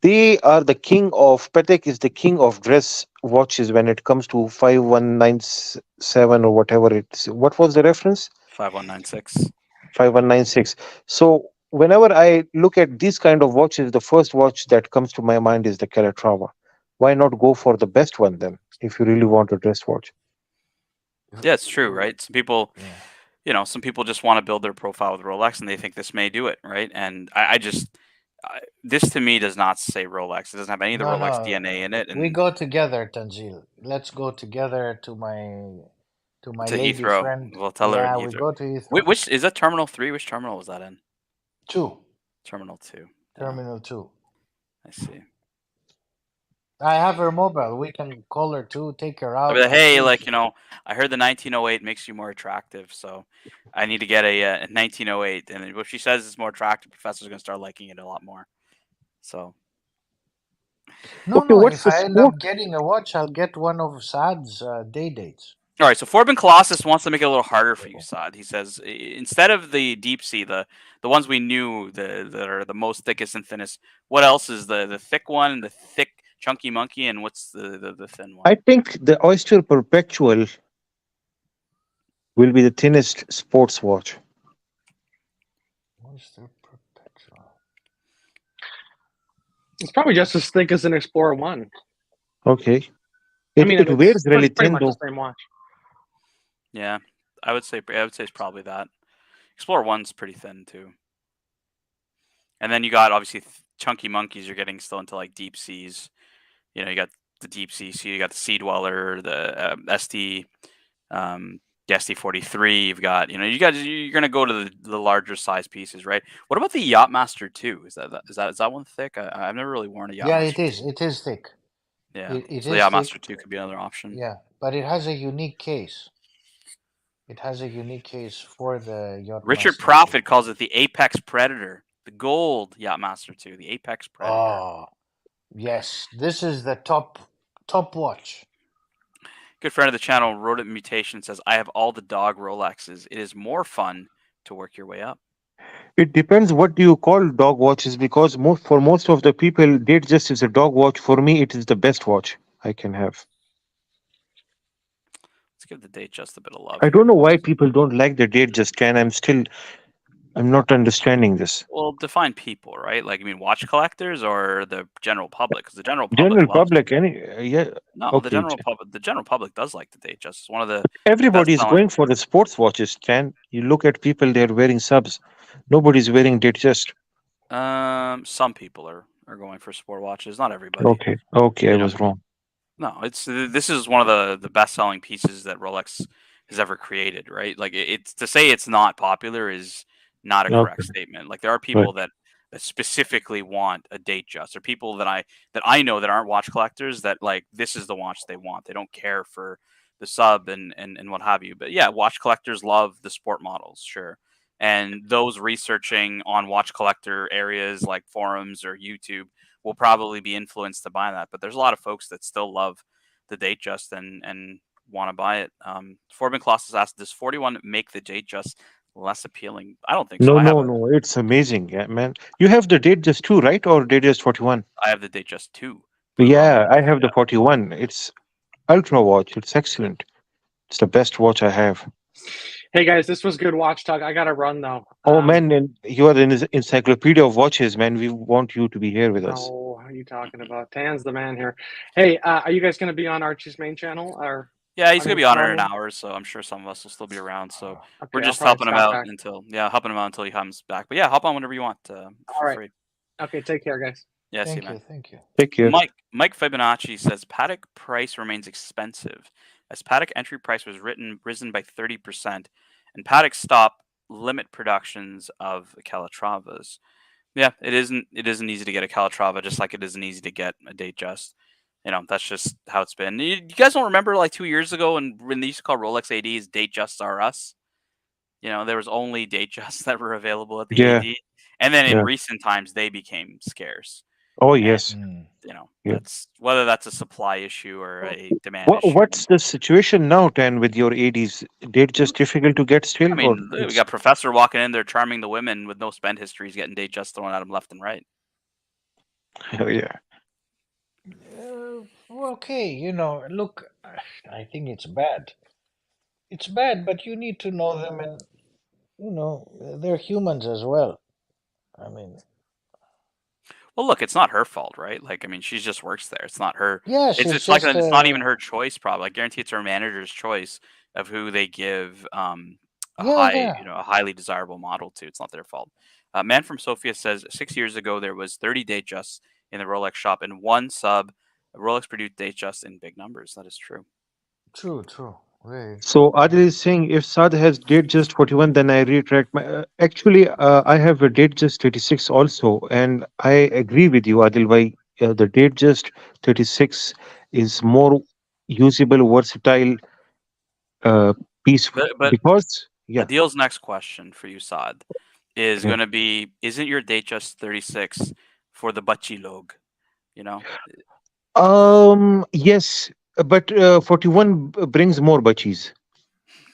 they are the king of Patek is the king of dress watches when it comes to 5197 or whatever it's. What was the reference? 5196. 5196. So whenever I look at these kind of watches, the first watch that comes to my mind is the Calatrava. Why not go for the best one then if you really want a dress watch? Yeah, it's true, right? Some people, Yeah. some people just want to build their profile with Rolex, and they think this may do it, right? And this to me does not say Rolex. It doesn't have any of the Rolex DNA in it. We And go together, Tanzil. Let's go together to my to lady Heathrow, friend. we'll tell her in Yeah, we Heathrow. go to Heathrow. Which is that Terminal 3? Which terminal was that in? 2. Terminal 2. Terminal 2. I see. I have her mobile. We can call her too, take her I'll out. be like, I'm hey, sure I heard the 1908 makes you more attractive, so I need to get a 1908. And if she says it's more attractive, Professor's going to start liking it a lot more. So. No. What's If the I end sport? up getting a watch, I'll get one of Saad's day dates. All right, so Forbin Colossus wants to make it a little harder for you, Saad. He says instead of the deep sea, the ones we knew that are the most thickest and thinnest, what else is the thick one, the thick chunky monkey, and what's the thin one? I think the Oyster Perpetual will be the thinnest sports watch. Oyster Perpetual. It's probably just as thick as an Explorer 1. Okay. I mean, It wears really pretty thin much though. the same watch. Yeah, I would say it's probably that. Explorer 1's pretty thin too. And then you got obviously chunky monkeys. You're getting still into like deep seas. You got the deep sea. So you got the Sea Dweller, the ST, the ST43. You've got you're gonna go to the larger size pieces, right? What about the Yacht-Master II? Is that one thick? I've never really worn a Yacht-Master. Yeah, it is. It is thick. Yeah, It so the is Yacht-Master thick. II could be another option. Yeah, but it has a unique case. It has a unique case for the Yacht-Master. Richard Prophet calls it the Apex Predator, the gold Yacht-Master II, the Apex Predator. Oh, yes, this is the top watch. Good friend of the channel, Rodent Mutation, says, I have all the dog Rolexes. It is more fun to work your way up. It depends what do you call dog watches, because for most of the people, Datejust is a dog watch. For me, it is the best watch I can have. Let's give the Datejust a bit of love. I don't know why people don't like the Datejust. I'm not understanding this. Well, define people, right? Like, watch collectors or the general public? Because the general public, yeah. No, okay. The general public does like the Datejust. It's one of the. Everybody is going for the sports watches. You look at people; they're wearing subs. Nobody's wearing Datejust. Some people are going for sport watches. Not everybody. Okay, I was wrong. No, this is one of the best selling pieces that Rolex has ever created, right? Like it's to say it's not popular is not a correct statement. Like there are people that specifically want a Datejust, or people that I know that aren't watch collectors that like this is the watch they want. They don't care for the sub and what have you. But yeah, watch collectors love the sport models, sure. And those researching on watch collector areas like forums or YouTube will probably be influenced to buy that. But there's a lot of folks that still love the Datejust and want to buy it. Forbin Colossus asked, does 41 make the date just less appealing? I don't think so. No, I have no, no. It's amazing, yeah, man. You have the date just 2, right? Or date just 41? I have the date just 2. Blue Yeah, Romans. I have the 41. It's ultra watch. It's excellent. It's the best watch I have. Hey guys, this was good watch talk. I gotta run though. Oh man, and you are the encyclopedia of watches, man. We want you to be here with us. Oh, what are you talking about? Tan's the man here. Hey, are you guys gonna be on Archie's main channel or? Yeah, he's gonna be on in an normal? hour, so I'm sure some of us will still be around. So Okay, we're I'll just probably helping him stop out back. helping him out until he comes back. But yeah, hop on whenever you want. All For right. free. Okay, take care, guys. Yeah, see you, Thank man. you, thank you. Take care. Mike Fibonacci says Patek price remains expensive as Patek entry price was risen by 30%, and Patek stopped limit productions of Calatravas. Yeah, it isn't easy to get a Calatrava, just like it isn't easy to get a Datejust. You know, that's just how it's been. You guys don't remember like 2 years ago when they used to call Rolex ADs Datejusts R Us? You know, there was only Datejusts that were available at the Yeah, AD, and then in yeah. recent times they became scarce. Oh And yes. you know, Yeah. that's whether that's a supply issue or a demand issue. What's the situation now, Tan, with your ADs? Date just difficult to get still, I or mean, we it's got Professor walking in there charming the women with no spend histories, getting Datejusts thrown at him left and right. oh, yeah. Okay, you know, look, I think it's bad. It's bad, but you need to know them, and you know, they're humans as well. I mean, Well, look, it's not her fault, right? Like, I mean, she just works there. It's not her. yes, It's it's it's like just it's not even her choice. Probably, I guarantee it's her manager's choice of who they give yeah, yeah. a highly desirable model to. It's not their fault. Man from Sofia says 6 years ago there was 30 Datejusts in the Rolex shop and one sub. Rolex produced Datejust in big numbers. That is true. True, true, very So true. Adil is saying if Saad has date just 41, then I retract my. Actually, I have a date just 36 also, and I agree with you, Adil. Why the date just 36 is more usable, versatile piece But because yeah. Adil's next question for you, Saad, is Yeah. going to be: isn't your Datejust 36 for the Bachi log? You know, Yes, but 41 brings more bachis.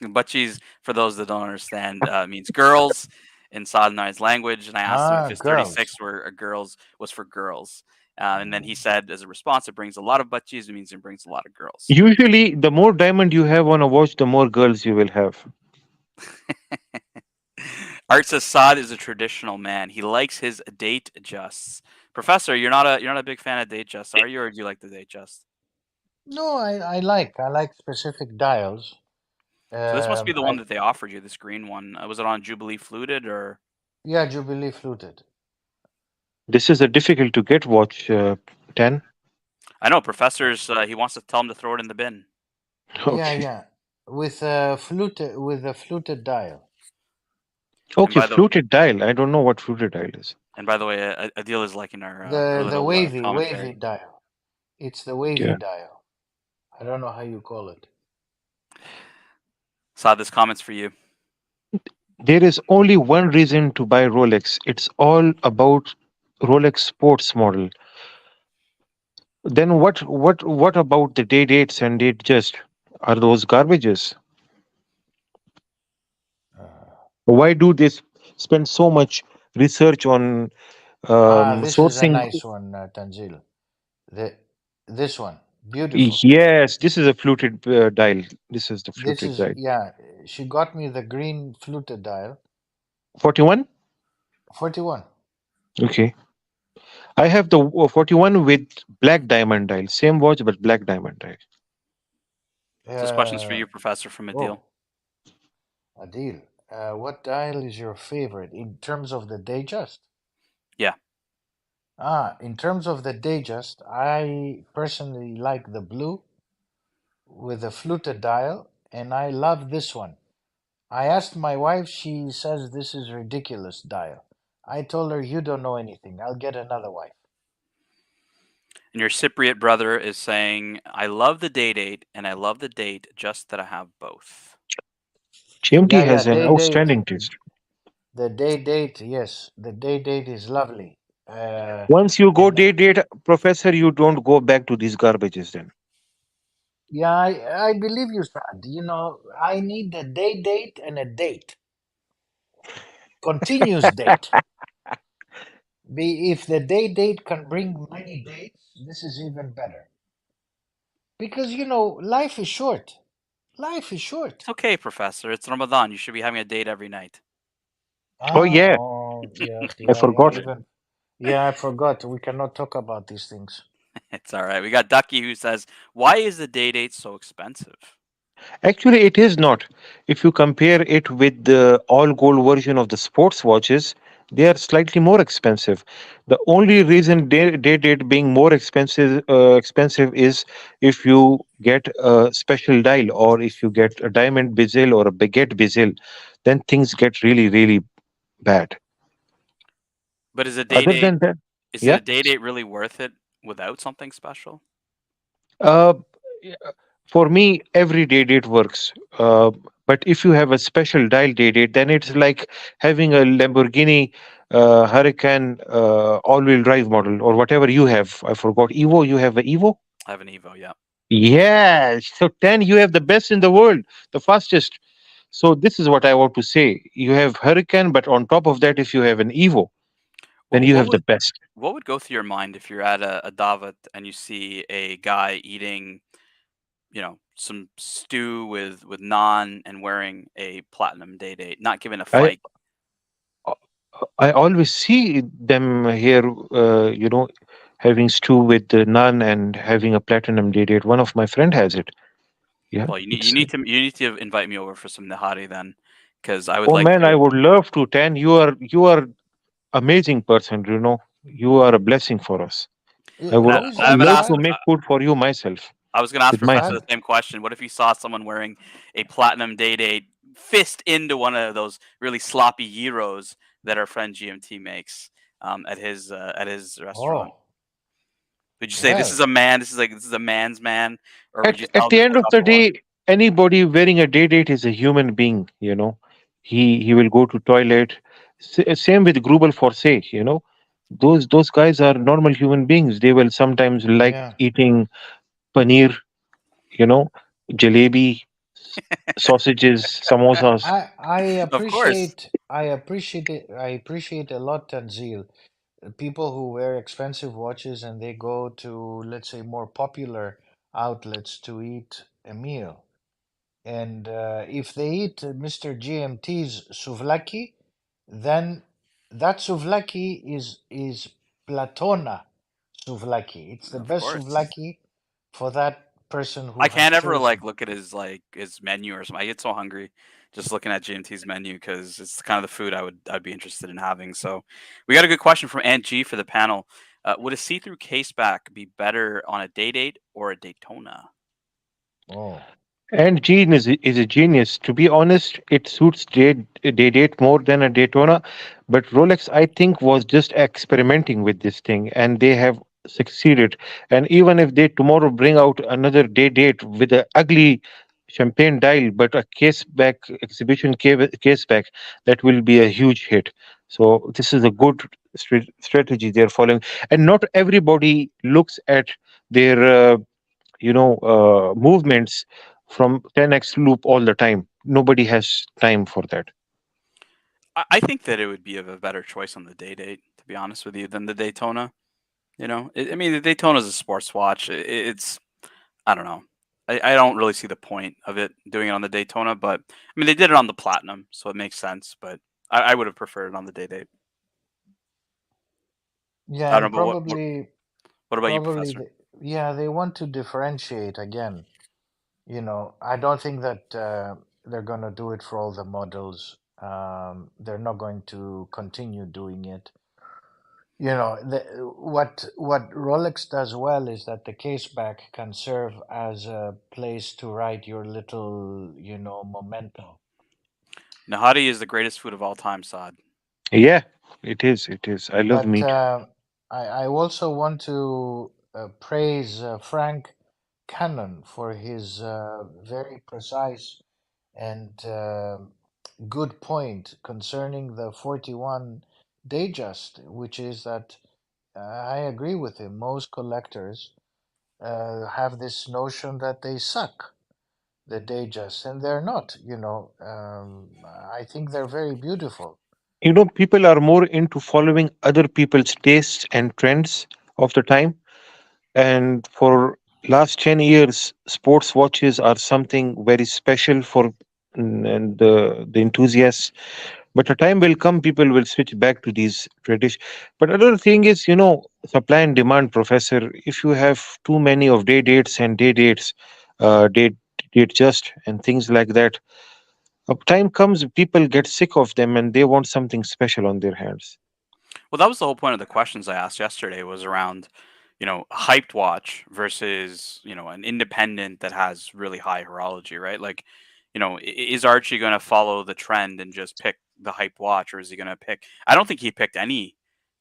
Butchies, for those that don't understand, means girls in Saad and I's language. And I asked him if his Girls. 36 were girls was for girls. And then he said, as a response, it brings a lot of butchies. It means it brings a lot of girls. Usually, the more diamond you have on a watch, the more girls you will have. Art says Saad is a traditional man. He likes his date adjusts. Professor, you're not a big fan of date adjusts, are you, or do you like the date adjust? No, I like specific dials. So this must be the one I that they offered you, this green one. Was it on Jubilee fluted or? Yeah, Jubilee fluted. This is a difficult to get watch, 10. I know, Professor's. He wants to tell him to throw it in the bin. Yeah, Okay. yeah, with a fluted dial. Okay, by the fluted dial. I don't know what fluted dial is. And by the way, Adil is liking our The little wavy commentary. dial. It's the wavy Yeah. dial. I don't know how you call it. Saad, this comment's for you. There is only one reason to buy Rolex. It's all about Rolex sports model. Then what about the day dates and date just? Are those garbages? Why do they spend so much research on This is a sourcing? nice one, Tanzil. This one, beautiful. Yes, this is a fluted dial. This is the This fluted is, dial. yeah. She got me the green fluted dial. 41? 41. Okay. I have the 41 with black diamond dial. Same watch, but black diamond dial. This question's for you, Professor, from Adil. Adil, what dial is your favorite in terms of the Datejust? Yeah. In terms of the Datejust, I personally like the blue with the fluted dial, and I love this one. I asked my wife, she says this is ridiculous dial. I told her, you don't know anything. I'll get another wife. And your Cypriot brother is saying, I love the day date and I love the date, just that I have both. GMT has an day outstanding date. taste. The day date, yes, the day date is lovely. Once you go and day date, Professor, you don't go back to these garbages then. Yeah, I believe you, Sad. You know, I need a date and a date, continuous date. If the date can bring many dates, this is even better. Because you know, life is short. Life is short. It's okay, Professor. It's Ramadan. You should be having a date every night. Oh yeah, Oh, yeah, I I forgot. even, yeah, I forgot. We cannot talk about these things. It's all right. We got Ducky who says, "Why is the date so expensive?" Actually, it is not. If you compare it with the all gold version of the sports watches, they are slightly more expensive. The only reason they did being more expensive is if you get a special dial or if you get a diamond bezel or a baguette bezel, then things get really bad. But is a day Other date than that, is it yeah. a day date really worth it without something special? Uh, yeah, for me, every day date works. But if you have a special dial day date, then it's like having a Lamborghini Hurricane all-wheel drive model or whatever you have. I forgot. Evo, you have a Evo? I have an Evo, yeah. Yeah. So 10, you have the best in the world, the fastest. So this is what I want to say. You have Hurricane, but on top of that, if you have an Evo, then Well, you have the best. what would go through your mind if you're at a davat and you see a guy eating, some stew with naan and wearing a platinum day date, not giving a I fight? I always see them here, having stew with the naan and having a platinum date. One of my friend has it. Yeah, Well, it's. you need to invite me over for some nahari then, because I would Oh like man, I to. would love to. Tan, you are amazing person. You are a blessing for us. I Eh, And would who is I'm that, gonna love ask. to Sad? make food for you myself I was gonna ask with my Professor hand. the Sad? same question. What if you saw someone wearing a platinum day date fist into one of those really sloppy gyros that our friend GMT makes at his restaurant? Oh, Would you say this is well, a man? This is a man's man, or would At you at tell the this end to of the customer? day, anybody wearing a day date is a human being. He will go to toilet. Same with Grubel Force. Those guys are normal human beings. They will sometimes like yeah. eating paneer, you know, jalebi, sausages, samosas. I Of course. appreciate a lot Tanzil. People who wear expensive watches and they go to, let's say, more popular outlets to eat a meal. And if they eat Mr. GMT's souvlaki, then that souvlaki is platona souvlaki. It's the Of best course. souvlaki for that person who I has can't ever chosen. look at his menu or something. I get so hungry just looking at GMT's menu because it's kind of the food I'd be interested in having. So we got a good question from Aunt G for the panel. Would a see-through case back be better on a day date or a Daytona? Oh, And Gene is a genius. To be honest, it suits day date more than a Daytona. But Rolex, I think, was just experimenting with this thing, and they have succeeded. And even if they tomorrow bring out another day date with an ugly champagne dial, but a case back exhibition case back, that will be a huge hit. So this is a good strategy they're following. And not everybody looks at their movements from 10x loop all the time. Nobody has time for that. I think that it would be a better choice on the day date, to be honest with you, than the Daytona. I mean, the Daytona is a sports watch. It's I don't know. I don't really see the point of it doing it on the Daytona, but I mean they did it on the Platinum, so it makes sense. But I would have preferred it on the day date. yeah, I and don't know, but what about you, probably, Professor? yeah, they want to differentiate again. I don't think that they're going to do it for all the models. They're not going to continue doing it. What Rolex does well is that the case back can serve as a place to write your little, memento. Nahari is the greatest food of all time, Saad. Yeah, it is. It is. I love But meat. I also want to praise Frank Cannon for his very precise and good point concerning the 41 Datejust, which is that I agree with him. Most collectors have this notion that they suck, the Datejust, and they're not. I think they're very beautiful. People are more into following other people's tastes and trends of the time. And for last 10 years, sports watches are something very special for and the enthusiasts. But a time will come, people will switch back to these traditions. But another thing is, supply and demand, Professor. If you have too many of day dates and day dates, date just and things like that, a time comes, people get sick of them and they want something special on their hands. Well, that was the whole point of the questions I asked yesterday was around, a hyped watch versus, an independent that has really high horology, right? Like, is Archie going to follow the trend and just pick the hyped watch, or is he going to pick? I don't think he picked any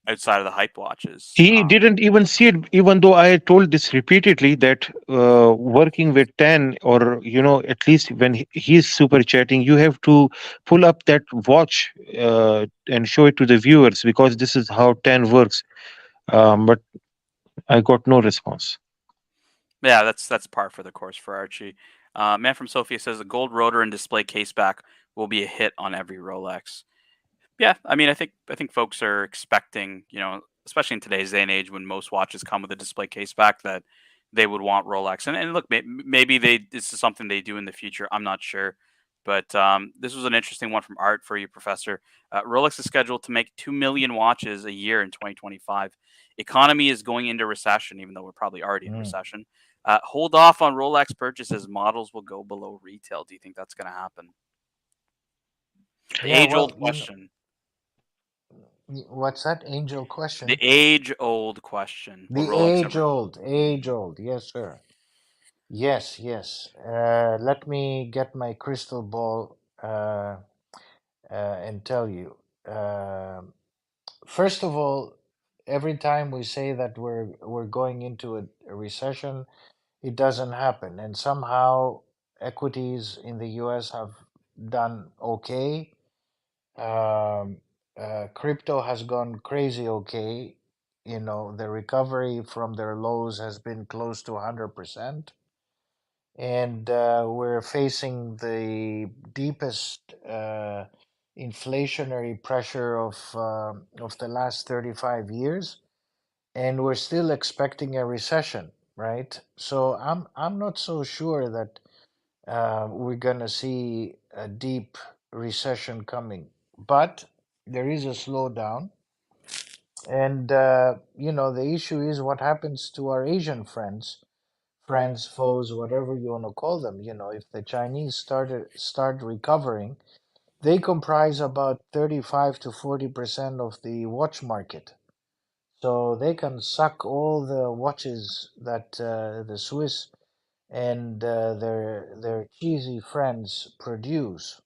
outside of the hyped watches. He didn't even see it, even though I told this repeatedly that working with 10 or, at least when he's super chatting, you have to pull up that watch and show it to the viewers because this is how 10 works. But I got no response. Yeah, that's par for the course for Archie. Man from Sophia says a gold rotor and display case back will be a hit on every Rolex. Yeah, I mean, I think folks are expecting, especially in today's day and age when most watches come with a display case back, that they would want Rolex. And look, maybe this is something they do in the future. I'm not sure, but this was an interesting one from Art for you, Professor. Rolex is scheduled to make 2 million watches a year in 2025. Economy is going into recession, even though we're probably already in recession. Hold off on Rolex purchases. Models will go below retail. Do you think that's going to happen? The age-old question. What's that angel question? The age-old question. The age-old. Yes, sir. Yes. Let me get my crystal ball and tell you. First of all, every time we say that we're going into a recession, it doesn't happen, and somehow equities in the U.S. have done okay. Crypto has gone crazy okay. The recovery from their lows has been close to 100%. And we're facing the deepest inflationary pressure of the last 35 years. And we're still expecting a recession, right? So I'm not so sure that we're going to see a deep recession coming. But there is a slowdown. And, the issue is what happens to our Asian friends, foes, whatever you want to call them. If the Chinese start recovering, they comprise about 35 to 40% of the watch market. So they can suck all the watches that the Swiss and their cheesy friends produce.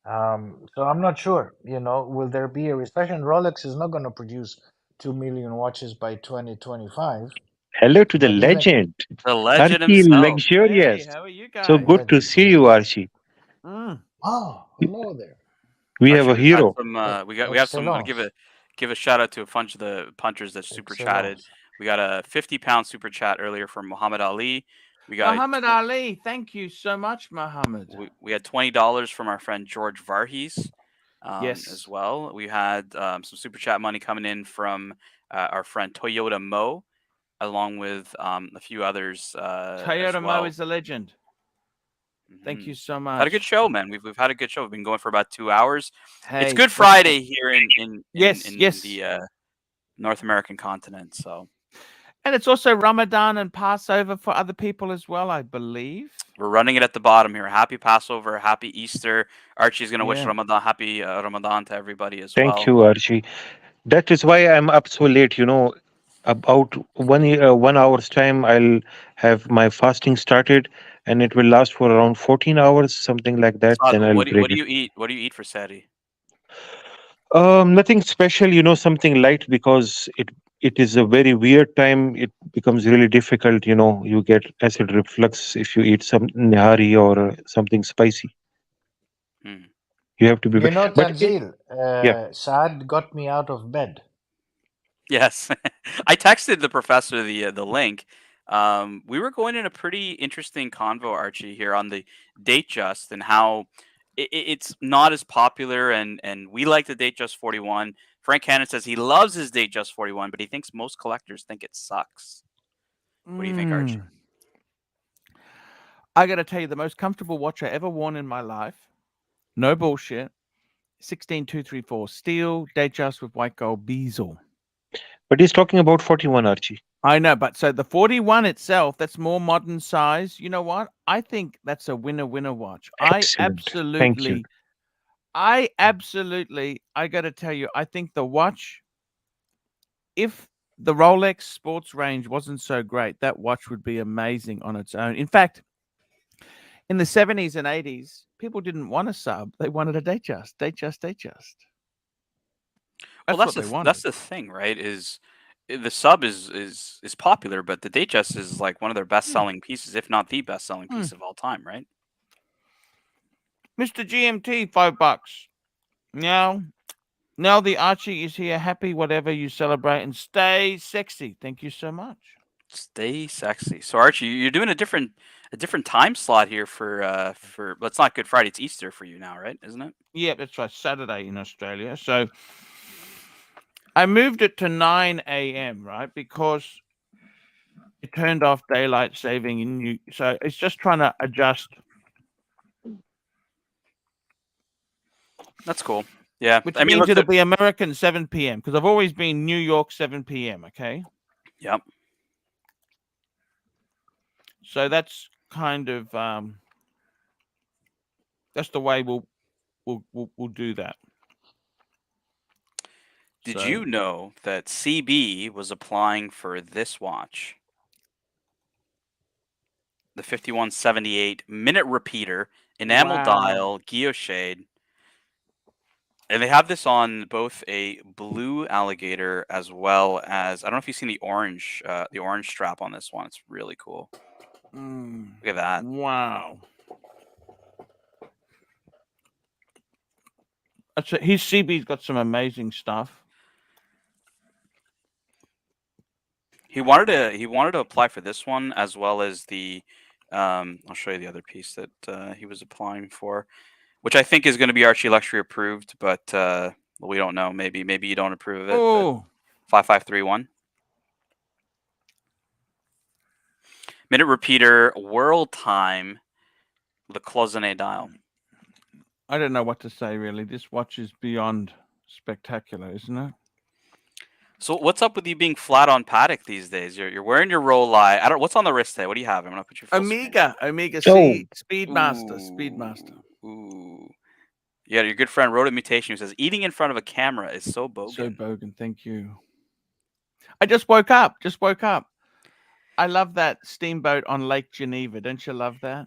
So I'm not sure, will there be a recession? Rolex is not going to produce 2 million watches by 2025. Hello to the But even legend. The legend Archie himself. Luxurious. Hey, how are you guys? So good to see you, Archie. Oh, hello there. We Archie, have a we've had hero. some, we have some. I'm gonna give a shout out to a bunch of the punchers that super chatted. We got a 50-pound super chat earlier from Muhammad Ali. We got Muhammad Ali. Thank you so much, Muhammad. We had $20 from our friend George Varghese. Yes. As well. We had some super chat money coming in from our friend Toyota Mo, along with a few others. Toyota Mo is a legend. Thank you so much. Had a good show, man. We've had a good show. We've been going for about 2 hours. Hey, it's Good Friday here in the North American continent. So, and it's also Ramadan and Passover for other people as well, I believe. We're running it at the bottom here. Happy Passover, happy Easter. Archie's going to wish happy Ramadan to everybody as well. Thank you, Archie. That is why I'm up so late. About 1 hour's time, I'll have my fasting started, and it will last for around 14 hours, something like that. Then I'll what break do you eat? What do you eat for Sari? Nothing special. Something light because it is a very weird time. It becomes really difficult. You get acid reflux if you eat some nihari or something spicy. You have to be. Tanzil, Saad got me out of bed. Yes, I texted the professor the link. We were going in a pretty interesting convo, Archie, here on the Datejust and how it's not as popular, and we like the Datejust 41. Frank Cannon says he loves his Datejust 41, but he thinks most collectors think it sucks. What do you think, Archie? I got to tell you, the most comfortable watch I ever worn in my life, no bullshit, 16234 steel Datejust with white gold bezel. But he's talking about 41, Archie. I know, but so the 41 itself, that's more modern size. You know what? I think that's a winner watch. Excellent. Thank you. I got to tell you, I think the watch, if the Rolex sports range wasn't so great, that watch would be amazing on its own. In fact, in the 70s and 80s, people didn't want a sub. They wanted a Datejust. Well, that's the thing, right? Is the sub is popular, but the Datejust is like one of their best-selling pieces, if not the best-selling piece of all time, right? Mr. GMT, $5. Now the Archie is here. Happy whatever you celebrate, and stay sexy. Thank you so much. Stay sexy. So Archie, you're doing a different time slot here for well, it's not Good Friday, it's Easter for you now, right? Isn't it? Yeah, that's right. Saturday in Australia. So I moved it to 9 a.m., right? Because it turned off daylight saving so it's just trying to adjust. That's cool. Yeah. Which means it'll be American 7 p.m. because I've always been New York 7 p.m. Okay. Yep. So that's kind of that's the way we'll do that. Did you know that CB was applying for this watch? The 5178 minute repeater, enamel dial, guilloche. And they have this on both a blue alligator as well as, I don't know if you've seen the orange strap on this one. It's really cool. Look at that. Wow. His CB's got some amazing stuff. He wanted to apply for this one as well as the I'll show you the other piece that he was applying for, which I think is going to be ArchieLuxury approved, but we don't know. Maybe you don't approve of it. Oh. 5531. Minute repeater, world time, the cloisonné dial. I don't know what to say, really. This watch is beyond spectacular, isn't it? So what's up with you being flat on Patek these days? You're wearing your Rolex. What's on the wrist today? What do you have? I'm gonna put you. Omega C Speedmaster. Ooh. Yeah, your good friend wrote a mutation who says eating in front of a camera is so bogan. So bogan, thank you. I just woke up. I love that steamboat on Lake Geneva. Don't you love that?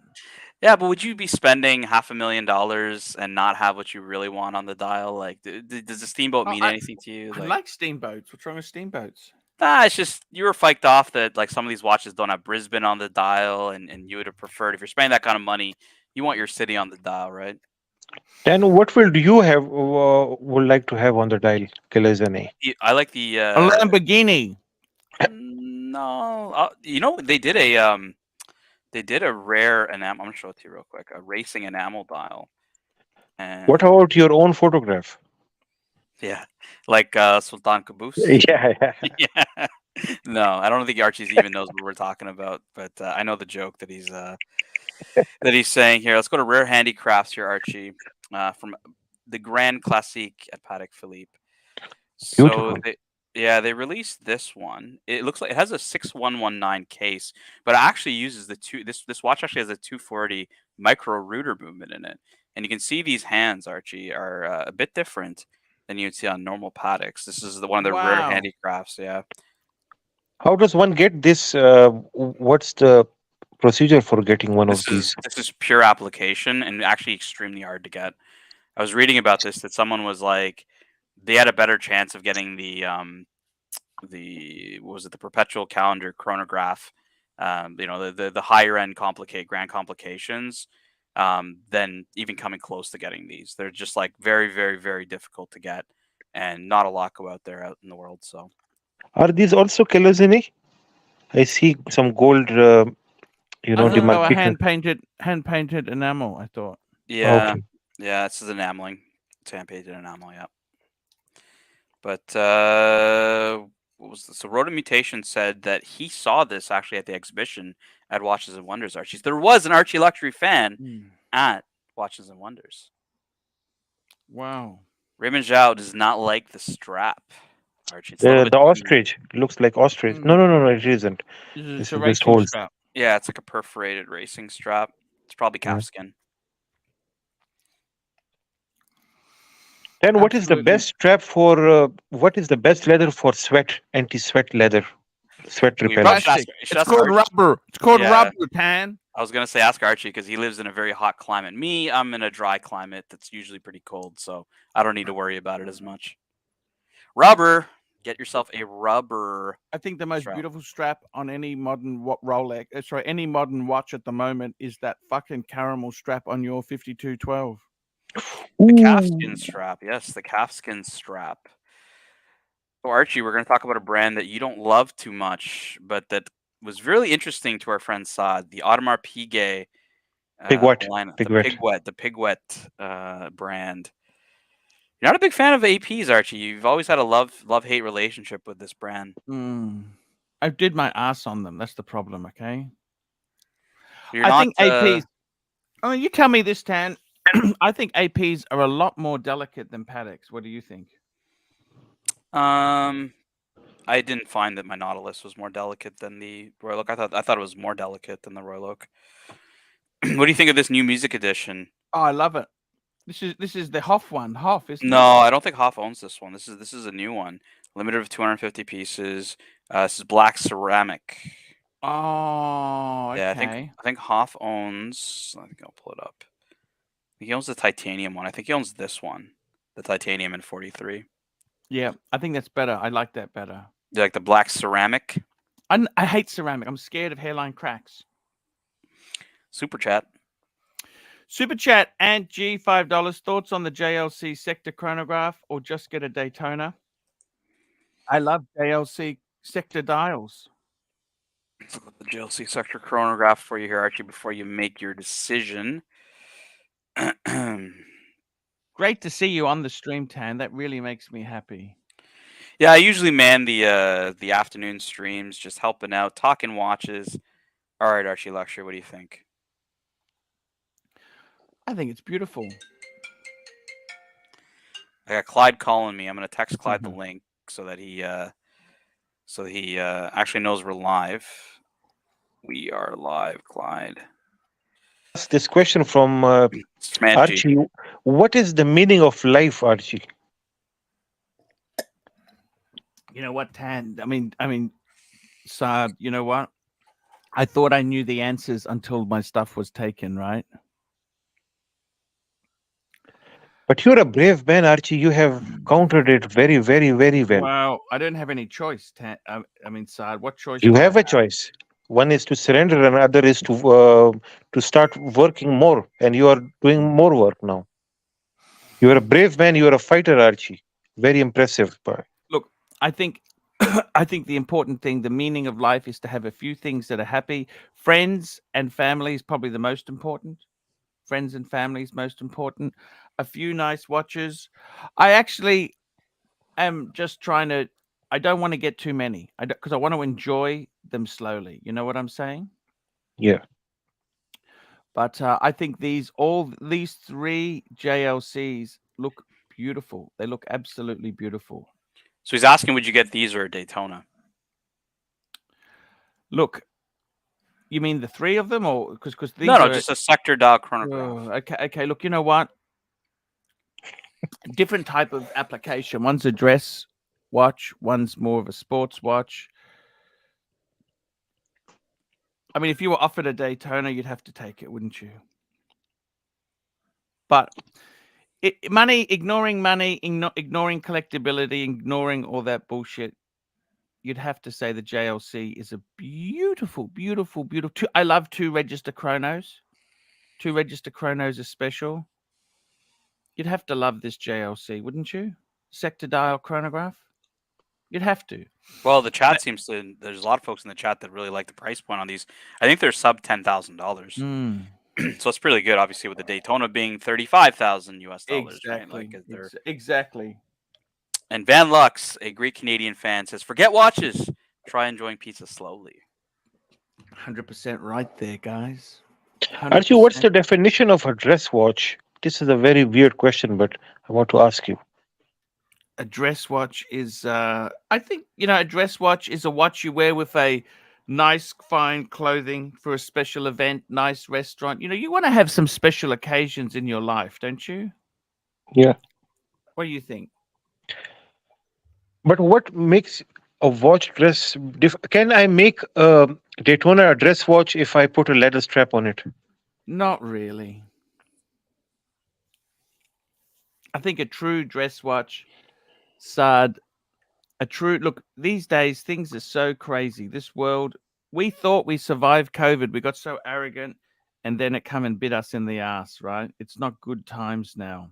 Yeah, but would you be spending $500,000 and not have what you really want on the dial? Like, does the steamboat mean anything to you? I like steamboats. What's wrong with steamboats? It's just you were fiked off that like some of these watches don't have Brisbane on the dial, and you would have preferred, if you're spending that kind of money, you want your city on the dial, right? Dan, what will do you have would like to have on the dial, Calatrava? I like the a Lamborghini. No, they did a rare enamel. I'm gonna show it to you real quick. A racing enamel dial. And what about your own photograph? Yeah, like Sultan Qaboos. Yeah. No, I don't think Archie's even knows what we're talking about, but I know the joke that he's saying here. Let's go to Rare Handicrafts here, Archie, from the Grand Classique at Patek Philippe. Beautiful. So they released this one. It looks like it has a 6119 case, but it actually uses this watch actually has a 240 micro-rotor movement in it. And you can see these hands, Archie, are a bit different than you'd see on normal Pateks. This is one of the rare handicrafts, yeah. How does one get this? What's the procedure for getting one of these? This is pure application and actually extremely hard to get. I was reading about this, that someone was like, they had a better chance of getting the perpetual calendar chronograph, the higher end grand complications, than even coming close to getting these. They're just like very, very, very difficult to get, and not a lot go out in the world. So, are these also Calatrava? I see some gold, I thought they were demarcation. hand painted enamel. I thought. Yeah, Okay. yeah, this is enameling. It's hand-painted enamel, yeah. But what was this? So Road Mutation said that he saw this actually at the exhibition at Watches and Wonders Archie's. There was an ArchieLuxury fan at Watches and Wonders. Wow. Raymond Zhao does not like the strap, Archie. It's a little bit The too- ostrich looks like ostrich. No, it isn't. It's This a is just racing holes. strap. Yeah, it's like a perforated racing strap. It's probably Yeah. calfskin. Then what is the Absolutely. best strap for? What is the best leather for sweat, anti-sweat leather, sweat We repellent? should ask- Plastic. should It's ask called Archie. rubber. It's called Yeah. rubber, Tan. I was gonna say ask Archie because he lives in a very hot climate. Me, I'm in a dry climate that's usually pretty cold, so I don't need to worry about it as much. Rubber. Get yourself a rubber. I think the most Strap. beautiful strap on any modern Rolex, any modern watch at the moment is that fucking caramel strap on your 5212. The calfskin strap. Yes, the calfskin strap. So Archie, we're going to talk about a brand that you don't love too much, but that was really interesting to our friend Saad, the Audemars Piguet Piguet. line, Piguet. the Piguet brand. You're not a big fan of APs, Archie. You've always had a love-hate relationship with this brand. I did my ass on them. That's the problem, okay? You're I not, think APs. I mean, you tell me this, Tan. I think APs are a lot more delicate than Pateks. What do you think? I didn't find that my Nautilus was more delicate than the Royal Oak. I thought it was more delicate than the Royal Oak. What do you think of this new music edition? Oh, I love it. This is the Hoff one. Hoff, isn't No, it? I don't think Hoff owns this one. This is a new one, limited of 250 pieces. This is black ceramic. Oh, okay. Yeah, I think Hoff owns. I think I'll pull it up. He owns the titanium one. I think he owns this one, the titanium in 43. Yeah, I think that's better. I like that better. You like the black ceramic? I hate ceramic. I'm scared of hairline cracks. Super chat. Super chat and G $5. Thoughts on the JLC sector chronograph or just get a Daytona? I love JLC sector dials. Let's look at the JLC sector chronograph for you here, Archie, before you make your decision. Great to see you on the stream, Tan. That really makes me happy. Yeah, I usually man the afternoon streams, just helping out, talking watches. All right, ArchieLuxury, what do you think? I think it's beautiful. I got Clyde calling me. I'm gonna text Clyde the link so that he actually knows we're live. We are live, Clyde. This question from Smanji. Archie. What is the meaning of life, Archie? You know what, Tan? I mean, Saad, you know what? I thought I knew the answers until my stuff was taken, right? But you're a brave man, Archie. You have countered it very, very, very well. Well, I don't have any choice. I mean, Saad, what choice? You do I have a choice. One is to surrender, and another is to start working more. And you are doing more work now. You are a brave man. You are a fighter, Archie. Very impressive. Look, I think the important thing, the meaning of life, is to have a few things that are happy. Friends and family is probably the most important. Friends and family is most important. A few nice watches. I actually am just trying to. I don't want to get too many. Because I want to enjoy them slowly. You know what I'm saying? Yeah. But I think these three JLCs look beautiful. They look absolutely beautiful. So he's asking, would you get these or a Daytona? Look, you mean the three of them, or because these? No, just a sector dial chronograph. Okay. Look, you know what? Different type of application. One's a dress watch. One's more of a sports watch. I mean, if you were offered a Daytona, you'd have to take it, wouldn't you? But ignoring money, ignoring collectability, ignoring all that bullshit, you'd have to say the JLC is a beautiful, beautiful, beautiful. I love 2 register chronos. 2 register chronos are special. You'd have to love this JLC, wouldn't you? Sector dial chronograph. You'd have to. Well, the chat seems to. There's a lot of folks in the chat that really like the price point on these. I think they're sub $10,000. So it's pretty good. Obviously, with the Daytona being $35,000 US, Exactly. right? Like exactly. And Van Lux, a great Canadian fan, says, "Forget watches. Try enjoying pizza slowly." 100% right there, guys. Archie, what's the definition of a dress watch? This is a very weird question, but I want to ask you. A dress watch is, I think, a dress watch is a watch you wear with a nice, fine clothing for a special event, nice restaurant. You want to have some special occasions in your life, don't you? Yeah. What do you think? But what makes a watch dress can I make a Daytona a dress watch if I put a leather strap on it? Not really. I think a true dress watch, Saad, look, these days things are so crazy. This world, we thought we survived COVID. We got so arrogant and then it come and bit us in the ass, right? It's not good times now.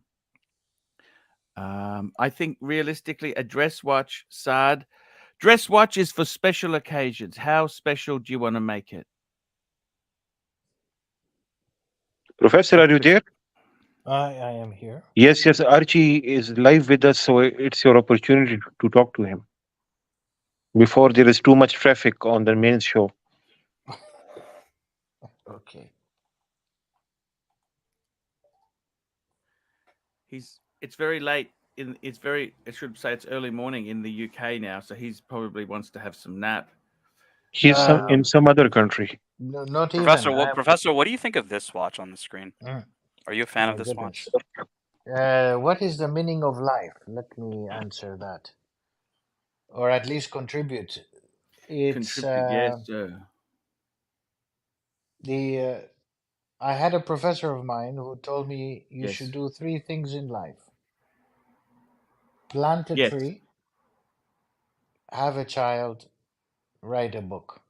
I think realistically, a dress watch, Saad, dress watch is for special occasions. How special do you want to make it? Professor, are you there? I am here. Yes. Archie is live with us, so it's your opportunity to talk to him before there is too much traffic on the main show. Okay. It's very late. I should say it's early morning in the UK now, so he's probably wants to have some nap. He's in some other country. No, not Professor, even. Professor, what do you think of this watch on the screen? Are you a fan of this watch? What is the meaning of life? Let me answer that, or at least contribute. It's yes, sir. I had a professor of mine who told me you should do 3 things in life: plant a tree, have a child, write a book.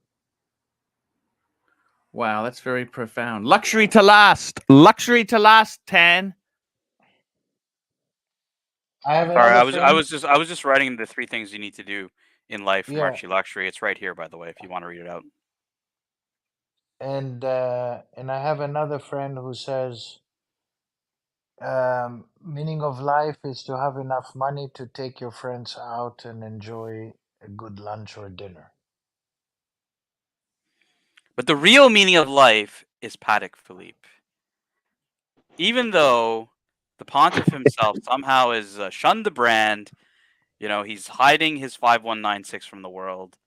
Wow, that's very profound. Luxury to last. Luxury to last, Tan. I was just writing the 3 things you need to do in life from ArchieLuxury. It's right here, by the way, if you want to read it out. And I have another friend who says meaning of life is to have enough money to take your friends out and enjoy a good lunch or dinner. But the real meaning of life is Patek Philippe. Even though the pontiff himself somehow has shunned the brand, he's hiding his 5196 from the world,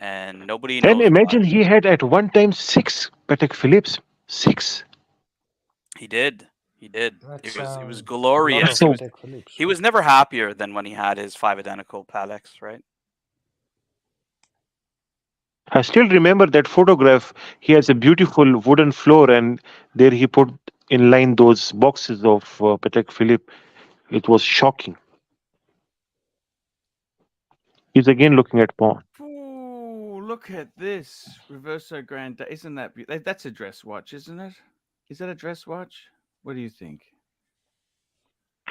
and nobody knows. And imagine he had at one time 6 Patek Philippes. 6. He did. It was glorious. He was never happier than when he had his 5 identical Pateks, right? I still remember that photograph. He has a beautiful wooden floor, and there he put in line those boxes of Patek Philippe. It was shocking. He's again looking at porn. Ooh, look at this Reverso Grande. Isn't that beautiful? That's a dress watch, isn't it? Is that a dress watch? What do you think?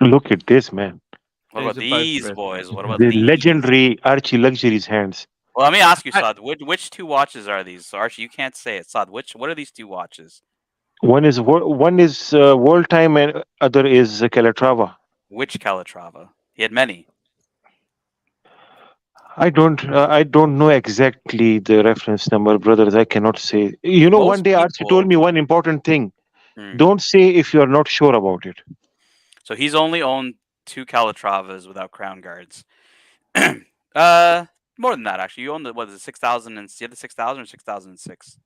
Look at this, man. What about these boys? What about the these? legendary ArchieLuxury's hands? Well, let me ask you, Saad, which 2 watches are these? So, Archie, you can't say it. Saad, what are these 2 watches? One is World Time, and other is Calatrava. Which Calatrava? He had many. I don't know exactly the reference number, brothers. I cannot say. One day Archie told me one important thing. Don't say if you are not sure about it. So he's only owned 2 Calatravas without crown guards. More than that, actually. You own the 6000 and you had the 6000 or 6006?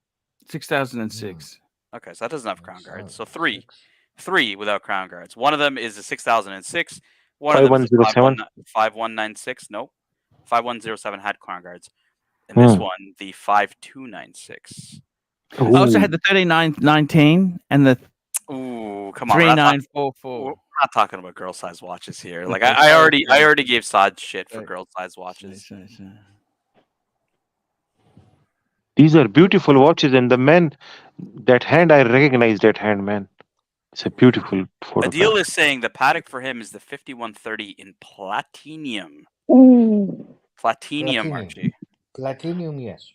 6006. Okay, so that doesn't have crown guards. So 3 without crown guards. One of them is the 6006. One of them is 5196. Nope. 5107 had crown guards. And this one, the 5296. I also had the 3919 and the come on. 3944. We're not talking about girl size watches here. Like I already gave Saad shit for girl size watches. These are beautiful watches, and the man, that hand, I recognize that hand, man. It's a beautiful photo. Adil is saying the Patek for him is the 5130 in platinum. Ooh. Platinum, Archie. Platinum, yes.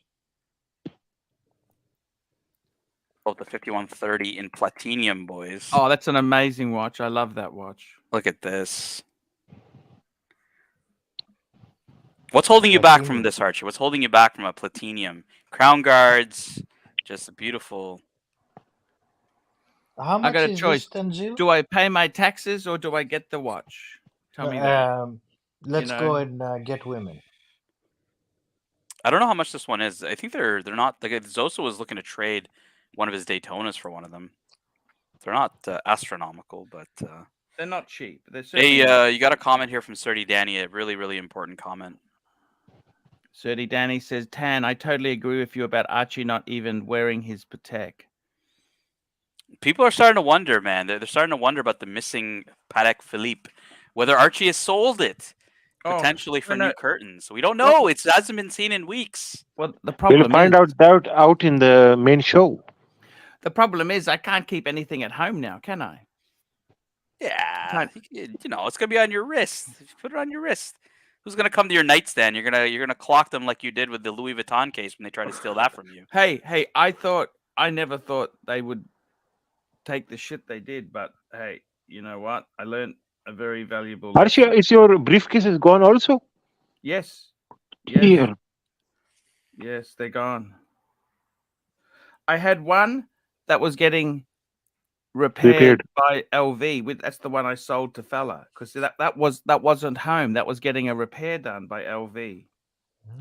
Oh, the 5130 in platinum, boys. Oh, that's an amazing watch. I love that watch. Look at this. What's holding you back from this, Archie? What's holding you back from a platinum? Crown guards, just a beautiful. How I much got a is choice. this, Tanzil? Do I pay my taxes or do I get the watch? Tell me that. Let's go and get women. I don't know how much this one is. I think they're not. Like Zoso was looking to trade one of his Daytonas for one of them. They're not astronomical, but they're not cheap. They're hey, you got a comment here from Serdi Danny. A really, really important comment. Serdi Danny says, Tan, I totally agree with you about Archie not even wearing his Patek. People are starting to wonder, man. They're starting to wonder about the missing Patek Philippe, whether Archie has sold it potentially for new curtains. We don't know. It hasn't been seen in weeks. Well, the problem we'll find out that out in the main show. The problem is I can't keep anything at home now, can I? Yeah, you know, it's gonna be on your wrist. Put it on your wrist. Who's gonna come to your nightstand? You're gonna clock them like you did with the Louis Vuitton case when they tried to steal that from you. Hey, I never thought they would take the shit they did, but hey, you know what? I learned a very valuable Archie, is your briefcase is gone also? Yes. Here. Yes, they're gone. I had one that was getting repaired by LV. That's the one I sold to fella because that wasn't home. That was getting a repair done by LV.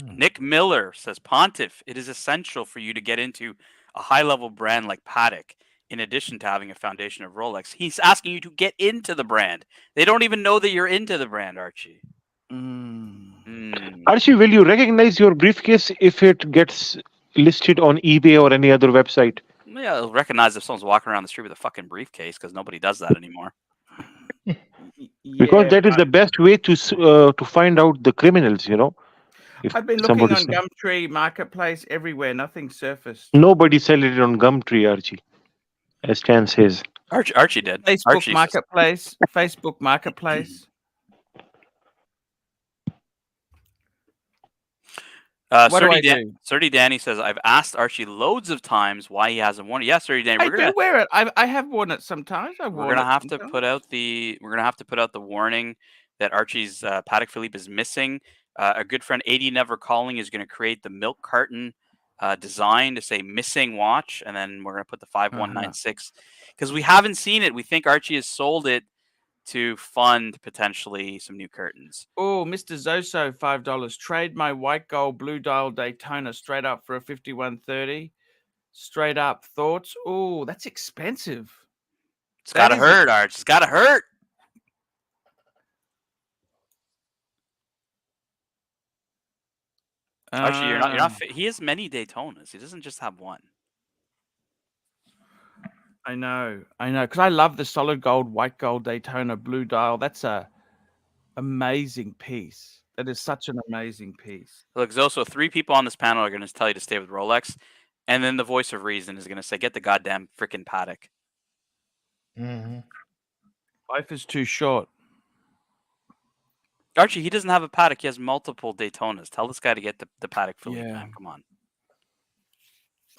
Nick Miller says, Pontiff, it is essential for you to get into a high-level brand like Patek, in addition to having a foundation of Rolex. He's asking you to get into the brand. They don't even know that you're into the brand, Archie. Archie, will you recognize your briefcase if it gets listed on eBay or any other website? Yeah, I'll recognize if someone's walking around the street with a fucking briefcase because nobody does that anymore. Because that is the best way to find out the criminals, you know. I've been looking on Gumtree, Marketplace, everywhere. Nothing surfaced. Nobody sells it on Gumtree, Archie. As Stan says. Archie did. Facebook Marketplace. Facebook Marketplace. Serdi Danny says, I've asked Archie loads of times why he hasn't worn it. Yeah, Serdi Danny, we're gonna wear it. I have worn it sometimes. We're gonna have to put out the warning that Archie's Patek Philippe is missing. A good friend, 80 Never Calling, is going to create the milk carton design to say missing watch, and then we're going to put the 5196 because we haven't seen it. We think Archie has sold it to fund potentially some new curtains. Oh, Mr. Zoso, $5. Trade my white gold blue dial Daytona straight up for a 5130. Straight up thoughts. Oh, that's expensive. It's got to hurt, Arch. It's got to hurt. Archie, you're not. He has many Daytonas. He doesn't just have one. I know, because I love the solid gold, white gold Daytona blue dial. That's a amazing piece. That is such an amazing piece. Look, Zoso, 3 people on this panel are going to tell you to stay with Rolex, and then the voice of reason is going to say, get the goddamn freaking Patek. Life is too short. Archie, he doesn't have a Patek. He has multiple Daytonas. Tell this guy to get the Patek Philippe, man. Come on.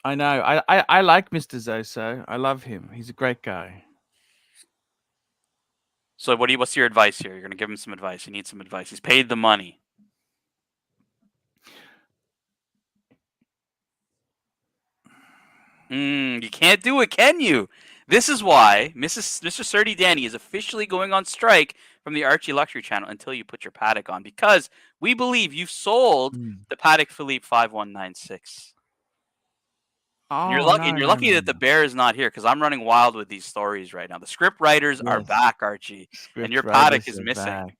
I know. I like Mr. Zoso. I love him. He's a great guy. So what's your advice here? You're going to give him some advice. He needs some advice. He's paid the money. You can't do it, can you? This is why Mr. Serdi Danny is officially going on strike from the ArchieLuxury channel until you put your Patek on, because we believe you've sold the Patek Philippe 5196. Oh, you're lucky that the bear is not here, because I'm running wild with these stories right now. The script writers are back, Archie, and your Patek is missing. Back.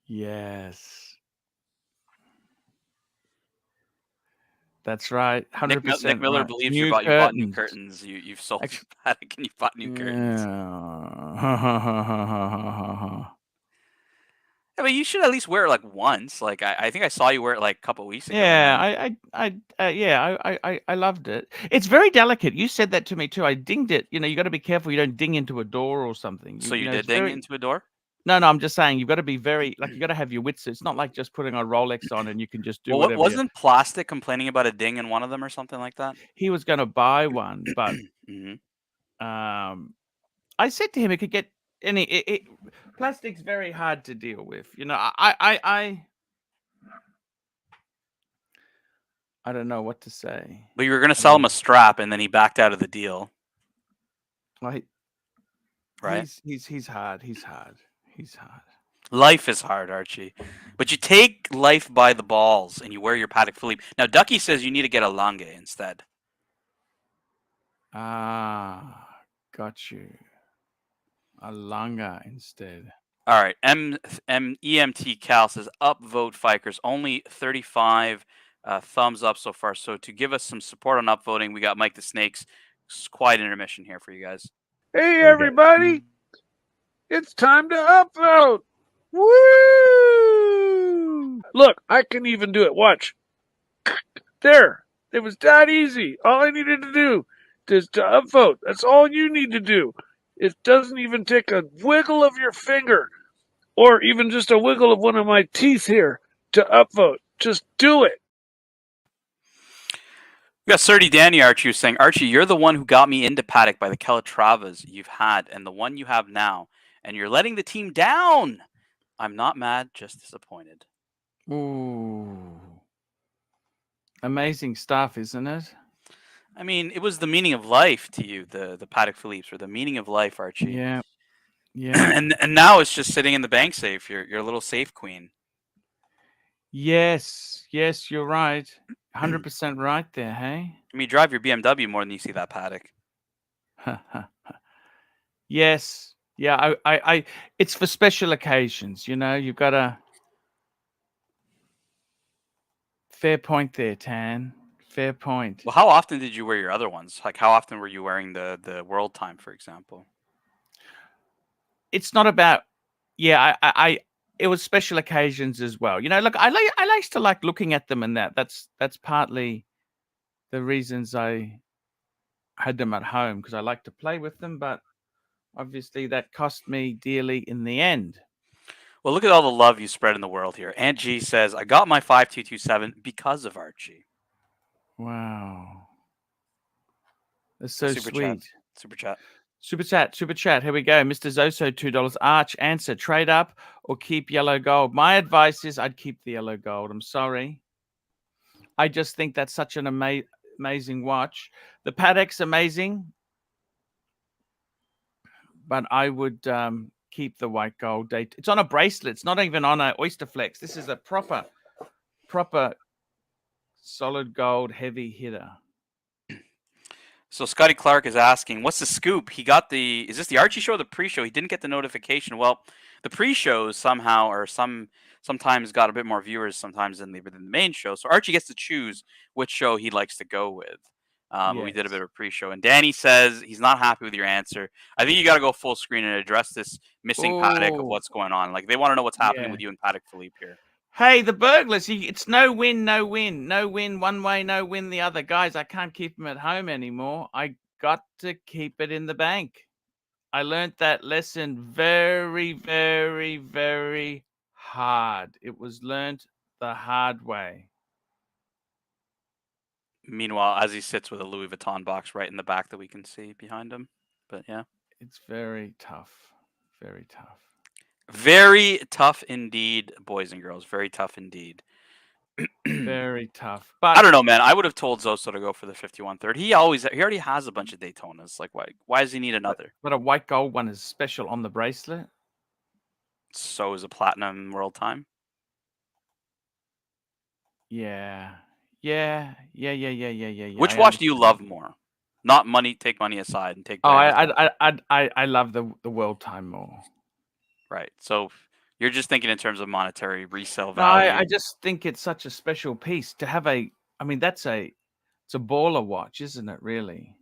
Yes. That's right. 100%. Nick Miller believes you bought new curtains. You've sold your Patek and you bought new curtains. Yeah, but you should at least wear it like once. Like I think I saw you wear it like a couple weeks ago. Yeah, I loved it. It's very delicate. You said that to me too. I dinged it. You know, you got to be careful you don't ding into a door or something. So you did ding into a door? No, I'm just saying you've got to be very you got to have your wits. It's not like just putting a Rolex on and you can just do Well, whatever. wasn't Plastic complaining about a ding in one of them or something like that? He was going to buy one, but I said to him he could get any. Plastic's very hard to deal with. You know, I don't know what to say. But you were going to sell him a strap, and then he backed out of the deal. Right. He's hard. He's hard. Life is hard, Archie. But you take life by the balls and you wear your Patek Philippe. Now, Ducky says you need to get a Lange instead. Ah, got you. A Lange instead. All right. EMT Cal says upvote Fikers. Only 35 thumbs up so far. So to give us some support on upvoting, we got Mike the Snakes. It's quite intermission here for you guys. Hey, everybody. It's time to upvote. Woo! Look, I can even do it. Watch. There. It was that easy. All I needed to do is to upvote. That's all you need to do. It doesn't even take a wiggle of your finger or even just a wiggle of one of my teeth here to upvote. Just do it. We got Surdy Danny Archie who's saying, Archie, you're the one who got me into Patek by the Calatravas you've had and the one you have now. And you're letting the team down. I'm not mad, just disappointed. Ooh. Amazing stuff, isn't it? I mean, it was the meaning of life to you, the Patek Philippe's, or the meaning of life, Archie. Yeah. and now it's just sitting in the bank safe. You're a little safe queen. Yes, you're right. 100% right there, hey? I mean, you drive your BMW more than you see that Patek. Yes. Yeah, I it's for special occasions, you know, you've got a fair point there, Tan. Fair point. Well, how often did you wear your other ones? Like, how often were you wearing the World Time, for example? It's not about, I it was special occasions as well. You know, look, I used to like looking at them and that's partly the reasons I had them at home because I like to play with them, but obviously that cost me dearly in the end. Well, look at all the love you spread in the world here. Aunt G says, I got my 5227 because of Archie. Wow. That's so sweet. Super chat. Super chat. Here we go. Mr. Zoso, $2. Arch, answer, trade up or keep yellow gold. My advice is I'd keep the yellow gold. I'm sorry. I just think that's such an amazing watch. The Patek's amazing, but I would keep the white gold. It's on a bracelet. It's not even on an Oyster Flex. This is a proper solid gold heavy hitter. So Scotty Clark is asking, what's the scoop? He got is this the Archie show or the pre-show? He didn't get the notification. Well, the pre-shows somehow or sometimes got a bit more viewers sometimes than the main show. So Archie gets to choose which show he likes to go with. Yes. We did a bit of a pre-show. And Danny says he's not happy with your answer. I think you got to go full screen and address this missing Patek of what's going on. Like, they want to know what's happening with you and Patek Philippe here. Hey, the burglars, it's no win, no win. No win one way, no win the other. Guys, I can't keep them at home anymore. I got to keep it in the bank. I learned that lesson very, very, very hard. It was learned the hard way. Meanwhile, as he sits with a Louis Vuitton box right in the back that we can see behind him. But yeah. It's very tough. Very tough. Very tough indeed, boys and girls. Very tough indeed. Very tough. But I don't know, man. I would have told Zoso to go for the 5130. He already has a bunch of Daytonas. Like, why does he need another? But a white gold one is special on the bracelet. So is a platinum World Time. Yeah. Which watch do you love more? Not money. Take money aside and take. I love the World Time more. Right. So you're just thinking in terms of monetary resale value. I just think it's such a special piece to have it's a baller watch, isn't it, really?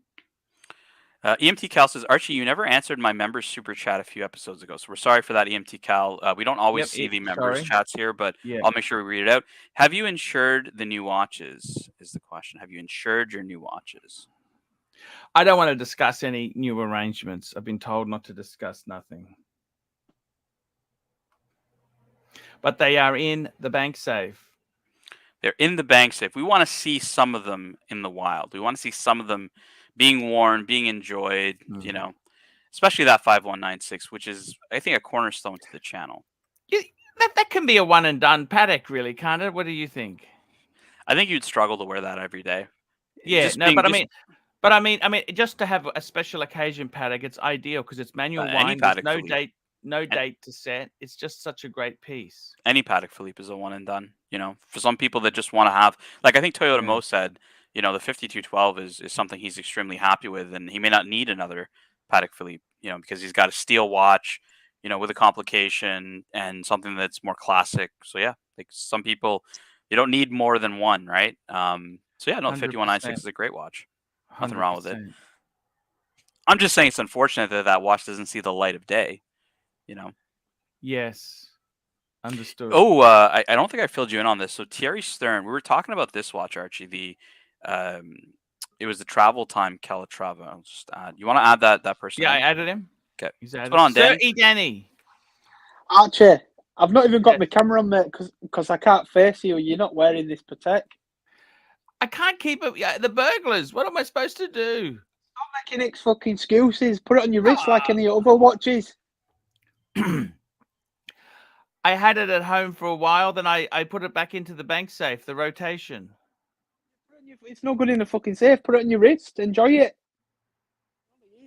EMT Cal says, Archie, you never answered my members super chat a few episodes ago. So we're sorry for that, EMT Cal. We don't always see the members chats here, but I'll make sure we read it out. Have you insured the new watches is the question. Have you insured your new watches? I don't want to discuss any new arrangements. I've been told not to discuss nothing. but they are in the bank safe. They're in the bank safe. We want to see some of them in the wild. We want to see some of them being worn, being enjoyed, you know, especially that 5196, which is, I think, a cornerstone to the channel. That can be a one and done Patek, really, can't it? What do you think? I think you'd struggle to wear that every day. Yeah, but I mean, just to have a special occasion Patek, it's ideal because it's manual any wine. There's Patek no date to set. It's just such a great piece. Any Patek Philippe is a one and done. You know, for some people that just want to have, like I think Toyota Mo said, you know, the 5212 is something he's extremely happy with, and he may not need another Patek Philippe, you know, because he's got a steel watch, you know, with a complication and something that's more classic. So yeah, like some people, you don't need more than one, right? So yeah, no, the 5196 is a great watch. Nothing wrong with it. I'm just saying it's unfortunate that that watch doesn't see the light of day, you know? Yes. Understood. Oh, I don't think I filled you in on this. So Thierry Stern, we were talking about this watch, Archie. It was the travel time Calatrava. I'll just add. You want to add that person? Yeah, I added him. Okay. He's added. Put on Danny. Sir Danny. Archie, I've not even got my camera on, mate, because I can't face you. You're not wearing this Patek. I can't keep it. Yeah, the burglars. What am I supposed to do? Stop making fucking excuses. Put it on your wrist like any other watches. I had it at home for a while, then I put it back into the bank safe, the rotation. It's not good in a fucking safe. Put it on your wrist. Enjoy it.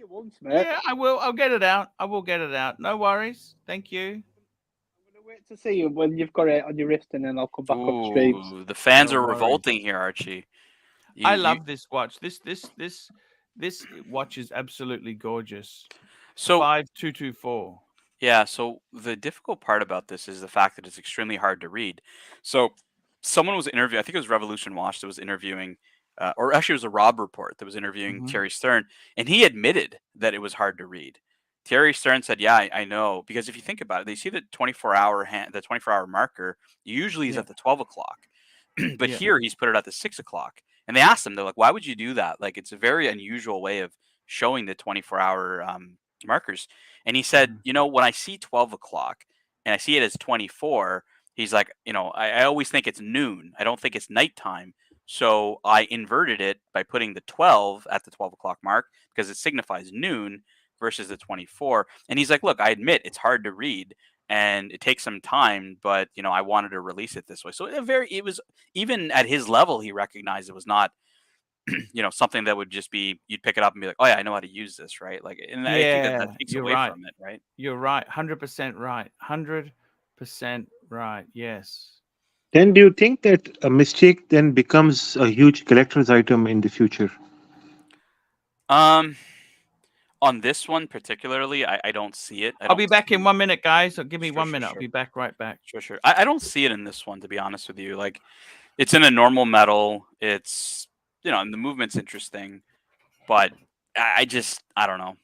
Once, mate. Yeah, I will. I'll get it out. I will get it out. No worries. Thank you. I'm going to wait to see you when you've got it on your wrist, and then I'll come back on streams. The fans are revolting here, Archie. I love this watch. This watch is absolutely gorgeous. So 5224. Yeah, so the difficult part about this is the fact that it's extremely hard to read. So someone was interviewing, I think it was Revolution Watch that was interviewing, or actually it was a Rob Report that was interviewing Thierry Stern, and he admitted that it was hard to read. Thierry Stern said, "Yeah, I know," because if you think about it, they see the 24-hour marker usually is at the 12 o'clock, but here he's put it at the 6 o'clock. And they asked him, they're like, "Why would you do that? Like, it's a very unusual way of showing the 24-hour markers." And he said, you know, when I see 12 o'clock and I see it as 24, he's like, you know, I always think it's noon. I don't think it's nighttime. So I inverted it by putting the 12 at the 12 o'clock mark because it signifies noon versus the 24. And he's like, look, I admit it's hard to read and it takes some time, but, you know, I wanted to release it this way. So it was, even at his level, he recognized it was not, you know, something that would just be, you'd pick it up and be like, oh yeah, I know how to use this, right? Like, and I think that takes away from it, right? You're right. 100% right. 100% right. Yes. Then do you think that a mistake then becomes a huge collector's item in the future? On this one particularly, I don't see it. I'll be back in 1 minute, guys. So give me 1 minute. I'll be back right back. Sure. I don't see it in this one, to be honest with you. Like, it's in a normal metal. It's, you know, and the movement's interesting, but I don't know.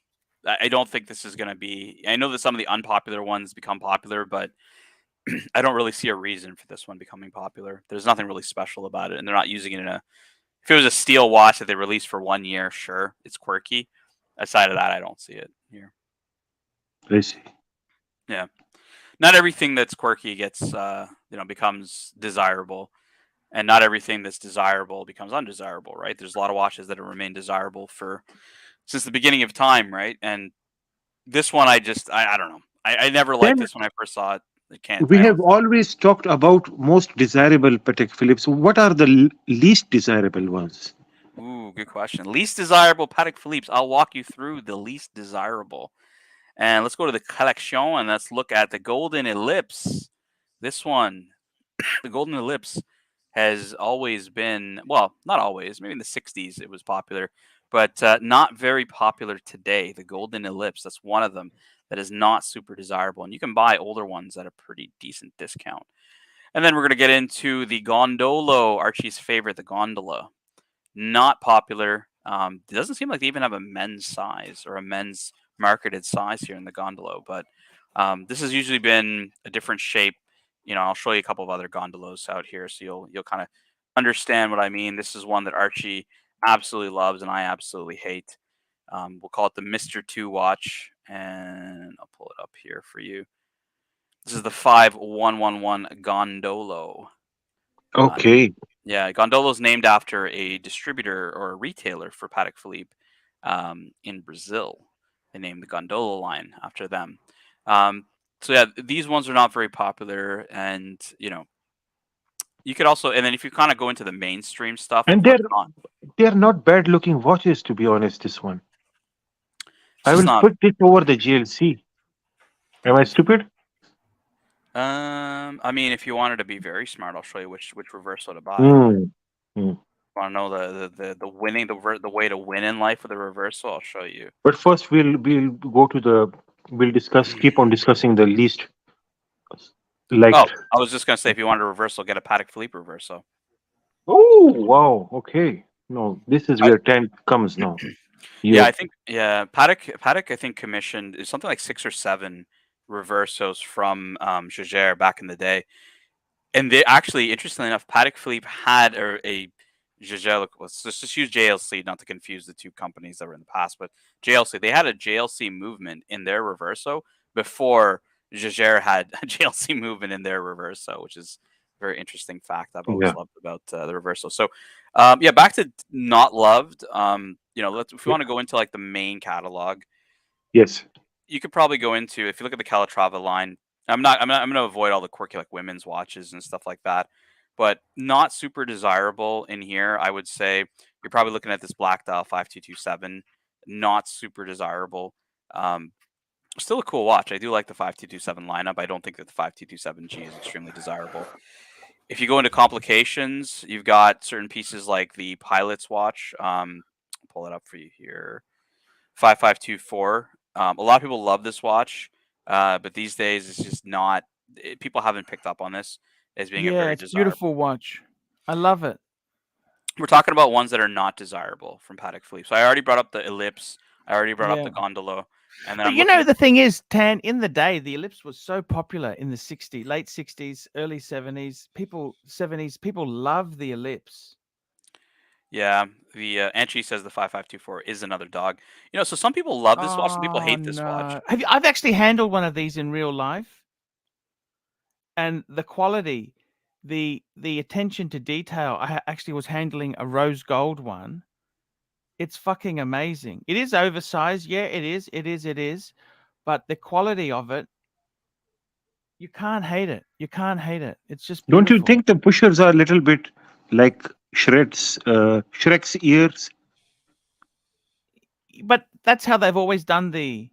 I don't think this is going to be, I know that some of the unpopular ones become popular, but I don't really see a reason for this one becoming popular. There's nothing really special about it, and they're not using it in a, if it was a steel watch that they released for 1 year, sure, it's quirky. Aside of that, I don't see it here. I see. Yeah. Not everything that's quirky gets, you know, becomes desirable. And not everything that's desirable becomes undesirable, right? There's a lot of watches that have remained desirable since the beginning of time, right? And this one, I don't know. I never liked this when I first saw it. We have always talked about most desirable Patek Philippe. So what are the least desirable ones? Ooh, good question. Least desirable Patek Philippe. I'll walk you through the least desirable. And let's go to the collection and let's look at the Golden Ellipse. This one, the Golden Ellipse, has always been, well, not always, maybe in the 60s it was popular, but not very popular today. The Golden Ellipse, that's one of them that is not super desirable. And you can buy older ones at a pretty decent discount. And then we're going to get into the Gondolo, Archie's favorite, the Gondola. Not popular. It doesn't seem like they even have a men's size or a men's marketed size here in the Gondolo, but this has usually been a different shape. You know, I'll show you a couple of other gondolas out here, so you'll kind of understand what I mean. This is one that Archie absolutely loves and I absolutely hate. We'll call it the Mr. 2 watch, and I'll pull it up here for you. This is the 5111 Gondolo. Okay. Yeah, Gondolo is named after a distributor or a retailer for Patek Philippe in Brazil. They named the Gondolo line after them. So yeah, these ones are not very popular, and you could also, and then if you kind of go into the mainstream stuff of And what's not, they're not bad looking watches, to be honest. This one, it's I just will not. put this over the GLC. Am I stupid? I mean, if you wanted to be very smart, I'll show you which reversal to buy. Mm. Want to know the winning the way to win in life with a reversal? I'll show you. But first, we'll go to the. We'll discuss. Keep on discussing the least Oh, liked. I was just gonna say, if you wanted a reversal, get a Patek Philippe reversal. Oh wow! Okay. No, this is where time comes now. Yeah, I think Patek I think commissioned something like 6 or 7 reversos from Jaeger back in the day. And they actually, interestingly enough, Patek Philippe had a Jaeger. Let's just use JLC, not to confuse the two companies that were in the past, but JLC. They had a JLC movement in their reverso before Jaeger had a JLC movement in their reverso, which is a very interesting fact I've always Yeah. loved about the reverso. So, yeah, back to not loved. If you want to go into like the main catalog, Yes. you could probably go into, if you look at the Calatrava line. I'm going to avoid all the quirky like women's watches and stuff like that, but not super desirable in here. I would say you're probably looking at this Black Dial 5227, not super desirable. Still a cool watch. I do like the 5227 lineup. I don't think that the 5227G is extremely desirable. If you go into complications, you've got certain pieces like the Pilot's watch. I'll pull it up for you here. 5524. A lot of people love this watch, but these days it's just not. People haven't picked up on this as being a very it's desirable. beautiful watch. I love it. We're talking about ones that are not desirable from Patek Philippe. So I already brought up the Ellipse. I already brought up the Gondolo, and then But the thing is, Tan, in the day, the Ellipse was so popular in the late 60s, early 70s. People love the Ellipse. Yeah, the Archie says the 5524 is another dog. So some people love this watch, some people hate this watch. I've actually handled one of these in real life, and the quality, the attention to detail. I actually was handling a rose gold one. It's fucking amazing. It is oversized, yeah, it is. But the quality of it, you can't hate it. It's just beautiful. Don't you think the pushers are a little bit like Shrek's ears? But that's how they've always done the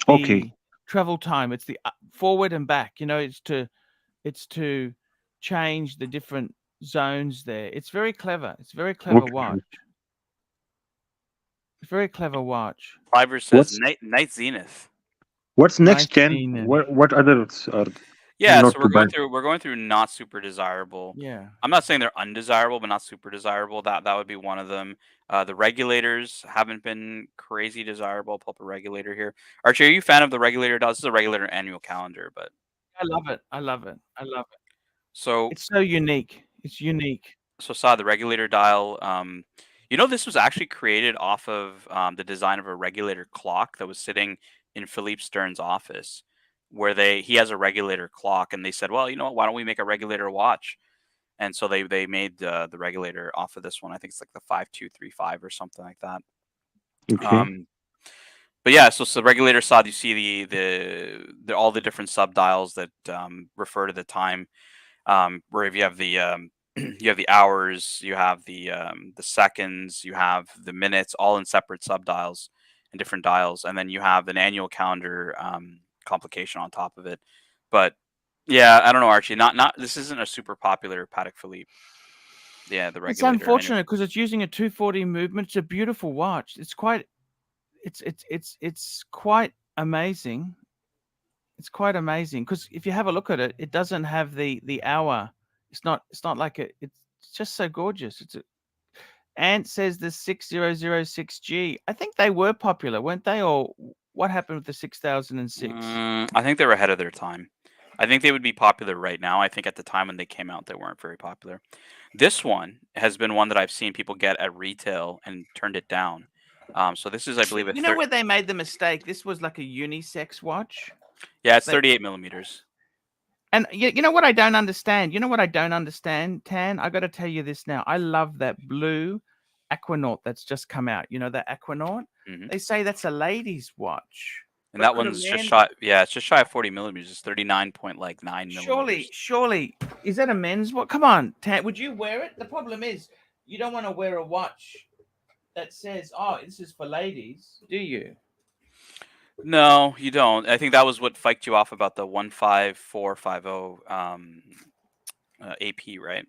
Okay. travel time. It's the forward and back. It's to change the different zones there. It's very clever. It's a very clever watch. It's a very clever watch. Fiverr says Night Zenith. What's next, Jen? What others are? Yeah, so we're going through not super desirable. Yeah. I'm not saying they're undesirable, but not super desirable. That would be one of them. The regulators haven't been crazy desirable. I'll pull up a regulator here. Archie, are you a fan of the regulator dial? This is a regulator annual calendar, but I love it. So it's so unique. It's unique. So saw the regulator dial. This was actually created off of the design of a regulator clock that was sitting in Philippe Stern's office, where he has a regulator clock, and they said, well, you know what, why don't we make a regulator watch? And so they made the regulator off of this one. I think it's like the 5235 or something like that. Okay. But yeah, so the regulator saw, you see the all the different subdials that refer to the time, where if you have the you have the hours, you have the seconds, you have the minutes, all in separate subdials and different dials, and then you have an annual calendar complication on top of it. But yeah, I don't know, Archie. Not this isn't a super popular Patek Philippe. Yeah, the regulator. It's unfortunate because it's using a 240 movement. It's a beautiful watch. It's quite amazing. It's quite amazing because if you have a look at it, it doesn't have the hour. It's not like it's just so gorgeous. Ant says the 6006G. I think they were popular, weren't they? Or what happened with the 6006? I think they were ahead of their time. I think they would be popular right now. I think at the time when they came out, they weren't very popular. This one has been one that I've seen people get at retail and turned it down. So this is, I believe, where they made the mistake? This was like a unisex watch. Yeah, it's 38 millimeters. And you know what I don't understand? You know what I don't understand, Tan? I got to tell you this now. I love that blue Aquanaut that's just come out. You know, that Aquanaut? They say that's a lady's watch. And But that could a one's just man- shy. Yeah, it's just shy of 40 millimeters. It's 39.9 millimeters. Surely, is that a men's watch? Come on, Tan, would you wear it? The problem is, you don't want to wear a watch that says, "Oh, this is for ladies," do you? No, you don't. I think that was what fiked you off about the 15450 AP, right?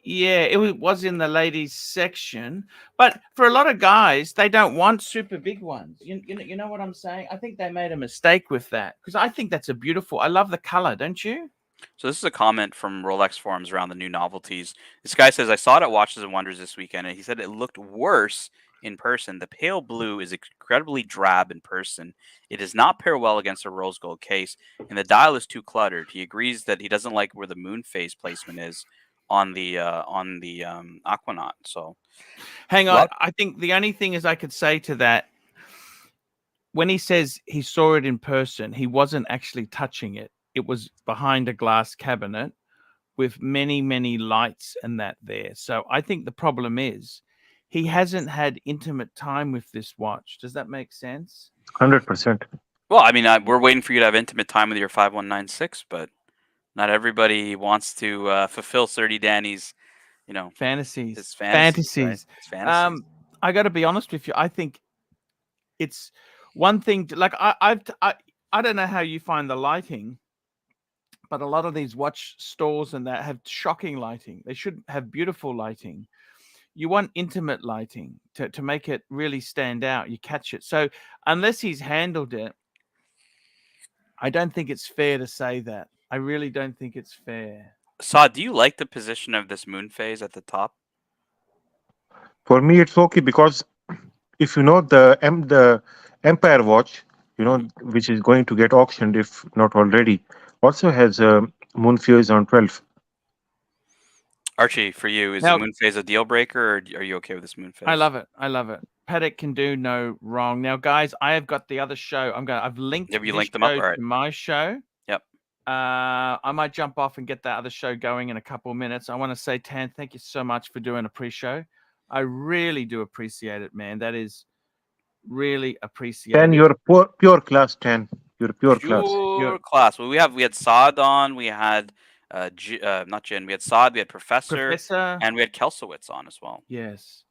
Yeah, it was in the ladies section, but for a lot of guys, they don't want super big ones. You know what I'm saying? I think they made a mistake with that because I think that's a beautiful. I love the color, don't you? So this is a comment from Rolex forums around the new novelties. This guy says, I saw it at Watches and Wonders this weekend, and he said it looked worse in person. The pale blue is incredibly drab in person. It does not pair well against a rose gold case, and the dial is too cluttered. He agrees that he doesn't like where the moon phase placement is on the Aquanaut. So Hang on. I think the only thing is I could say to that, when he says he saw it in person, he wasn't actually touching it. It was behind a glass cabinet with many, many lights and that there. So I think the problem is he hasn't had intimate time with this watch. Does that make sense? 100%. Well, I mean, we're waiting for you to have intimate time with your 5196, but not everybody wants to fulfill 30 Danny's, fantasies. His fantasies. Right? His fantasies. I got to be honest with you. I think it's one thing. Like I don't know how you find the lighting, but a lot of these watch stores and that have shocking lighting. They should have beautiful lighting. You want intimate lighting to make it really stand out. You catch it. So unless he's handled it, I don't think it's fair to say that. I really don't think it's fair. Saad, do you like the position of this moon phase at the top? For me, it's okay because if you know the Empire watch, which is going to get auctioned if not already, also has a moon phase on 12. Archie, for you, is the moon phase a deal breaker, or are you okay with this moon phase? I love it. Patek can do no wrong. Now, guys, I have got the other show. I've linked. Have you linked them up? All right. To my show. Yep. I might jump off and get that other show going in a couple of minutes. I want to say, Tan, thank you so much for doing a pre-show. I really do appreciate it, man. That is really appreciated. Tan, you're pure class, Tan. You're pure class. Pure class. Well, we had Saad on. We had not Jen. We had Saad. We had Professor, and we had Kelsowitz on as well. Yes.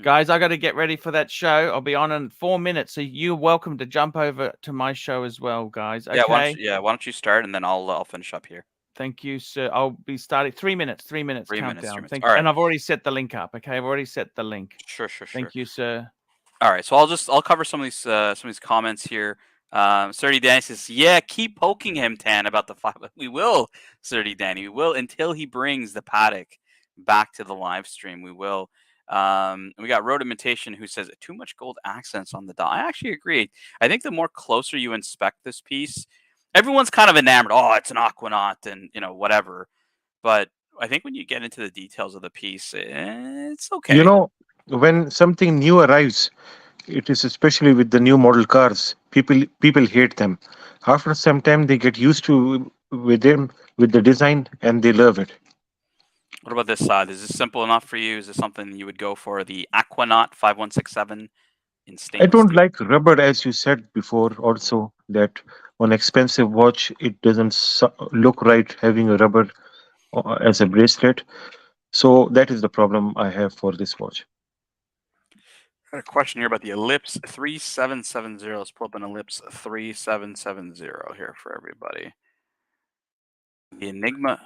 Guys, I got to get ready for that show. I'll be on in 4 minutes, so you're welcome to jump over to my show as well, guys. Okay? Why don't you start, and then I'll finish up here. Thank you, sir. I'll be starting 3 minutes. 3 minutes countdown. Thank you. And I've already set the link up. Okay, I've already set the link. Sure. Thank you, sir. All right, so I'll cover some of these comments here. Sturdy Danny says, "Yeah, keep poking him, Tan, about the 5." We will, Sturdy Danny. We will until he brings the Patek back to the live stream. We will. We got Road Imitation who says too much gold accents on the dial. I actually agree. I think the more closer you inspect this piece, everyone's kind of enamored. Oh, it's an Aquanaut and whatever. But I think when you get into the details of the piece, it's okay. When something new arrives, it is especially with the new model cars. People hate them. After some time, they get used to with the design, and they love it. What about this side? Is this simple enough for you? Is this something you would go for? The Aquanaut 5167 in stainless I don't steel? like rubber, as you said before. Also, that on expensive watch, it doesn't look right having a rubber as a bracelet. So that is the problem I have for this watch. Got a question here about the Ellipse 3770. Let's pull up an Ellipse 3770 here for everybody. The Enigma.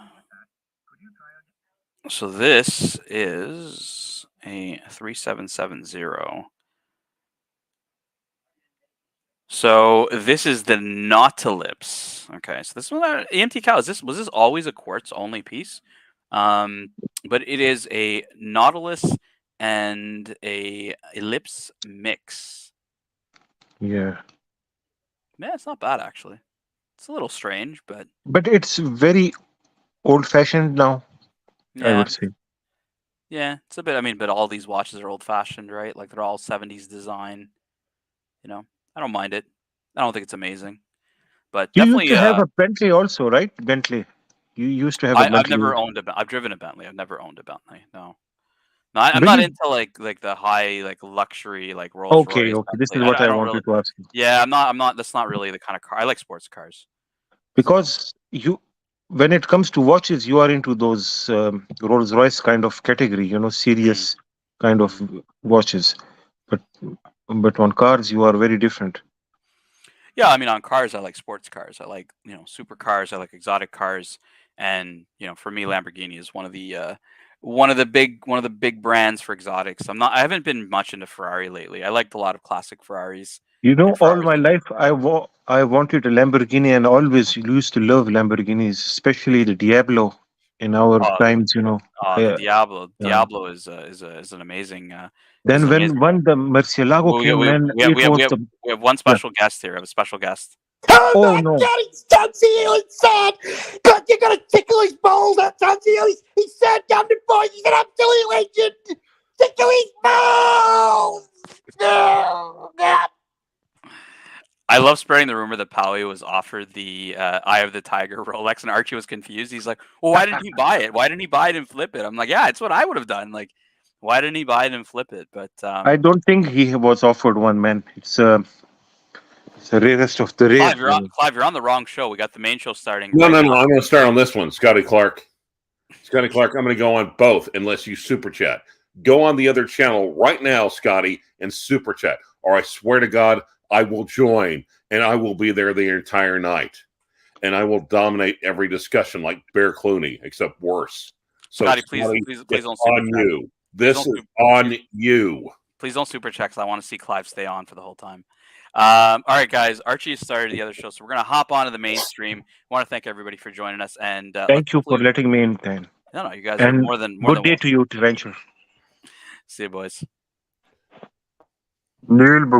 So this is a 3770. So this is the Nautilus. Okay, so this one, EMT Cal, was this always a quartz only piece? But it is a Nautilus and a Ellipse mix. Yeah. Man, it's not bad actually. It's a little strange, but it's very old-fashioned now. Yeah. I would say. Yeah, it's a bit. I mean, but all these watches are old-fashioned, right? Like they're all 70s design. I don't mind it. I don't think it's amazing, But You definitely, used to have a Bentley also, right? Bentley. You used to have a I've Bentley. never owned a. I've driven a Bentley. I've never owned a Bentley. No. No, I'm not Really? into like the high like luxury like Rolls Okay, Royce. okay. This is Bentley. what I I don't really. wanted to ask you. Yeah, I'm not. I'm not. That's not really the kind of car I like. Sports cars. Because when it comes to watches, you are into those Rolls Royce kind of category, serious kind of watches. But on cars, you are very different. Yeah, I mean, on cars, I like sports cars. I like supercars. I like exotic cars, and for me, Lamborghini is one of the big brands for exotics. I haven't been much into Ferrari lately. I liked a lot of classic Ferraris. And All Ferraris my life, I wanted a Lamborghini and always used to love Lamborghinis, especially the Diablo in our times, the Diablo. Yeah. Diablo is an amazing. Then when the Murcielago came, man, it was we have one special guest here. I have a special guest. Oh no! He said, "God, you're gonna tickle his balls." That he said, "Damn the boy, he's an absolute legend." Tickle his balls. No, God. I love spreading the rumor that Pauly was offered the Eye of the Tiger Rolex, and Archie was confused. He's like, "Well, why didn't he buy it? Why didn't he buy it and flip it?" I'm like, "Yeah, it's what I would have done. Like, why didn't he buy it and flip it?" But I don't think he was offered one, man. It's the rarest of the rare. Clive, you're on the wrong show. We got the main show starting. No. I'm going to start on this one, Scotty Clark. Scotty Clark, I'm going to go on both unless you super chat. Go on the other channel right now, Scotty, and super chat. Or I swear to God, I will join, and I will be there the entire night. And I will dominate every discussion like Bear Clooney, except worse. So, Scotty, please don't super on you. This is on you. Please don't super chat because I want to see Clive stay on for the whole time. All right, guys. Archie started the other show, so we're going to hop onto the mainstream. I want to thank everybody for joining us. And thank you for letting me in, Dan. No, you guys are more than good day to you, Rancher. See you, boys. Neil